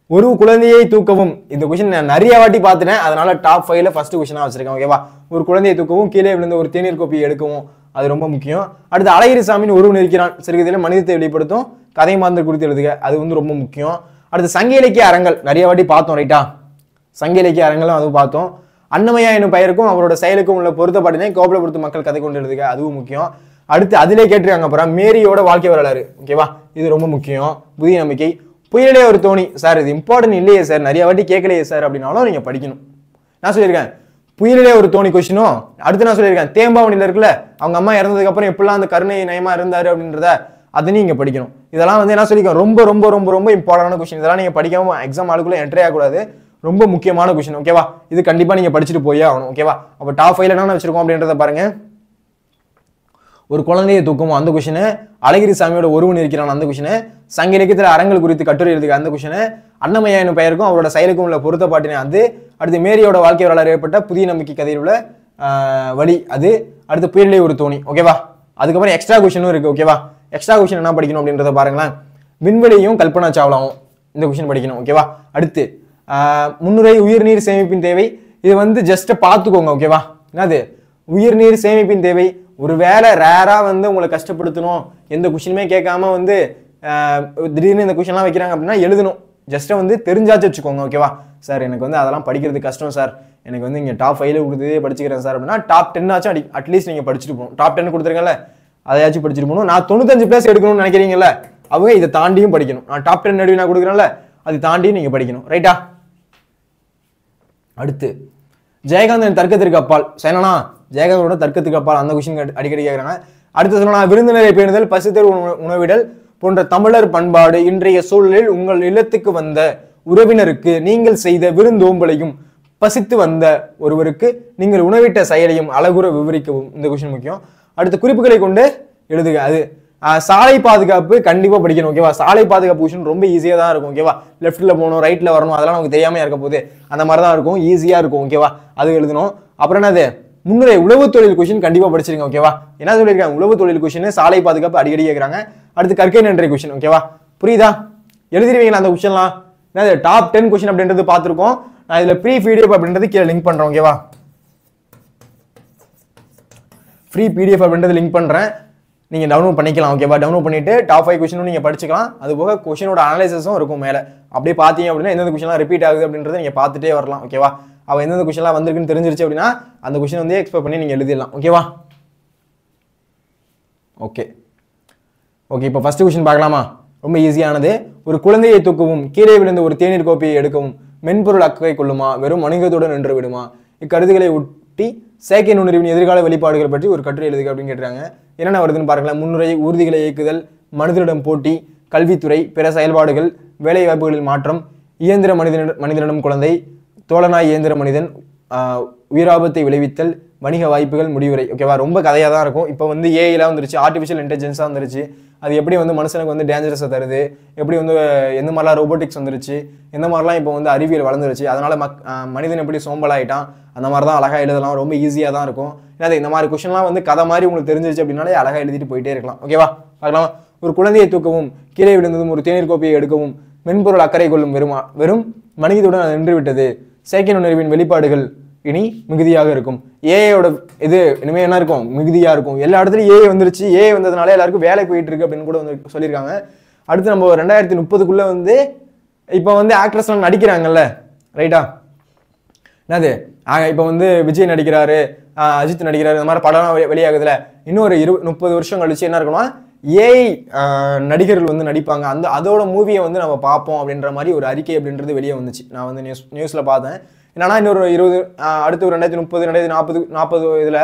ஒரு குழந்தையை தூக்கவும், இந்த கொஸ்டின் நான் நிறைய வாட்டி பார்த்துட்டேன், அதனால டாப் 5ல ஃபர்ஸ்ட் கொஸ்டினா வச்சிருக்கேன். ஓகேவா? ஒரு குழந்தையை தூக்கவும், கீழே விழுந்த ஒரு தேநீர் கோப்பையை எடுக்கவும், அது ரொம்ப முக்கியம். அடுத்து அழகிரிசாமின்னு ஒருவன் இருக்கிறான், சிறுகதையில மனிதத்தை வெளிப்படுத்தும் கதை மாந்தர் குறித்து எழுதுக, அது வந்து ரொம்ப முக்கியம். அடுத்து சங்க இலக்கிய அறங்கள் நிறைய வாட்டி பார்த்தோம். ரைட்டா? சங்க இலக்கிய அறங்களும் அதுவும் பார்த்தோம். அன்னமையா என்னும் பெயருக்கும் அவரோட செயலுக்கும் உள்ள பொருத்தப்பாட்டினை கோபலப்படுத்தும் மக்கள் கதை கொண்டு எழுதுக, அதுவும் முக்கியம். அடுத்து அதிலே கேட்டிருக்காங்க அப்புறம் மேரியோட வாழ்க்கை வரலாறு. ஓகேவா? இது ரொம்ப முக்கியம். புதிய நம்பிக்கை, புயலிலே ஒரு தோணி. சார் இது இம்பார்ட்டன்ட் இல்லையே சார், நிறைய வாட்டி கேட்கலையே சார் அப்படின்னாலும் நீங்க படிக்கணும். நான் சொல்லியிருக்கேன் புயலிலே ஒரு தோணி கொஸ்டினும், அடுத்து நான் சொல்லியிருக்கேன் தேம்பாவணியில இருக்குல்ல, அவங்க அம்மா இறந்ததுக்கு அப்புறம் எப்படிலாம் அந்த கருணை நயமா இருந்தாரு அப்படின்றத அதையும் நீங்க படிக்கணும். இதெல்லாம் வந்து என்ன சொல்லியிருக்கேன், ரொம்ப ரொம்ப ரொம்ப ரொம்ப இம்பார்ட்டன்டான கொஸ்டின். இதெல்லாம் நீங்க படிக்காம எக்ஸாம் ஆளுக்குள்ள என்ட்ரி ஆகக்கூடாது. ரொம்ப முக்கியமான கொஸ்டின். ஓகேவா? இது கண்டிப்பா நீங்க படிச்சுட்டு போயே ஆகணும். ஓகேவா? அப்ப டாப் 5ல என்ன வச்சிருக்கோம் அப்படின்றத பாருங்க. ஒரு குழந்தையை தூக்கும், அந்த கொஸ்டின், அழகிரி சாமியோட ஒருவன் இருக்கிறான், அந்த கொஸ்டின், சங்க இலக்கியத்தில் அறங்கள் குறித்து கட்டுரை எழுதுக, அந்த கொஸ்டின், அன்னமையா என்னும் பெயருக்கும் அவரோட செயலுக்கும் உள்ள பொருத்தப்பாட்டினை, அது அடுத்து மேரியோட வாழ்க்கை வரலாறு ஏற்பட்ட புதிய நம்பிக்கை கதையில் உள்ள வழி, அது அடுத்து புயலிலே ஒரு தோணி. ஓகேவா? அதுக்கப்புறம் எக்ஸ்ட்ரா கொஸ்டினும் இருக்கு. ஓகேவா? எக்ஸ்ட்ரா கொஸ்டின் என்ன படிக்கணும் அப்படின்றத பாருங்களேன். விண்வெளியும் கல்பனா சாவ்லாவும், இந்த கொஸ்டின் படிக்கணும். ஓகேவா? அடுத்து முன்னுரை உயிர்நீர் சேமிப்பின் தேவை, இது வந்து ஜஸ்ட் பார்த்துக்கோங்க. ஓகேவா? என்னது உயிர்நீர் சேமிப்பின் தேவை? ஒருவேளை ரேரா வந்து உங்களை கஷ்டப்படுத்தணும், எந்த கொஸ்டினுமே கேட்காம வந்து திடீர்னு இந்த கொஸ்டின்லாம் வைக்கிறாங்க அப்படின்னா எழுதணும். ஜஸ்ட் வந்து தெரிஞ்சாச்சு வச்சுக்கோங்க. ஓகேவா? சார் எனக்கு வந்து அதெல்லாம் படிக்கிறது கஷ்டம் சார், எனக்கு வந்து இங்கே டாப் 5ல கொடுத்ததே படிச்சுக்கிறேன் சார் அப்படின்னா டாப் 10 ஆச்சும் அட்லீஸ்ட் நீங்கள் படிச்சுட்டு போகணும். டாப் 10 கொடுத்துருக்கல, அதையாச்சும் படிச்சுட்டு போகணும். நான் 95+ எடுக்கணும்னு நினைக்கிறீங்கல்ல, அவங்க இதை தாண்டியும் படிக்கணும். நான் டாப் 10 நடுவே நான் கொடுக்குறேன்ல, அதை தாண்டியும் நீங்கள் படிக்கணும். ரைட்டா? அடுத்து ஜெயகாந்தன் தர்க்கத்திற்கு அப்பால், என்னன்னா ஜெயகாந்தனோட தர்க்கத்துக்கு அப்பால், அந்த கொஸ்டின் அடிக்கடி கேட்குறாங்க. அடுத்து சொன்னா விருந்தினரை பேணுதல், பசித்தர் உணவிடல் போன்ற தமிழர் பண்பாடு இன்றைய சூழலில் உங்கள் இல்லத்துக்கு வந்த உறவினருக்கு நீங்கள் செய்த விருந்தோம்பலையும் பசித்து வந்த ஒருவருக்கு நீங்கள் உணவிட்ட செயலையும் அழகுற விவரிக்கவும், இந்த கொஸ்டின் முக்கியம். அடுத்து குறிப்புகளை கொண்டு எழுதுக, அது சாலை பாதுகாப்பு கண்டிப்பா படிக்கணும். ஓகேவா? சாலை பாதுகாப்பு கொஸ்டின் ரொம்ப ஈஸியா தான் இருக்கும். ஓகேவா? லெஃப்ட்ல போகணும், ரைட்ல வரணும், அதெல்லாம் நமக்கு தெரியாம இருக்க போகுது, அந்த மாதிரி தான் இருக்கும், ஈஸியா இருக்கும். ஓகேவா? அது எழுதணும். அப்புறம் என்னது முன்னுரை உளவு தொழில் கொஸ்டின் கண்டிப்பா படிச்சிருங்க. ஓகேவா? என்ன சொல்லியிருக்காங்க, உளவு தொழில் கொஸ்டின், சாலை பாதுகாப்பு அடிக்கடி கேட்கறாங்க. அடுத்து கற்கை நன்றி கொஸ்டின். ஓகேவா? புரியுதா? எழுதிருவீங்களா அந்த கொஸ்டின்லாம்? என்னது டாப் 10 கொஸ்டின் அப்படின்றது பார்த்துருக்கோம். நான் இதுல ப்ரீ பிடிஎஃப் அப்படின்றது கீழே லிங்க் பண்றேன். ஓகேவா? ஃப்ரீ பிடிஎஃப் அப்படின்றது லிங்க் பண்றேன், நீங்க டவுன்லோட் பண்ணிக்கலாம். ஓகேவா? டவுன்லோட் பண்ணிட்டு டாப் 5 கொஸ்டினும் நீங்க படிச்சுக்கலாம். அது போக கொஸ்டினோட அனலைசிஸும் இருக்கும் மேல. அப்படியே பார்த்தீங்க அப்படின்னா எந்தெந்த கொஸ்டின்லாம் ரிப்பீட் ஆகுது அப்படின்றத நீங்க பார்த்துட்டே வரலாம். ஓகேவா? அவ எந்தெந்த கொஸ்டின்லாம் வந்திருக்குன்னு தெரிஞ்சிருச்சு அப்படின்னா அந்த கொஸ்டின் வந்து எக்ஸ்பெக்ட் பண்ணி நீங்க எழுதிடலாம். ஓகேவா? ஓகே ஓகே இப்போ ஃபர்ஸ்ட் கொஸ்டின் பார்க்கலாமா? ரொம்ப ஈஸியானது. ஒரு குழந்தையை தூக்கவும், கீழே விழுந்த ஒரு தேநீர் கோப்பையை எடுக்கவும், மென்பொருள் அக்கறை கொள்ளுமா, வெறும் வணிகத்துடன் நின்று விடுமா, இக்கருத்துக்களை ஒட்டி செயற்கை நுண்ணறிவின் எதிர்கால வெளிப்பாடுகள் பற்றி ஒரு கட்டுரை எழுதுக அப்படின்னு கேட்டுறாங்க. என்னென்ன வருதுன்னு பாருங்களேன். முன்னுரை ஊர்திகளை இயக்குதல், மனிதனிடம் போட்டி, கல்வித்துறை, பிற செயல்பாடுகள், வேலை வாய்ப்புகளில் மாற்றம், இயந்திர மனிதனிடம் குழந்தை, தோழனாய் இயந்திர மனிதன், உயிராபத்தை விளைவித்தல், வணிக வாய்ப்புகள், முடிவுரை. ஓகேவா, ரொம்ப கதையாக தான் இருக்கும். இப்போ வந்து ஏஐலாம் வந்துருச்சு, ஆர்டிஃபிஷியல் இன்டெலிஜென்ஸாக வந்துருச்சு. அது எப்படி வந்து மனுஷனுக்கு வந்து டேஞ்சரஸை தருது, எப்படி வந்து எந்த மாதிரிலாம் ரோபோட்டிக்ஸ் வந்துருச்சு, எந்த மாதிரிலாம் இப்போ வந்து அறிவியல் வளர்ந்துருச்சு, அதனால மனிதன் எப்படி சோம்பலாயிட்டான், அந்த மாதிரி தான் அழகாக எழுதலாம். ரொம்ப ஈஸியாக தான் இருக்கும். ஏன்னா இந்த மாதிரி கொஸ்டின்லாம் வந்து கதை மாதிரி உங்களுக்கு தெரிஞ்சிருச்சு அப்படின்னாலே அழகாக எழுதிட்டு போயிட்டே இருக்கலாம். ஓகேவா, பார்க்கலாம். ஒரு குழந்தையை தூக்கவும், கீழே விழுந்ததும் ஒரு தேநீர் கோப்பையை எடுக்கவும், மென்பொருள் அக்கறை கொள்ளும் வெறும் மனிதத்துடன் அது நின்று விட்டது. செயற்கை நுண்ணறிவின் வெளிப்பாடுகள் இனி மிகுதியாக இருக்கும். ஏஐயோட இது இனிமே என்ன இருக்கும், மிகுதியா இருக்கும். எல்லா இடத்துலயும் ஏஐ வந்துருச்சு. ஏஐ வந்ததுனால எல்லாருக்கும் வேலை போயிட்டு இருக்கு அப்படின்னு கூட வந்து சொல்லியிருக்காங்க. அடுத்து நம்ம 2030 வந்து இப்போ வந்து ஆக்ட்ரஸ்லாம் நடிக்கிறாங்கல்ல, ரைட்டா? என்னது இப்போ வந்து விஜய் நடிக்கிறாரு, அஜித் நடிக்கிறாரு, இந்த மாதிரி படம் வெளியாகுதுல. இன்னும் ஒரு 30 வருஷம் கழிச்சு என்ன இருக்குன்னா ஏஐ நடிகர்கள் வந்து நடிப்பாங்க. அதோட மூவியை வந்து நம்ம பார்ப்போம் அப்படின்ற மாதிரி ஒரு அறிக்கை அப்படின்றது வெளியே வந்துச்சு. நான் வந்து நியூஸ்ல பார்த்தேன். என்னன்னா இன்னொரு 20 அடுத்து 2030 2040 இதுல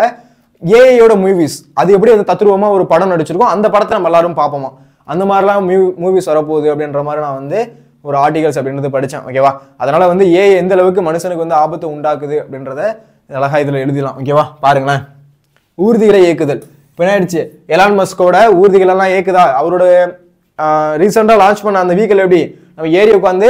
ஏஐயோட மூவிஸ் அது எப்படி வந்து தத்ரூபமா ஒரு படம் நடிச்சிருக்கோம், அந்த படத்தை நம்ம எல்லாரும் பார்ப்போமா, அந்த மாதிரிலாம் மூவிஸ் வரப்போகுது அப்படின்ற மாதிரி நான் வந்து ஒரு ஆர்டிகல்ஸ் அப்படின்றது படித்தேன். ஓகேவா, அதனால வந்து ஏஐ எந்த அளவுக்கு மனுஷனுக்கு வந்து ஆபத்தை உண்டாக்குது அப்படின்றத அழகா இதுல எழுதிடலாம். ஓகேவா, பாருங்களேன். ஊர்திகளை இயக்குதல். இப்போ என்ன ஆயிடுச்சு, எலான் மஸ்கோட ஊர்திகள் எல்லாம் இயக்குதா. அவரோட ரீசெண்டாக லான்ச் பண்ண அந்த வீக்கல் எப்படி நம்ம ஏறி உட்காந்து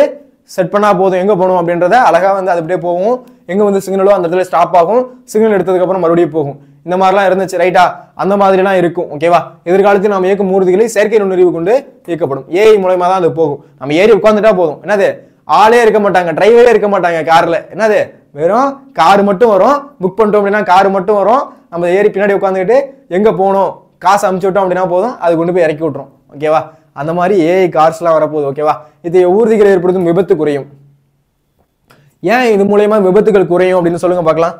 செட் பண்ணா போதும், எங்க போகணும் அப்படின்றத அழகா வந்து அது அப்படியே போகும். எங்க வந்து சிக்னலோ அந்த இடத்துல ஸ்டாப் ஆகும், சிக்னல் எடுத்ததுக்கு அப்புறம் மறுபடியும் போகும். இந்த மாதிரிலாம் இருந்துச்சு, ரைட்டா? அந்த மாதிரிலாம் இருக்கும். ஓகேவா, எதிர்காலத்தில் நம்ம இயக்கும் ஊர்திகளை செயற்கை நுண்ணறிவு கொண்டு இயக்கப்படும். ஏஐ மூலமா தான் அது போகும். நம்ம ஏறி உட்காந்துட்டா போதும். என்னது, ஆளே இருக்க மாட்டாங்க, டிரைவரே இருக்க மாட்டாங்க கார்ல. என்னது, வெறும் கார் மட்டும் வரும். புக் பண்ணிட்டோம் அப்படின்னா கார் மட்டும் வரும். நம்ம ஏறி பின்னாடி உட்காந்துக்கிட்டு எங்க போகணும், காசு அமுச்சு விட்டோம் அப்படின்னா போதும், அது கொண்டு போய் இறக்கி விட்டுரும். ஓகேவா, அந்த மாதிரி ஏஐ கார்ஸ்லாம் வரப்போகுது. ஓகேவா, இது ஊர்திகள் ஏற்படுத்தும் விபத்து குறையும். ஏன் இது மூலயமா விபத்துகள் குறையும் அப்படின்னு சொல்லுங்க பார்க்கலாம்.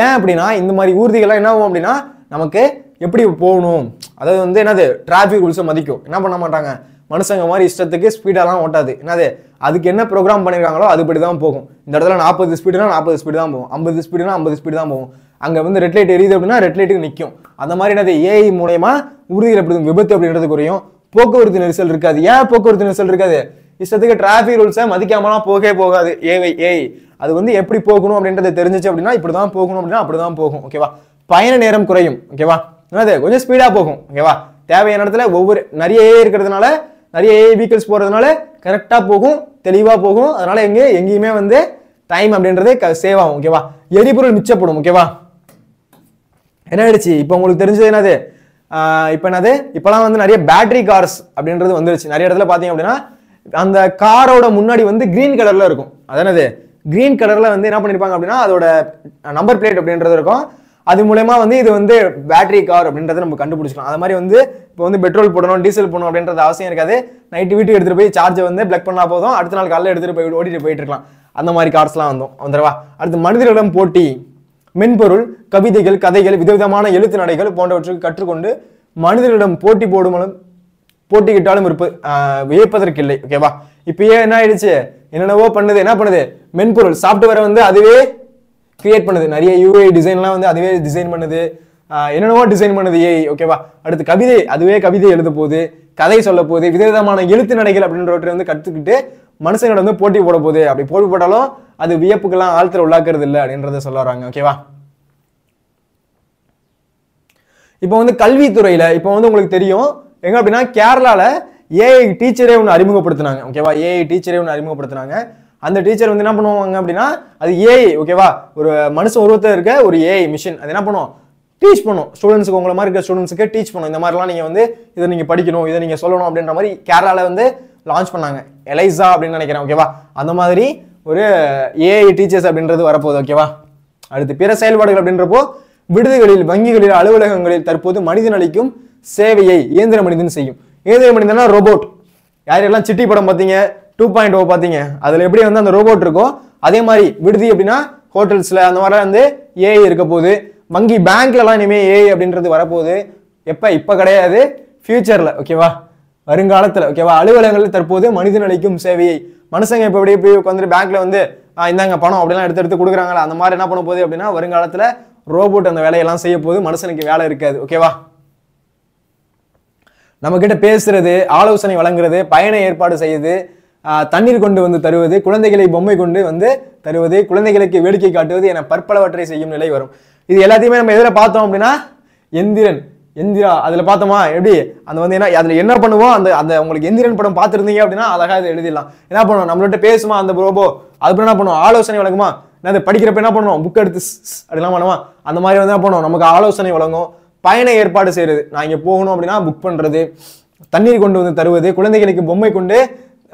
ஏன் அப்படின்னா இந்த மாதிரி ஊர்திகள்லாம் என்ன ஆகும் அப்படின்னா நமக்கு எப்படி போகணும், அதாவது வந்து என்னது டிராஃபிக் ரூல்ஸை மதிக்கும். என்ன பண்ண மாட்டாங்க, மனுஷங்க மாதிரி இஷ்டத்துக்கு ஸ்பீடெல்லாம் ஓட்டாது. என்னது, அதுக்கு என்ன ப்ரோக்ராம் பண்ணியிருக்காங்களோ அதுபடி தான் போகும். இந்த இடத்துல 40 ஸ்பீடுனா 40 ஸ்பீடு தான் போகும், 50 ஸ்பீடுனா 50 ஸ்பீடு தான் போகும். அங்கே வந்து ரெட் லைட் எரியுது அப்படின்னா ரெட் லைட்டுக்கு நிற்கும். அந்த மாதிரி என்னது ஏஐ மூலயமா ஊர்திகள் ஏற்படுத்தும் விபத்து அப்படின்றது குறையும். போக்குவரத்து நெரிசல் இருக்காது. ஏன் போக்குவரத்து நெரிசல் இருக்காது, இஷ்டத்துக்கு டிராஃபிக் ரூல்ஸை மதிக்காமலாம் போகாது. ஏஐ அது வந்து எப்படி போகணும் அப்படின்றத தெரிஞ்சிச்சு அப்படின்னா இப்படிதான் போகணும் அப்படின்னா அப்படிதான் போகும். ஓகேவா, பயண நேரம் குறையும். ஓகேவா, என்னது கொஞ்சம் ஸ்பீடா போகும். ஓகேவா, தேவையான இடத்துல நிறைய ஏஐ இருக்கிறதுனால, நிறைய ஏஐ வீக்கிள்ஸ் போறதுனால கரெக்டா போகும், தெளிவா போகும். அதனால எங்கேயுமே வந்து டைம் அப்படின்றது சேவ் ஆகும். ஓகேவா, எரிபொருள் மிச்சப்படும். ஓகேவா, என்ன ஆயிடுச்சு இப்போ உங்களுக்கு தெரிஞ்சது என்னது, இப்பெல்லாம் வந்து நிறைய பேட்டரி கார்ஸ் அப்படின்றது வந்துருச்சு. நிறைய இடத்துல பாத்தீங்க அப்படின்னா அந்த காரோட முன்னாடி வந்து கிரீன் கலர்ல இருக்கும். அதானது கிரீன் கலர்ல வந்து என்ன பண்ணிருப்பாங்க அப்படின்னா அதோட நம்பர் பிளேட் அப்படின்றது இருக்கும். அது மூலமா வந்து இது வந்து பேட்டரி கார் அப்படின்றத நம்ம கண்டுபிடிச்சிக்கலாம். அது மாதிரி வந்து இப்போ வந்து பெட்ரோல் போடணும், டீசல் போடணும் அப்படின்றது அவசியம் இருக்காது. நைட்டு வீட்டுக்கு எடுத்துட்டு போய் சார்ஜை வந்து பிளக் பண்ணா போதும், அடுத்த நாள் காலையில் எடுத்துட்டு போய் ஓடிட்டு போயிட்டு இருக்கலாம். அந்த மாதிரி கார்ஸ்லாம் வந்துடவா. அடுத்து மனிதர்களிடம் போட்டி. மென்பொருள், கவிதைகள், கதைகள், விதவிதமான எழுத்து நடைகள் போன்றவற்றுக்கு கற்றுக்கொண்டு மனிதர்களிடம் போட்டிக்கிட்டாலும் வியப்பதற்கில்லை. ஓகேவா, இப்பயே என்ன ஆயிடுச்சு, என்னென்னவோ பண்ணுது. என்ன பண்ணுது, மென்பொருள் சாஃப்ட்வேரை வந்து அதுவே கிரியேட் பண்ணுது. நிறைய யூஐ டிசைன்லாம் வந்து அதுவே டிசைன் பண்ணுது, என்னென்னவோ டிசைன் பண்ணுது ஏஐ. ஓகேவா, அடுத்து கவிதை, அதுவே கவிதை எழுத போகுது, கதை சொல்ல போகுது, விதவிதமான எழுத்து நடைகள் அப்படின்றவற்றை வந்து கற்றுக்கிட்டு மனுஷங்களோட வந்து போட்டி போட போகுது. அப்படி போட்டி போட்டாலும் அது வியப்புக்கெல்லாம் ஆழ்த்துல உள்ளாக்குறது இல்லை அப்படின்றத சொல்ல வராங்க. ஓகேவா, இப்போ வந்து கல்வித்துறையில இப்போ வந்து உங்களுக்கு தெரியும் எங்க அப்படின்னா கேரளால ஏஐ டீச்சரே ஒன்று அறிமுகப்படுத்தினாங்க. ஓகேவா, ஏஐ டீச்சரே ஒன்று அறிமுகப்படுத்தினாங்க. அந்த டீச்சர் வந்து என்ன பண்ணுவாங்க அப்படின்னா அது ஏஐ. ஓகேவா, ஒரு மனுஷன் உருவத்தில் இருக்க ஒரு ஏஐ மிஷின் அது என்ன பண்ணும், டீச் பண்ணும் ஸ்டூடெண்ட்ஸுக்கு, உங்களை மாதிரி இருக்க ஸ்டூடெண்ட்ஸுக்கு டீச் பண்ணும். இந்த மாதிரிலாம் நீங்க வந்து இதை நீங்க படிக்கணும், இதை நீங்க சொல்லணும் அப்படின்ற மாதிரி கேரளால வந்து லான்ச் பண்ணாங்க. எலைசா அப்படின்னு நினைக்கிறேன். ஓகேவா, அந்த மாதிரி ஒரு ஏஐ டீச்சர்ஸ் அப்படின்றது வரப்போகுது. ஓகேவா, அடுத்து பிற செயல்பாடுகள் அப்படின்றப்போ விடுதிகளில், வங்கிகளில், அலுவலகங்களில் தற்போது மனிதன் அளிக்கும் சேவையை இயந்திர மனிதன் செய்யும். இயந்திர மனிதனா ரோபோட். யாரெல்லாம் சிட்டி படம் பார்த்தீங்க, 2.0 பார்த்தீங்க, அதுல எப்படி வந்து அந்த ரோபோட் இருக்கோ அதே மாதிரி விடுதி அப்படின்னா ஹோட்டல்ஸ்ல அந்த மாதிரிலாம் வந்து ஏஐ இருக்க போகுது. வங்கி, பேங்க்லலாம் இனிமேல் ஏஐ அப்படின்றது வரப்போகுது. இப்ப கிடையாது, ஃபியூச்சர்ல. ஓகேவா, வருங்காலத்துல. ஓகேவா, அலுவலகங்களில் தற்போது மனிதன் அளிக்கும் சேவையை, மனுஷங்க இப்ப எப்படி உட்காந்துட்டு பேங்க்ல வந்து இந்தாங்க பணம் அப்படிலாம் எடுத்து கொடுக்குறாங்களா, அந்த மாதிரி என்ன பண்ண போகுது அப்படின்னா வருங்காலத்துல ரோபோட் அந்த வேலையெல்லாம் செய்ய போகுது, மனுஷனுக்கு வேலை இருக்காது. ஓகேவா, நம்ம கிட்ட பேசுறது, ஆலோசனை வழங்குறது, பயண ஏற்பாடு செய்யுது, தண்ணீர் கொண்டு வந்து தருவது, குழந்தைகளை பொம்மை கொண்டு வந்து தருவது, குழந்தைகளுக்கு வேடிக்கை காட்டுவது என பற்பலவற்றை செய்யும் நிலை வரும். இது எல்லாத்தையுமே நம்ம எதில் பார்த்தோம் அப்படின்னா எந்திரா அதுல பார்த்தோமா எப்படி அந்த வந்து என்ன அதுல என்ன பண்ணுவோம் அந்த உங்களுக்கு எந்திரன் படம் பார்த்துருந்தீங்க அப்படின்னா அழகா இதை எழுதிடலாம். என்ன பண்ணுவோம், நம்மள்ட்ட பேசுமா அந்த ரோபோ, அதுக்கு என்ன பண்ணுவோம், ஆலோசனை வழங்குமா. என்ன படிக்கிறப்ப என்ன பண்ணுவோம், புக் எடுத்து அப்படிலாம் பண்ணுவோம். அந்த மாதிரி வந்து என்ன பண்ணுவோம், நமக்கு ஆலோசனை வழங்கும். பயண ஏற்பாடு செய்யறது, நான் இங்க போகணும் அப்படின்னா புக் பண்றது, தண்ணீர் கொண்டு வந்து தருவது, குழந்தைகளுக்கு பொம்மை கொண்டு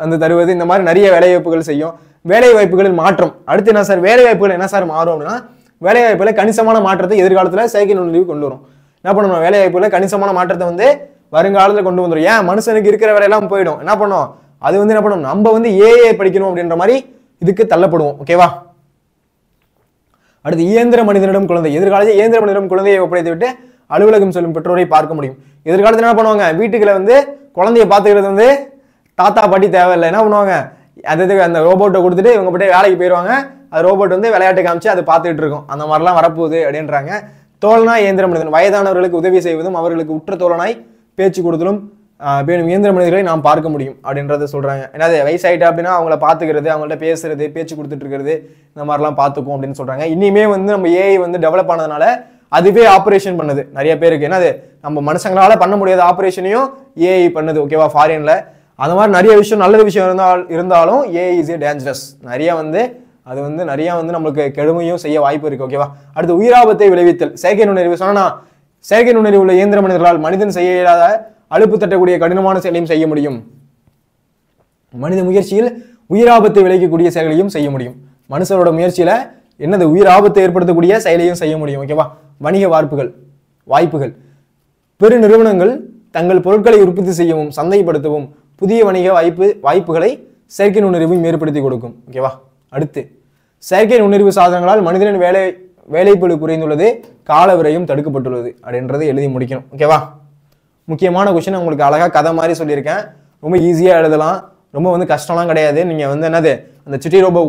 வந்து தருவது, இந்த மாதிரி நிறைய வேலை வாய்ப்புகள் செய்யும். வேலை வாய்ப்புகளில் மாற்றம். அடுத்து என்ன சார், வேலை வாய்ப்புகள் என்ன சார் மாறும் அப்படின்னா, வேலை வாய்ப்புல கணிசமான மாற்றத்தை எதிர்காலத்துல செயற்கை நுண்ணறிவு கொண்டு வரும். என்ன பண்ணணும், வேலை வாய்ப்புல கணிசமான மாற்றத்தை வந்து வருங்காலத்துல கொண்டு வந்துடும். ஏன், மனுஷனுக்கு இருக்கிற வேலையெல்லாம் போயிடும். என்ன பண்ணும், அது வந்து என்ன பண்ணும், நம்ம வந்து ஏஐ படிக்கணும் அப்படின்ற மாதிரி இதுக்கு தள்ளப்படுவோம். ஓகேவா. அடுத்து இயந்திர மனிதனிடம் குழந்தை. எதிர்காலத்தில் இயந்திர மனிதனிடம் குழந்தையை ஒப்படைத்து விட்டு அலுவலகம் செல்லும் பெற்றோரை பார்க்க முடியும். எதிர்காலத்தில் என்ன பண்ணுவாங்க, வீட்டுக்குள்ள வந்து குழந்தைய பார்த்துக்கிறது வந்து தாத்தா பாட்டி தேவையில்லை. என்ன பண்ணுவாங்க, அது அந்த ரோபோட்டை கொடுத்துட்டு இவங்க போய் வேலைக்கு போயிடுவாங்க. அது ரோபோட் வந்து விளையாட்டு காமிச்சு அது பார்த்துட்டு இருக்கும். அந்த மாதிரிலாம் வரப்போகுது அப்படின்றாங்க. தோழனாய் இயந்திர மனிதன். வயதானவர்களுக்கு உதவி செய்வதும் அவர்களுக்கு உற்ற தோழனாய் பேச்சு கொடுத்தலும் இயந்திர மனிதர்களை நாம் பார்க்க முடியும் அப்படின்றத சொல்றாங்க. என்னது, வயசாயிட்டா அப்படின்னா அவங்கள பார்த்துக்கிறது, அவங்கள்ட்ட பேசுறது, பேச்சு கொடுத்துட்டு இருக்கிறது, இந்த மாதிரிலாம் பார்த்துக்கும் அப்படின்னு சொல்றாங்க. இனிமே வந்து நம்ம ஏஐ வந்து டெவலப் ஆனதுனால அதுவே ஆப்ரேஷன் பண்ணுது நிறைய பேருக்கு. என்னது, நம்ம மனுஷங்களால பண்ண முடியாத ஆப்ரேஷனையும் ஏஐ பண்ணுது. ஓகேவா. ஃபாரின்ல அந்த மாதிரி நிறைய விஷயம், நல்ல விஷயம் இருந்தாலும் ஏஐ இஸ் ஏ டேஞ்சரஸ். நிறைய வந்து அது வந்து நிறைய வந்து நம்மளுக்கு கெடுமையும் செய்ய வாய்ப்பு இருக்கு. ஓகேவா. அடுத்து உயிராபத்தை விளைவித்தல். செயற்கை நுண்ணறிவு சொன்னா, செயற்கை நுண்ணறிவு உள்ள இயந்திர மனிதர்களால் மனிதன் செய்ய இயலாத அலுப்பு தட்டக்கூடிய கடினமான செயலையும் செய்ய முடியும். மனித முயற்சியில் உயிராபத்தை விளைவிக்கக்கூடிய செயல்களையும் செய்ய முடியும். மனுஷனோட முயற்சியில என்னது, உயிர் ஆபத்தை ஏற்படுத்தக்கூடிய செயலையும் செய்ய முடியும். ஓகேவா. வணிக வாய்ப்புகள். பெரு நிறுவனங்கள் தங்கள் பொருட்களை உற்பத்தி செய்யவும் சந்தைப்படுத்தவும் புதிய வணிக வாய்ப்புகளை செயற்கை நுண்ணறிவும் ஏற்படுத்தி கொடுக்கும். ஓகேவா. அடுத்து செயற்கை நுண்ணறிவு சாதனங்களால் மனிதனின் வேலைப்பளு குறைந்துள்ளது, கால விரயம் தடுக்கப்பட்டுள்ளது அப்படின்றத எழுதி முடிக்கணும். ஓகேவா. முக்கியமான கொஸ்டின் உங்களுக்கு அழகா கதை மாதிரி சொல்லியிருக்கேன். ரொம்ப ஈஸியா எழுதலாம், ரொம்ப வந்து கஷ்டம்லாம் கிடையாது. நீங்க வந்து என்னது, அந்த சிட்டி ரோபோ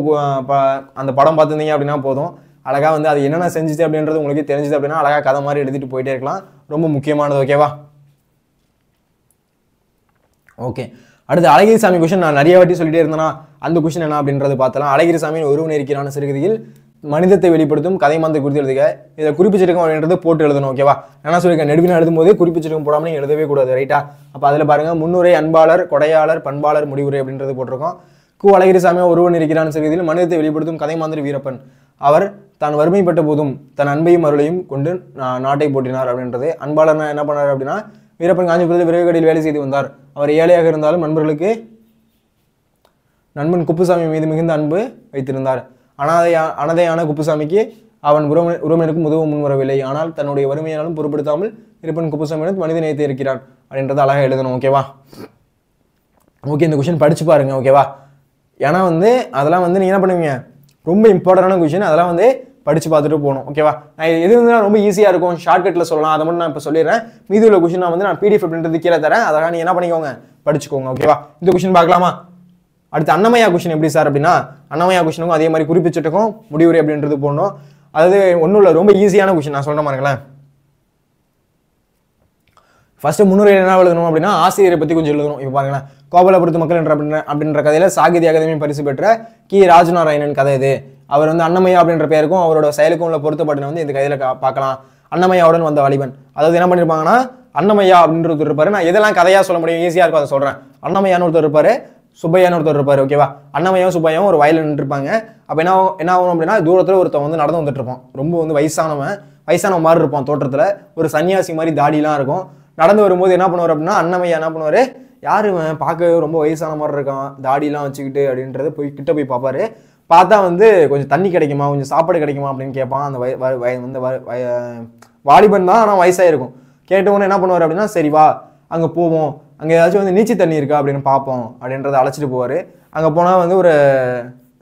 அந்த படம் பார்த்துருந்தீங்க அப்படின்னா போதும், அழகா வந்து அது என்னென்ன செஞ்சுச்சு அப்படின்றது உங்களுக்கு தெரிஞ்சுது அப்படின்னா அழகா கதை மாதிரி எழுதிட்டு போயிட்டே இருக்கலாம். ரொம்ப முக்கியமானது. ஓகேவா. ஓகே. அடுத்து அழகிரிசாமி கொஸ்டின் நான் நிறைய வாட்டி சொல்லிட்டே இருந்தேன்னா அந்த கொஸ்டின் என்ன அப்படின்றது பார்த்தலாம். அழகிரிசாமியின் ஒருவன் இருக்கிறான சிறுகதையில் மனிதத்தை வெளிப்படுத்தும் கதை மாந்தை குறித்து எழுதுக. இதை குறிப்பிச்சிருக்கோம் அப்படின்றது போட்டு எழுதணும். ஓகேவா. என்ன சொல்லியிருக்கேன், நெடுவினா எழுதும் போதே குறிப்பிச்சிருக்கும் போடாமல் நீங்கள் எழுதவே கூடாது. ரைட்டா. அப்போ அதில் பாருங்க, முன்னுரை, அன்பாளர், கொடையாளர், பண்பாளர், முடிவுரை அப்படின்றது போட்டிருக்கோம். அழகிரிசாமி ஒருவன் இருக்கிறான் சிறுகதையில் மனிதத்தை வெளிப்படுத்தும் கதை மாந்திரி வீரப்பன். அவர் தான் வறுமைப்பட்ட போதும் தன் அன்பையும் அருளையும் கொண்டு நாட்டை போட்டினார் அப்படின்றது. அன்பாளர் என்ன பண்ணார் அப்படின்னா, வீரப்பன் காஞ்சிபுரத்தில் விரைவு கடையில் வேலை செய்து வந்தார். அவர் ஏழையாக இருந்தாலும் நண்பன் குப்புசாமி மீது மிகுந்த அன்பு வைத்திருந்தார். அனாதையான குப்புசாமிக்கு அவன் உறவினருக்கும் உதவும் முன்வரவில்லை. ஆனால் தன்னுடைய வறுமையாலும் பொருட்படுத்தாமல் வீரப்பன் குப்புசாமியிடம் மனித நேயத்தை இருக்கிறான் அப்படின்றத அழகாக எழுதணும். ஓகேவா. ஓகே, இந்த கொஸ்டின் படிச்சு பாருங்க. ஓகேவா. ஏன்னா வந்து அதெல்லாம் வந்து நீங்க என்ன பண்ணுவீங்க, ரொம்ப இம்பார்ட்டன்டான கொஸ்டின், அதெல்லாம் வந்து படிச்சு பார்த்துட்டு போகணும். ஓகேவா. நான் எது வந்து ரொம்ப ஈஸியாக இருக்கும், ஷார்ட்கட்டில் சொல்லலாம், அதை மட்டும் நான் இப்போ சொல்லிடுறேன். மீதி உள்ள கொஸ்டின் நான் வந்து நான் பிடிஎஃப் அப்படின்றது கீழே தரேன், அதெல்லாம் நீ என்ன பண்ணிக்கோங்க, படிச்சுக்கோங்க. ஓகேவா. இந்த கொஸ்டின் பார்க்கலாமா. அடுத்து அன்னமையா கொஸ்டின் எப்படி சார் அப்படின்னா, அன்னமையா கொஸ்டினுக்கும் அதே மாதிரி குறிப்பிச்சிட்டுக்கும் முடிவுரை அப்படின்றது போடணும். அதாவது ஒன்றும் இல்லை, ரொம்ப ஈஸியான கொஸ்டின் நான் சொல்ற மாதிரிங்களேன். ஃபர்ஸ்ட் முன்னுரையில் என்ன எழுதணும் அப்படின்னா, ஆசிரியரை பற்றி கொஞ்சம் எழுதணும். இப்போ பாருங்களேன், கோபாலபுரத்து மக்கள் அப்படின்ற கதையில சாகித்ய அகாதமி பரிசு பெற்ற கி ராஜநாராயணன் கதை இது. அவர் வந்து அன்னமையா அப்படின்ற பெயருக்கும் அவரோட செயலுக்கும் உள்ள பொருத்தப்பட்டு வந்து இந்த கதையில பார்க்கலாம். அன்னமையாவுடன் வந்த வாலிபன். அதாவது என்ன பண்ணிருப்பாங்கன்னா, அன்னமையா அப்படின்றது இருப்பாரு. நான் எதெல்லாம் கதையா சொல்ல முடியும், ஈஸியா இருக்கும் அதை சொல்றேன். அன்னமையான்னு ஒருத்தர் இருப்பாரு, சுப்பையான்னு ஒருத்தர் இருப்பாரு. ஓகேவா. அன்னமையாவும் சுப்பையாவும் ஒரு வயலில் நின்றுருப்பாங்க. அப்போ என்ன ஆகும் அப்படின்னா, தூரத்தில் ஒருத்தன் வந்து நடந்து வந்துட்டு இருப்பான். ரொம்ப வந்து வயசானவன் மாதிரி இருப்பான் தோற்றத்தில். ஒரு சன்னியாசி மாதிரி தாடிலாம் இருக்கும். நடந்து வரும்போது என்ன பண்ணுவார் அப்படின்னா, அன்னமையா என்ன பண்ணுவார், யாரு பார்க்க ரொம்ப வயசான மாதிரி இருக்கான், தாடிலாம் வச்சுக்கிட்டு அப்படின்றது கிட்ட போய் பார்ப்பாரு. பார்த்தா வந்து கொஞ்சம் தண்ணி கிடைக்குமா, கொஞ்சம் சாப்பாடு கிடைக்குமா அப்படின்னு கேட்பான். அந்த வாலிபன் தான், ஆனால் வயசாயிருக்கும். கேட்டவொன்னே என்ன பண்ணுவார் அப்படின்னா, சரி வா அங்கே போவோம், அங்கே ஏதாச்சும் வந்து நீச்சல் தண்ணி இருக்கா அப்படின்னு பார்ப்போம் அப்படின்றத அழைச்சிட்டு போவார். அங்கே போனால் வந்து ஒரு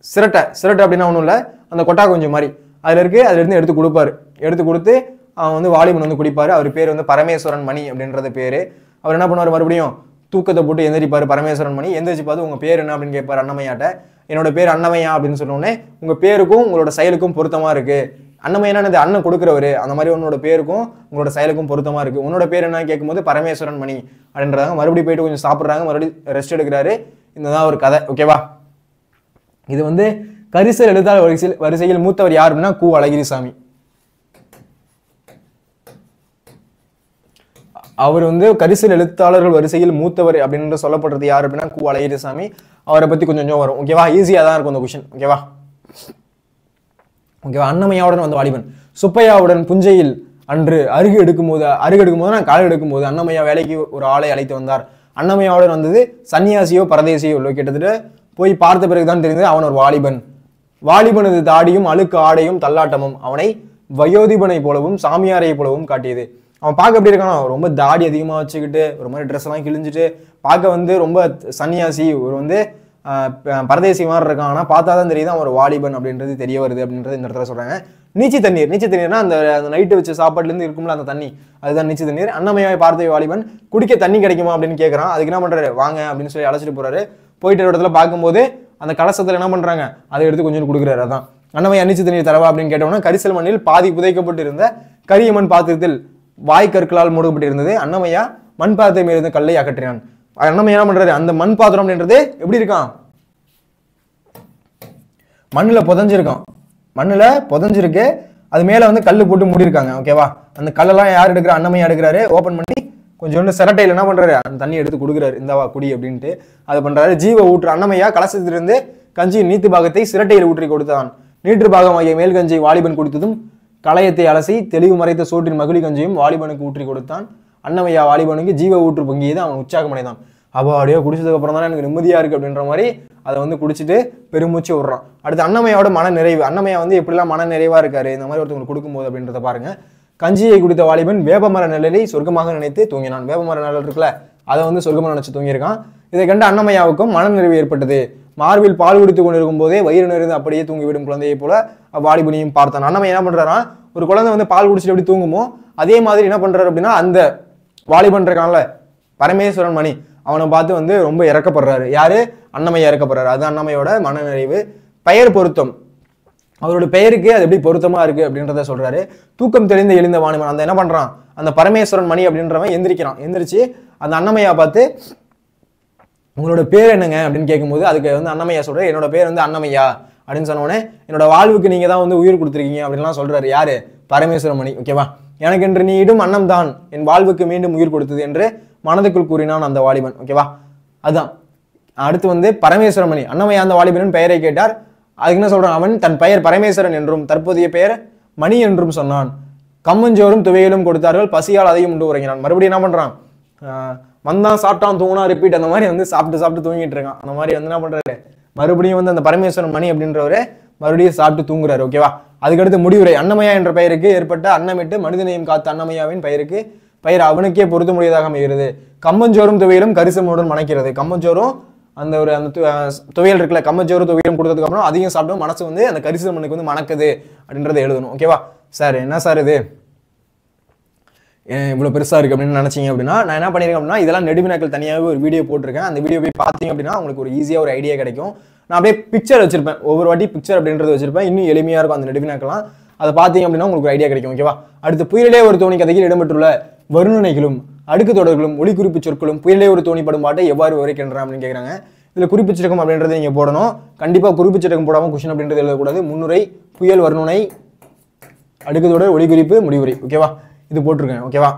சிரட்டை அப்படின்னா ஒன்றும் இல்லை, அந்த கொட்டா கொஞ்சம் மாதிரி அதில் இருக்குது, அதுலேருந்து எடுத்து கொடுப்பாரு. எடுத்து கொடுத்து அவன் வந்து வாலிபன் வந்து குடிப்பார். அவர் பேர் வந்து பரமேஸ்வரன் மணி அப்படின்றது பேர். அவர் என்ன பண்ணுவார், மறுபடியும் தூக்கத்தை போட்டு எந்திரிப்பார். பரமேஸ்வரன் மணி எந்திரிச்சு பார்த்து உங்கள் பேர் என்ன அப்படின்னு கேட்பார் அன்னமையாட்ட. என்னோட பேர் அன்னமையா அப்படின்னு சொன்னோடனே, உங்கள் பேருக்கும் உங்களோட செயலுக்கும் பொருத்தமாக இருக்குது. அன்னமையானது அண்ணன் கொடுக்குறவர், அந்த மாதிரி உன்னோட பேருக்கும் உங்களோட செயலுக்கும் பொருத்தமாக இருக்குது. உன்னோட பேர் என்ன கேட்கும்போது பரமேஸ்வரன் மணி அப்படின்றாங்க. மறுபடியும் போயிட்டு கொஞ்சம் சாப்பிட்றாங்க, மறுபடியும் ரெஸ்ட் எடுக்கிறாரு. இதுதான் ஒரு கதை. ஓகேவா. இது வந்து கரிசல் எழுத்தாளர் வரிசையில் மூத்தவர் யார் அப்படின்னா கு அழகிரிசாமி. அவர் வந்து கரிசல் எழுத்தாளர்கள் வரிசையில் மூத்தவர் அப்படின்னு சொல்லப்படுறது யார் அப்படின்னா கு அழகிரிசாமி. அவரை பத்தி கொஞ்சம் வரும். ஓகேவா, ஈஸியா தான் இருக்கும் அந்த கொஸ்டின். ஓகேவா, அன்னமையாவுடன் வந்த வாலிபன். சுப்பையாவுடன் புஞ்சையில் அன்று அருகு எடுக்கும் போது நான் கால் எடுக்கும் போது அன்னமையா வேலைக்கு ஒரு ஆளை அழைத்து வந்தார். அன்னமையாவுடன் வந்தது சன்னியாசியோ பரதேசியோ இல்லை. கிட்டத்தட்ட போய் பார்த்த பிறகுதான் தெரிந்தது அவன் ஒரு வாலிபன். வாலிபனது தாடியும் அழுக்கு ஆடையும் தள்ளாட்டமும் அவனை வயோதிபனை போலவும் சாமியாரை போலவும் காட்டியது. அவன் பார்க்க எப்படி இருக்கானோ, ரொம்ப தாடி அதிகமாக வச்சுக்கிட்டு ஒரு மாதிரி ட்ரெஸ் எல்லாம் கிழிஞ்சிட்டு பார்க்க வந்து ரொம்ப சன்னியாசி, ஒரு வந்து பரதேசி மாதிரி இருக்கான். ஆனால் பார்த்தா தான் தெரியுது அவன் ஒரு வாலிபன் அப்படின்றது தெரிய வருது அப்படின்றது இந்த இடத்துல சொல்றாங்க. நீச்சி தண்ணீர்னா அந்த நைட்டு வச்ச சாப்பாட்டுலேருந்து இருக்கும்ல அந்த தண்ணி, அதுதான் நீச்சி தண்ணீர். அன்னமையாவை பார்த்த வாலிபன் குடிக்க தண்ணி கிடைக்குமா அப்படின்னு கேட்குறான். அதுக்கு என்ன பண்றாரு, வாங்க அப்படின்னு சொல்லி அழைச்சிட்டு போறாரு. போயிட்டு இடத்துல பார்க்கும்போது அந்த கலசத்தில் என்ன பண்றாங்க, அதை எடுத்து கொஞ்சம் கொடுக்குறாரு. அதான் அன்னமையா நீச்சி தண்ணீர் தரவா அப்படின்னு கேட்டோம்னா கரிசல் மண்ணில் பாதி புதைக்கப்பட்டு இருந்த கரிய மண் பாத்திரத்தில் வாய்க்கற்களால் மூடப்பட்டிருந்தது. அன்னமையா மண் பாத்திரத்தை மீது கல்லை அகற்றினான். அன்னமையா என்ன பண்றாரு, அந்த மண் பாத்திரம் அப்படின்றது எப்படி இருக்கான், மண்ணுல புதஞ்சிருக்கு. அது மேல வந்து கல்லு போட்டு மூடிருக்காங்க. ஓகேவா, அந்த கல்லெல்லாம் யார் எடுக்கிறா, அன்னமையா எடுக்கிறாரு. ஓபன் பண்ணி கொஞ்சோண்டு சிரட்டையில் என்ன பண்றாரு, அந்த தண்ணி எடுத்து கொடுக்குறாரு. இந்தவா குடி அப்படின்ட்டு அது பண்றாரு. ஜீவ ஊற்று அன்னமையா கலசத்திலிருந்து கஞ்சியின் நீத்து பாகத்தை சிரட்டையில் ஊற்றி கொடுத்தான். நீற்று பாகம் ஆகிய மேல் கஞ்சியை வாலிபன் குடித்ததும் களையத்தை அலசி தெளிவு மறைத்த சோற்றின் மகிழி கஞ்சியும் வாலிபனுக்கு ஊற்றி கொடுத்தான். அன்னமையா வாலிபனுக்கு ஜீவ ஊற்று பொங்கியது. அவன் உற்சாகம் அடைந்தான். அப்படியே குடிச்சதுக்கு அப்புறம் தான் எனக்கு நிம்மதியா இருக்கு அப்படின்ற மாதிரி அதை வந்து குடிச்சிட்டு பெருமூச்சு விடுறான். அடுத்து அன்னமையாவோட மன நிறைவு. அன்னமையா வந்து எப்படிலாம் மன நிறைவா இருக்காரு இந்த மாதிரி ஒருத்தவங்களுக்கு கொடுக்கும்போது அப்படின்றத பாருங்க. கஞ்சியை குடித்த வாலிபன் வேப்பமர நிழலை சொர்க்கமாக நினைத்து தூங்கினான். வேப்பமர நிழல் இருக்குல்ல, அதை வந்து சொர்க்கமாக நினைச்சு தூங்கியிருக்கான். இதை கண்டு அன்னமையாவுக்கும் மன நிறைவு ஏற்பட்டது. மார்பில் பால் குடித்து கொண்டிருக்கும் போதே வயிறு நிறைந்து அப்படியே தூங்கிவிடும் குழந்தையை போல வாலிபனையும் பார்த்தான். அன்னமையா என்ன பண்றாராம், ஒரு குழந்தை வந்து பால் குடிச்சிட்டு எப்படி தூங்குமோ அதே மாதிரி என்ன பண்றாரு அப்படின்னா அந்த வாலிபன் இருக்கான்ல பரமேஸ்வரன் மணி, அவனை பார்த்து வந்து ரொம்ப இறக்கப்படுறாரு. யாரு, அன்னமையா இறக்கப்படுறாரு. அது அன்னமையோட மனநிறைவு. பெயர் பொருத்தம், அவரோட பெயருக்கு அது எப்படி பொருத்தமா இருக்கு அப்படின்றத சொல்றாரு. தூக்கம் தெளிந்த எழுந்த வாலிபன் அந்த என்ன பண்றான், அந்த பரமேஸ்வரன் மணி அப்படின்றவன் எந்திரிச்சு அந்த அன்னமையா பார்த்து உங்களோட பேர் என்னங்க அப்படின்னு கேட்கும்போது அதுக்கு வந்து அன்னமையா சொல்றாரு, என்னோட பேர் வந்து அன்னமையா அப்படின்னு சொன்னோடனே என்னோட வாழ்வுக்கு நீங்க தான் வந்து உயிர் கொடுத்துருக்கீங்க அப்படின்லாம் சொல்றாரு. யாரு, பரமேஸ்வரன் மணி. ஓகேவா, எனக்கு என்று நீ இடும் அன்னம் தான் என் வாழ்வுக்கு மீண்டும் உயிர் கொடுத்தது என்று மனதுக்குள் கூறினான் அந்த வாலிபன். ஓகேவா, அதுதான். அடுத்து வந்து பரமேஸ்வரன் மணி. அன்னமையா அந்த வாலிபனின் பெயரை கேட்டார். அதுக்கு என்ன சொல்றான், அவன் தன் பெயர் பரமேஸ்வரன் என்றும் தற்போதைய பெயர் மணி என்றும் சொன்னான். கம்மஞ்சோறும் துவையிலும் கொடுத்தார்கள், பசியால் அதையும் உண்டு உறங்கினான். மறுபடியும் என்ன பண்றான், வந்தான் சாப்பிட்டான் தூங்கினா ரிப்பீட் அந்த மாதிரி வந்து சாப்பிட்டு தூங்கிட்டு இருக்கான். அந்த மாதிரி வந்து என்ன பண்றாரு, மறுபடியும் வந்து அந்த பரமேஸ்வரன் மணி அப்படின்றவரு மறுபடியும் சாப்பிட்டு தூங்குறாரு. ஓகேவா, அதுக்கடுத்து முடிவுரை. அன்னமையா என்ற பெயருக்கு ஏற்பட்ட அன்னமிட்டு மனிதனையும் காத்த அன்னமையாவின் பெயர் அவனுக்கே பொருத்த முடியாதாக அமைகிறது. கம்மஞ்சோறும் துவையிலும் கரிசமுடன் மணக்கிறது. கம்மஞ்சோறும் அந்த ஒரு அந்த துவையல் இருக்குல்ல, கம்மஞ்சோறும் துவையிலும் கொடுத்ததுக்கு அப்புறம் அதையும் சாப்பிடும் மனசு வந்து அந்த கரிசமனுக்கு வந்து மணக்குது அப்படின்றத எழுதணும். ஓகேவா, சார் என்ன சார் இது இவ்வளோ பெருசாக இருக்குது அப்படின்னு நினச்சிங்க அப்படின்னா நான் என்ன பண்ணியிருக்கேன் அப்படின்னா இதெல்லாம் நெடுவினாக்கள் தனியாகவே ஒரு வீடியோ போட்டிருக்கேன். அந்த வீடியோ போய் பார்த்தீங்க அப்படின்னா உங்களுக்கு ஒரு ஈஸியாக ஒரு ஐடியா கிடைக்கும். நான் அப்படியே பிக்சர் வச்சிருப்பேன், ஒவ்வொரு வாட்டி பிக்சர் அப்படின்றது வச்சிருப்பேன், இன்னும் எளிமையாக இருக்கும் அந்த நெடுவினாக்கெல்லாம். அதை பார்த்தீங்க அப்படின்னா உங்களுக்கு ஒரு ஐடியா கிடைக்கும். ஓகேவா, அடுத்து புயலே ஒரு தோணி கதையில் இடம்பெற்றுள்ள வர்ணனைகளும் அடுக்கு தொடர்களும் ஒளி குறிப்பு சொற்களும் புயலே ஒரு தோணி படும் பாட்டை எவ்வாறு விவரிக்கின்றன அப்படின்னு கேட்குறாங்க. இதில் குறிப்பிச்சிருக்கும் அப்படின்றது நீங்கள் போடணும். கண்டிப்பாக குறிப்பிச்சிருக்கும் போடாமல் கொஸ்டின் அப்படின்றது எழுதக்கூடாது. முன்னுரை, புயல், வர்ணனை, அடுக்கு தொடர், ஒளி குறிப்பு, முடிவுரை. ஓகேவா, இது போட்டிருக்கேன். ஓகேவா,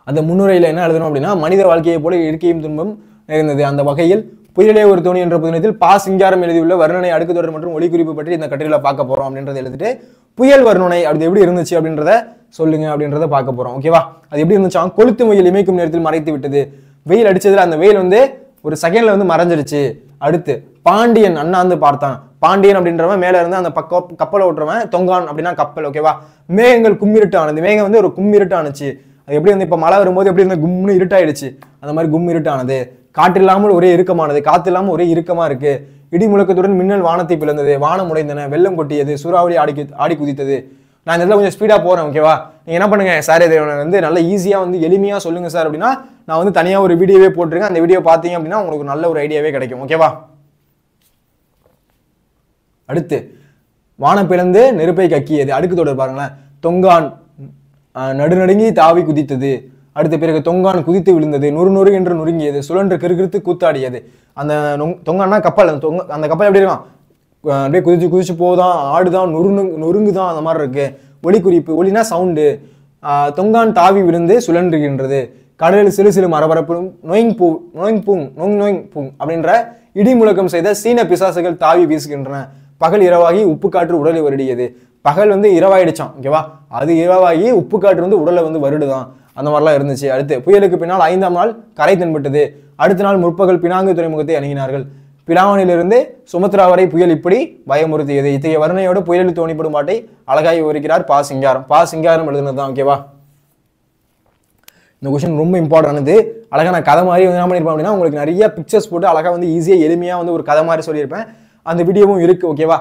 அந்த முன்னுரையில் என்ன எழுதணும் அப்படின்னா மனித வாழ்க்கையை போல இயற்கையும் துன்பம் நிறைந்தது. அந்த வகையில் புயலே ஒரு தோணி என்ற புதினத்தில் பா சிங்காரம் எழுதியுள்ள வர்ணனை, அடுக்கு தொடர் மற்றும் ஒளி குறிப்பு பற்றி இந்த கட்டுரையில் பார்க்க போறோம் அப்படின்றத எழுதிட்டு புயல் வர்ணனை அது எப்படி இருந்துச்சு அப்படின்றத சொல்லுங்க அப்படின்றத பார்க்க போறோம். ஓகேவா, அது எப்படி இருந்துச்சா, கொளுத்து வெயில் இமைக்கும் நேரத்தில் மறைத்து விட்டது. வெயில் அடிச்சதுல அந்த வெயில் வந்து ஒரு செகண்ட்ல வந்து மறைஞ்சிருச்சு. அடுத்து பாண்டியன் அண்ணாந்து பார்த்தான். பாண்டியன் அப்படின்றவன் மேல இருந்து அந்த கப்பலை ஓட்டுறவன், தொங்கான் அப்படின்னா கப்பல். ஓகேவா, மேகங்கள் கும்மிருட்டு ஆனது. மேகம் வந்து ஒரு கும்மிருட்டு ஆனிச்சு. அது எப்படி வந்து இப்ப மழை வரும்போது எப்படி இருந்து கும்னு இருட்டாயிடுச்சு, அந்த மாதிரி கும்மிருட்டு ஆனது. காற்று இல்லாமல் ஒரே இறுக்கமானது, காத்து இல்லாமல் ஒரே இறுக்கமா இருக்கு. இடி முழக்கத்துடன் மின்னல் வானத்தை பிளந்தது, வானம் உடைந்தன, வெள்ளம் கொட்டியது, சூறாவளி ஆடி குதித்தது. நான் இந்த இடத்துல கொஞ்சம் ஸ்பீடா போறேன். ஓகேவா, நீங்க என்ன பண்ணுங்க, சார் இது வந்து நல்ல ஈஸியா வந்து எளிமையா சொல்லுங்க சார் அப்படின்னா நான் வந்து தனியா ஒரு வீடியோவே போட்டிருக்கேன். அந்த வீடியோ பார்த்தீங்க அப்படின்னா உங்களுக்கு நல்ல ஒரு ஐடியாவே கிடைக்கும். ஓகேவா, அடுத்து வானம் பிளந்து நெருப்பை கக்கியது. அடுக்கு தொடர் பாருங்களேன். தொங்கான் நடுநடுங்கி தாவி குதித்தது. அடுத்த பிறகு தொங்கான் குதித்து விழுந்தது, நொறு நொறு என்று நொறுங்கியது, சுழன்று கிறுகிறுத்து கூத்தாடியது. அந்த தொங்கான்னா கப்பல், அந்த கப்பல் எப்படி இருக்கும், அப்படியே குதிச்சு குதிச்சு போதான், ஆடுதான், நொறுங்குதான், அந்த மாதிரி இருக்கு. ஒலி குறிப்பு, ஒலினா சவுண்டு. தொங்கான் தாவி விழுந்து சுழன்றுகின்றது, கடலில் சிறு சிறு மரபரப்பும் நொயிங் பூங் அப்படின்ற இடி முழக்கம் செய்த சீன பிசாசுகள் தாவி வீசுகின்றன. பகல் இரவாகி உப்பு காற்று உடலை வருடியது. பகல் வந்து இரவாயிடுச்சான், ஓகேவா, அது இரவாகி உப்பு காற்று வந்து உடலை வந்து வருடுதான், அந்த மாதிரிலாம் இருந்துச்சு. அடுத்து புயலுக்கு பின்னால் 5ஆம் நாள் கரை தென்பட்டது. அடுத்த நாள் முற்பகல் பினாங்கு துறைமுகத்தை அணுகினார்கள். பிலாவனிலிருந்து சுமத்ரா வரை புயல் இப்படி பயமுறுத்தியது. இத்தகைய வர்ணையோடு புயலில் தோணிப்படும் பாட்டை அழகாய் விவரிக்கிறார் பா சிங்காரம். பா சிங்காரம் எழுதுனது தான், ஓகேவா. இந்த கொஸ்டின் ரொம்ப இம்பார்ட்டன்ட். அழகா நான் கதை மாதிரி என்ன பண்ணியிருப்பேன் அப்படின்னா, உங்களுக்கு நிறைய பிக்சர்ஸ் போட்டு அழகா வந்து ஈஸியாக எளிமையாக வந்து ஒரு கதை மாதிரி சொல்லியிருப்பேன். அந்த வீடியோவும் இருக்கு, ஓகேவா.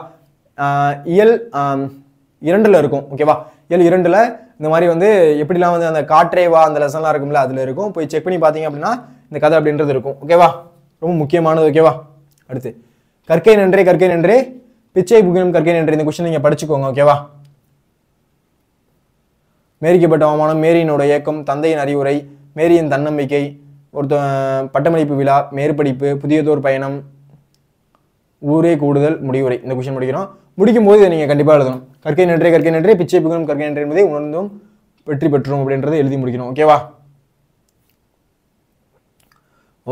இயல் 2ல் இருக்கும், ஓகேவா. இயல் 2ல் இந்த மாதிரி வந்து எப்படிலாம் வந்து அந்த காற்றேவா அந்த லெசன்லாம் இருக்கும்ல, அதில் இருக்கும். போய் செக் பண்ணி பார்த்தீங்க அப்படின்னா இந்த கதை அப்படின்றது இருக்கும், ஓகேவா. ரொம்ப முக்கியமானது, ஓகேவா. அடுத்து கற்கை நன்றே பிச்சை புகினும் கற்கை நன்றே, இந்த கொஸ்டின் நீங்கள் படிச்சுக்கோங்க, ஓகேவா. மேரிக்கப்பட்ட அவமானம், மேரியினோட இயக்கம், தந்தையின் அறிவுரை, மேரியின் தன்னம்பிக்கை, பட்டமளிப்பு விழா, மேற்படிப்பு, புதியதோர் பயணம், ஊரே கூடுதல், முடிவுரை. இந்த கொஸ்டின் முடிக்கிறோம். முடிக்கும் போது இதை நீங்கள் கண்டிப்பாக எழுதணும். கற்கை நன்றே பிச்சை புகழும் கற்கை நன்றே என்பதை உணர்ந்தும் வெற்றி பெற்றோம் அப்படின்றத எழுதி முடிக்கணும், ஓகேவா.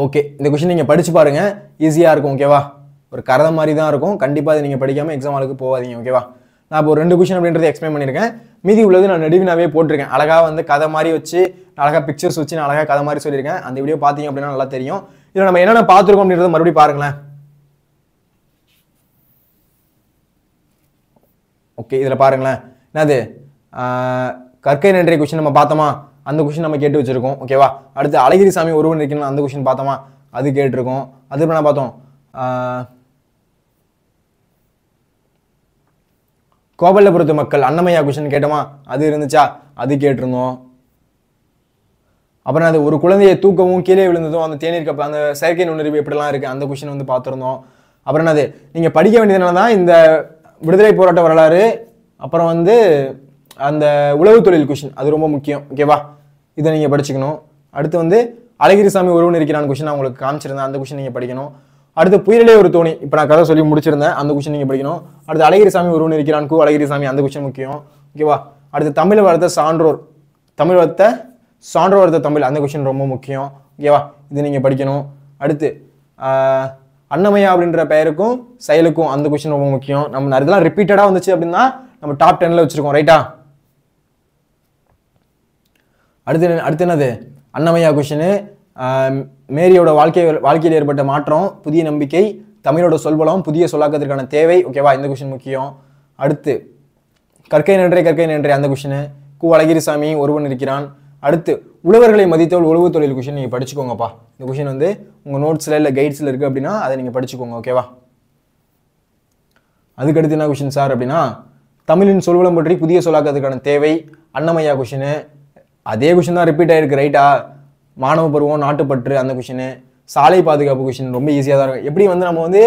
ஓகே, இந்த கொஸ்டின் நீங்கள் படிச்சு பாருங்க, ஈஸியாக இருக்கும், ஓகேவா. ஒரு கதை மாதிரி தான் இருக்கும். கண்டிப்பாக அதை நீங்கள் படிக்காமல் எக்ஸாம் ஆளுக்கு போகாதீங்க, ஓகேவா. நான் இப்போ 2 கொஸ்டின் அப்படின்றத எக்ஸ்பிளைன் பண்ணியிருக்கேன். மீதி உள்ளது நான் நடுவினாவே போட்டிருக்கேன். அழகாக வந்து கதை மாதிரி வச்சு, அழகாக பிக்சர்ஸ் வச்சு நான் அழகாக கதை மாதிரி சொல்லியிருக்கேன். அந்த வீடியோ பார்த்தீங்க அப்படின்னா நல்லா தெரியும். இதில் நம்ம என்னென்ன பார்த்துருக்கோம் அப்படின்றத மறுபடியும் பாருங்களேன். ஓகே, இதில் பாருங்களேன். என்னது கற்கை நன்றே கொஸ்டின் நம்ம பார்த்தோமா, அந்த கொஸ்டின் நம்ம கேட்டு வச்சிருக்கோம், ஓகேவா. அடுத்து அழகிரி சாமி ஒருவன் இருக்கணும், அந்த கொஸ்டின் பார்த்தோமா, அது கேட்டிருக்கோம். அது இப்போ நான் பார்த்தோம். கோபல்லபுரத்து மக்கள் அன்னமையா கொஸ்டின் கேட்டோமா, அது இருந்துச்சா, அது கேட்டிருந்தோம். அப்புறம் அது ஒரு குழந்தையை தூக்கவும் கீழே விழுந்ததும் அந்த தேநீர் கப் அந்த செயற்கை நுண்ணறிவு எப்படிலாம் இருக்குது, அந்த கொஸ்டின் வந்து பார்த்துருந்தோம். அப்புறம் அது நீங்கள் படிக்க வேண்டியது என்னன்னா, இந்த விடுதலை போராட்ட வரலாறு, அப்புறம் வந்து அந்த உளவு தொழில் கொஸ்டின், அது ரொம்ப முக்கியம், ஓகேவா. இதை நீங்கள் படிச்சுக்கணும். அடுத்து வந்து அழகிரி சாமி ஒருவன் இருக்கிறான் கொஸ்டின் நான் உங்களுக்கு காமிச்சிருந்தேன், அந்த கொஸ்டின் நீங்கள் படிக்கணும். அடுத்து புயலே ஒரு தோணி, இப்போ நான் கதை சொல்லி முடிச்சிருந்தேன், அந்த கொஸ்டின் நீங்கள் படிக்கணும். அடுத்து அழகிரி சாமி ஒருவன் இருக்கிறான் அழகிரி சாமி, அந்த கொஸ்டின் முக்கியம், ஓகேவா. அடுத்து தமிழ் வளர்த்த சான்றோர், தமிழ் வளர்த்த சான்றோர் வளர்த்த தமிழ், அந்த கொஸ்டின் ரொம்ப முக்கியம், ஓகேவா. இது நீங்கள் படிக்கணும். அடுத்து அன்னமையா அப்படின்ற பெயருக்கும் செயலுக்கும், அந்த கொஸ்டின் ரொம்ப முக்கியம். நம்ம இதெல்லாம் ரிப்பீட்டடாக வந்துச்சு அப்படின்னா நம்ம டாப் 10ல் வச்சிருக்கோம், ரைட்டா. அடுத்து என்னது அன்னமையா கொஸ்டின், மேரியோட வாழ்க்கையில் ஏற்பட்ட மாற்றம், புதிய நம்பிக்கை, தமிழோட சொல்பலம், புதிய சொல்லாக்கத்திற்கான தேவை, ஓகேவா. இந்த கொஸ்டின் முக்கியம். அடுத்து கற்கை நன்றே அந்த கொஸ்டின், அழகிரிசாமி ஒருவன் இருக்கிறான். அடுத்து உழவர்களை மதித்தவள் உழவு தொழில் கொஸ்டின் நீங்கள் படிச்சுக்கோங்கப்பா. இந்த கொஸ்டின் வந்து உங்கள் நோட்ஸில் இல்லை கைட்ஸில் இருக்குது அப்படின்னா அதை நீங்கள் படிச்சுக்கோங்க, ஓகேவா. அதுக்கடுத்து என்ன கொஸ்டின் சார் அப்படின்னா, தமிழின் சொல்வளம் பற்றி புதிய சொல்லாக்கத்துக்கான தேவை, அன்னமையா கொஸ்டின், அதே கொஸ்டின் தான் ரிப்பீட் ஆகிருக்கு, ரைட்டா. மாணவ பருவம், நாட்டுப்பற்று, அந்த கொஸ்டின், சாலை பாதுகாப்பு கொஸ்டின் ரொம்ப ஈஸியாக தான் இருக்கும். எப்படி வந்து நம்ம வந்து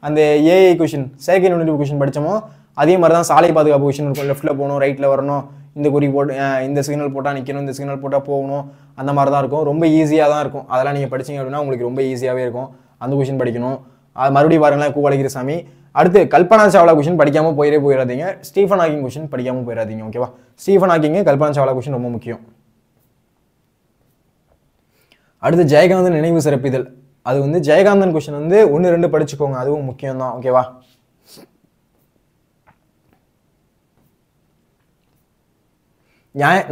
அந்த ஏஐ கொஸ்டின், செயற்கை நுண்ணறிவு கொஸ்டின் படித்தோமோ அதே மாதிரி தான் சாலை பாதுகாப்பு கொஸ்டின் இருக்கும். லெஃப்ட்டில் போகணும், ரைட்டில் வரணும், இந்த குறி போட்டு இந்த சிக்னல் போட்டால் நிற்கணும், இந்த சிக்னல் போட்டால் போகணும், அந்த மாதிரி தான் இருக்கும். ரொம்ப ஈஸியாக தான் இருக்கும். அதெல்லாம் நீங்கள் படிச்சிங்க அப்படின்னா உங்களுக்கு ரொம்ப ஈஸியாகவே இருக்கும். அந்த கொஸ்டின் படிக்கணும். அது மறுபடியும் பாருங்களேன், அழகிரிசாமி. அடுத்து கல்பனா சாவ்லா கொஸ்டின் படிக்காமல் போயிடாதீங்க. ஸ்டீஃபன் ஹாக்கிங் கொஸ்டின் படிக்காமல் போயிடாதீங்க, ஓகேவா. Stephen Hawking, Kalpana Chawla question ரொம்ப முக்கியம். அடுத்து ஜெயகாந்தன் நினைவு சிறப்பிதழ், அது வந்து ஜெயகாந்தன் கொஸ்டின் வந்து 1-2 படிச்சுக்கோங்க, அதுவும் முக்கியம் தான், ஓகேவா.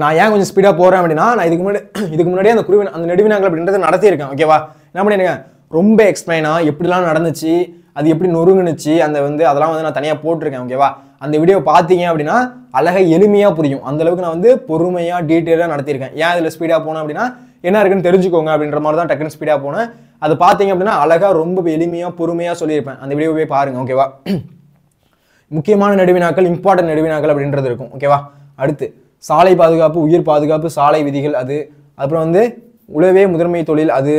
நான் ஏன் கொஞ்சம் ஸ்பீடாக போகிறேன் அப்படின்னா, நான் இதுக்கு முன்னாடியே அந்த நெடுவினாக்கள் அப்படின்றத நடத்தியிருக்கேன், ஓகேவா. என்ன பண்ணிருக்கேன், ரொம்ப எக்ஸ்பிளைனாக எப்படிலாம் நடந்துச்சு, அது எப்படி நொறுங்குனுச்சு, அதெல்லாம் வந்து நான் தனியாக போட்டிருக்கேன், ஓகேவா. அந்த வீடியோ பார்த்தீங்க அப்படின்னா அழகாக எளிமையாக புரியும். அந்த அளவுக்கு நான் வந்து பொறுமையாக டீட்டெயிலாக நடத்தியிருக்கேன். ஏன் இதில் ஸ்பீடாக போனேன் அப்படின்னா, என்ன இருக்குன்னு தெரிஞ்சுக்கோங்க அப்படின்ற மாதிரி தான் டக்குன்னு ஸ்பீடாக போனேன். அது பார்த்தீங்க அப்படின்னா அழகாக ரொம்ப எளிமையாக பொறுமையாக சொல்லியிருப்பேன். அந்த வீடியோ போய் பாருங்க, ஓகேவா. முக்கியமான நெடுவினாக்கள், இம்பார்ட்டன்ட் நெடுவினாக்கள் அப்படின்றது இருக்கும், ஓகேவா. அடுத்து சாலை பாதுகாப்பு, உயிர் பாதுகாப்பு, சாலை விதிகள், அது அப்புறம் வந்து உழவே முதன்மை தொழில், அது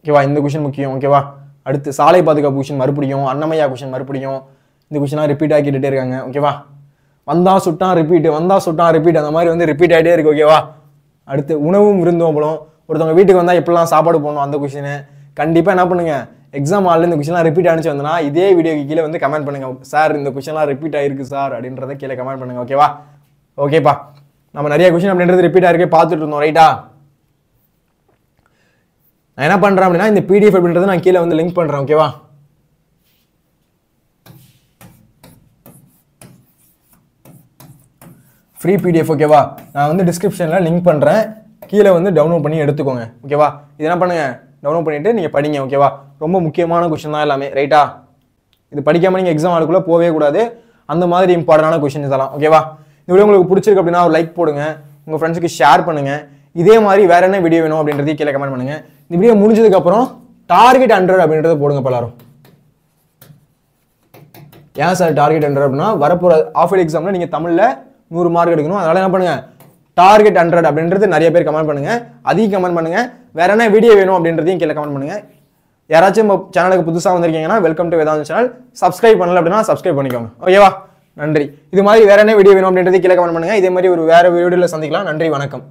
ஓகேவா. இந்த கொஸ்டின் முக்கியம், ஓகேவா. அடுத்து சாலை பாதுகாப்பு கொஸ்டின் மறுபடியும், அன்னமையா கொஸ்டின் மறுபடியும், இந்த கொஸ்டினாக ரிப்பீட் ஆக்கிட்டே இருக்காங்க, ஓகேவா. வந்தா சுட்டான் ரிப்பீட், அந்த மாதிரி வந்து ரிப்பீட் ஆகிட்டே இருக்கு, ஓகேவா. அடுத்து உணவும் விருந்தோம்பலும், ஒருத்தவங்க வீட்டுக்கு வந்தால் எப்படிலாம் சாப்பாடு போடணும் அந்த கொஷின். கண்டிப்பாக என்ன பண்ணுங்க, எக்ஸாம் ஹாலில் இந்த கொஷின்லாம் ரிப்பீட் ஆனிச்சு வந்தனா இதே வீடியோக்கு கீழே வந்து கமெண்ட் பண்ணுங்க. சார் இந்த கொஷின்லாம் ரிப்பீட் ஆயிருக்கு சார் அப்படின்றத கீழே கமெண்ட் பண்ணுங்க. ஓகேவா? ஓகேப்பா, நம்ம நிறைய கொஷின் அப்படின்றது ரிப்பீட் ஆயிருக்கே பார்த்துட்டு இருந்தோம். ரைட்டா? நான் என்ன பண்றேன் அப்படின்னா இந்த பிடிஎஃப் அப்படின்றத நான் கீழே வந்து லிங்க் பண்றேன். ஓகேவா? Free PDF. ஓகேவா? நான் வந்து டிஸ்கிரிப்ஷனில் லிங்க் பண்ணுறேன், கீழே வந்து டவுன்லோட் பண்ணி எடுத்துக்கோங்க. ஓகேவா? இது என்ன பண்ணுங்க, டவுன்லோட் பண்ணிட்டு நீங்கள் படிங்க. ஓகேவா? ரொம்ப முக்கியமான கொஷின் தான் எல்லாமே. ரைட்டா? இது படிக்காமல் நீங்கள் எக்ஸாம் ஆளுக்குள்ளே போகவே கூடாது. அந்த மாதிரி இம்பார்ட்டன்டான கொஷின் இதெல்லாம். ஓகேவா? இந்த வீடியோ உங்களுக்கு பிடிச்சிருக்கு அப்படின்னா ஒரு லைக் போடுங்க, உங்கள் ஃப்ரெண்ட்ஸுக்கு ஷேர் பண்ணுங்க. இதே மாதிரி வேற என்ன வீடியோ வேணும் அப்படின்றதையும் கீழே கமெண்ட் பண்ணுங்க. இந்த வீடியோ முடிஞ்சதுக்கப்புறம் டார்கெட் 100 அப்படின்றத போடுங்க எல்லாரும். ஏன் சார் டார்கெட் 100 அப்படின்னா வரப்போகிற ஆஃப் இயர் எக்ஸாமில் நீங்கள் தமிழில் 100 மார்க் எடுக்கணும். அதனால என்ன பண்ணுங்க, டார்கெட் 100 அப்படின்றது நிறைய பேர் கமெண்ட் பண்ணுங்க, அதையும் கமெண்ட் பண்ணுங்க. வேற என்ன வீடியோ வேணும் அப்படின்றதையும் கீழே கமெண்ட் பண்ணுங்க. யாராச்சும் நம்ம சேனலுக்கு புதுசாக வந்திருக்கீங்கன்னா welcome to Vedantam channel. Subscribe பண்ணல அப்படின்னா சப்ஸ்கிரைப் பண்ணிக்கோங்க. ஓகேவா? நன்றி. இது மாதிரி வேற என்ன வீடியோ வேணும் அப்படின்றதை கீழே கமெண்ட் பண்ணுங்க. இதே மாதிரி ஒரு வேற வீடியோவில் சந்திக்கலாம். நன்றி, வணக்கம்.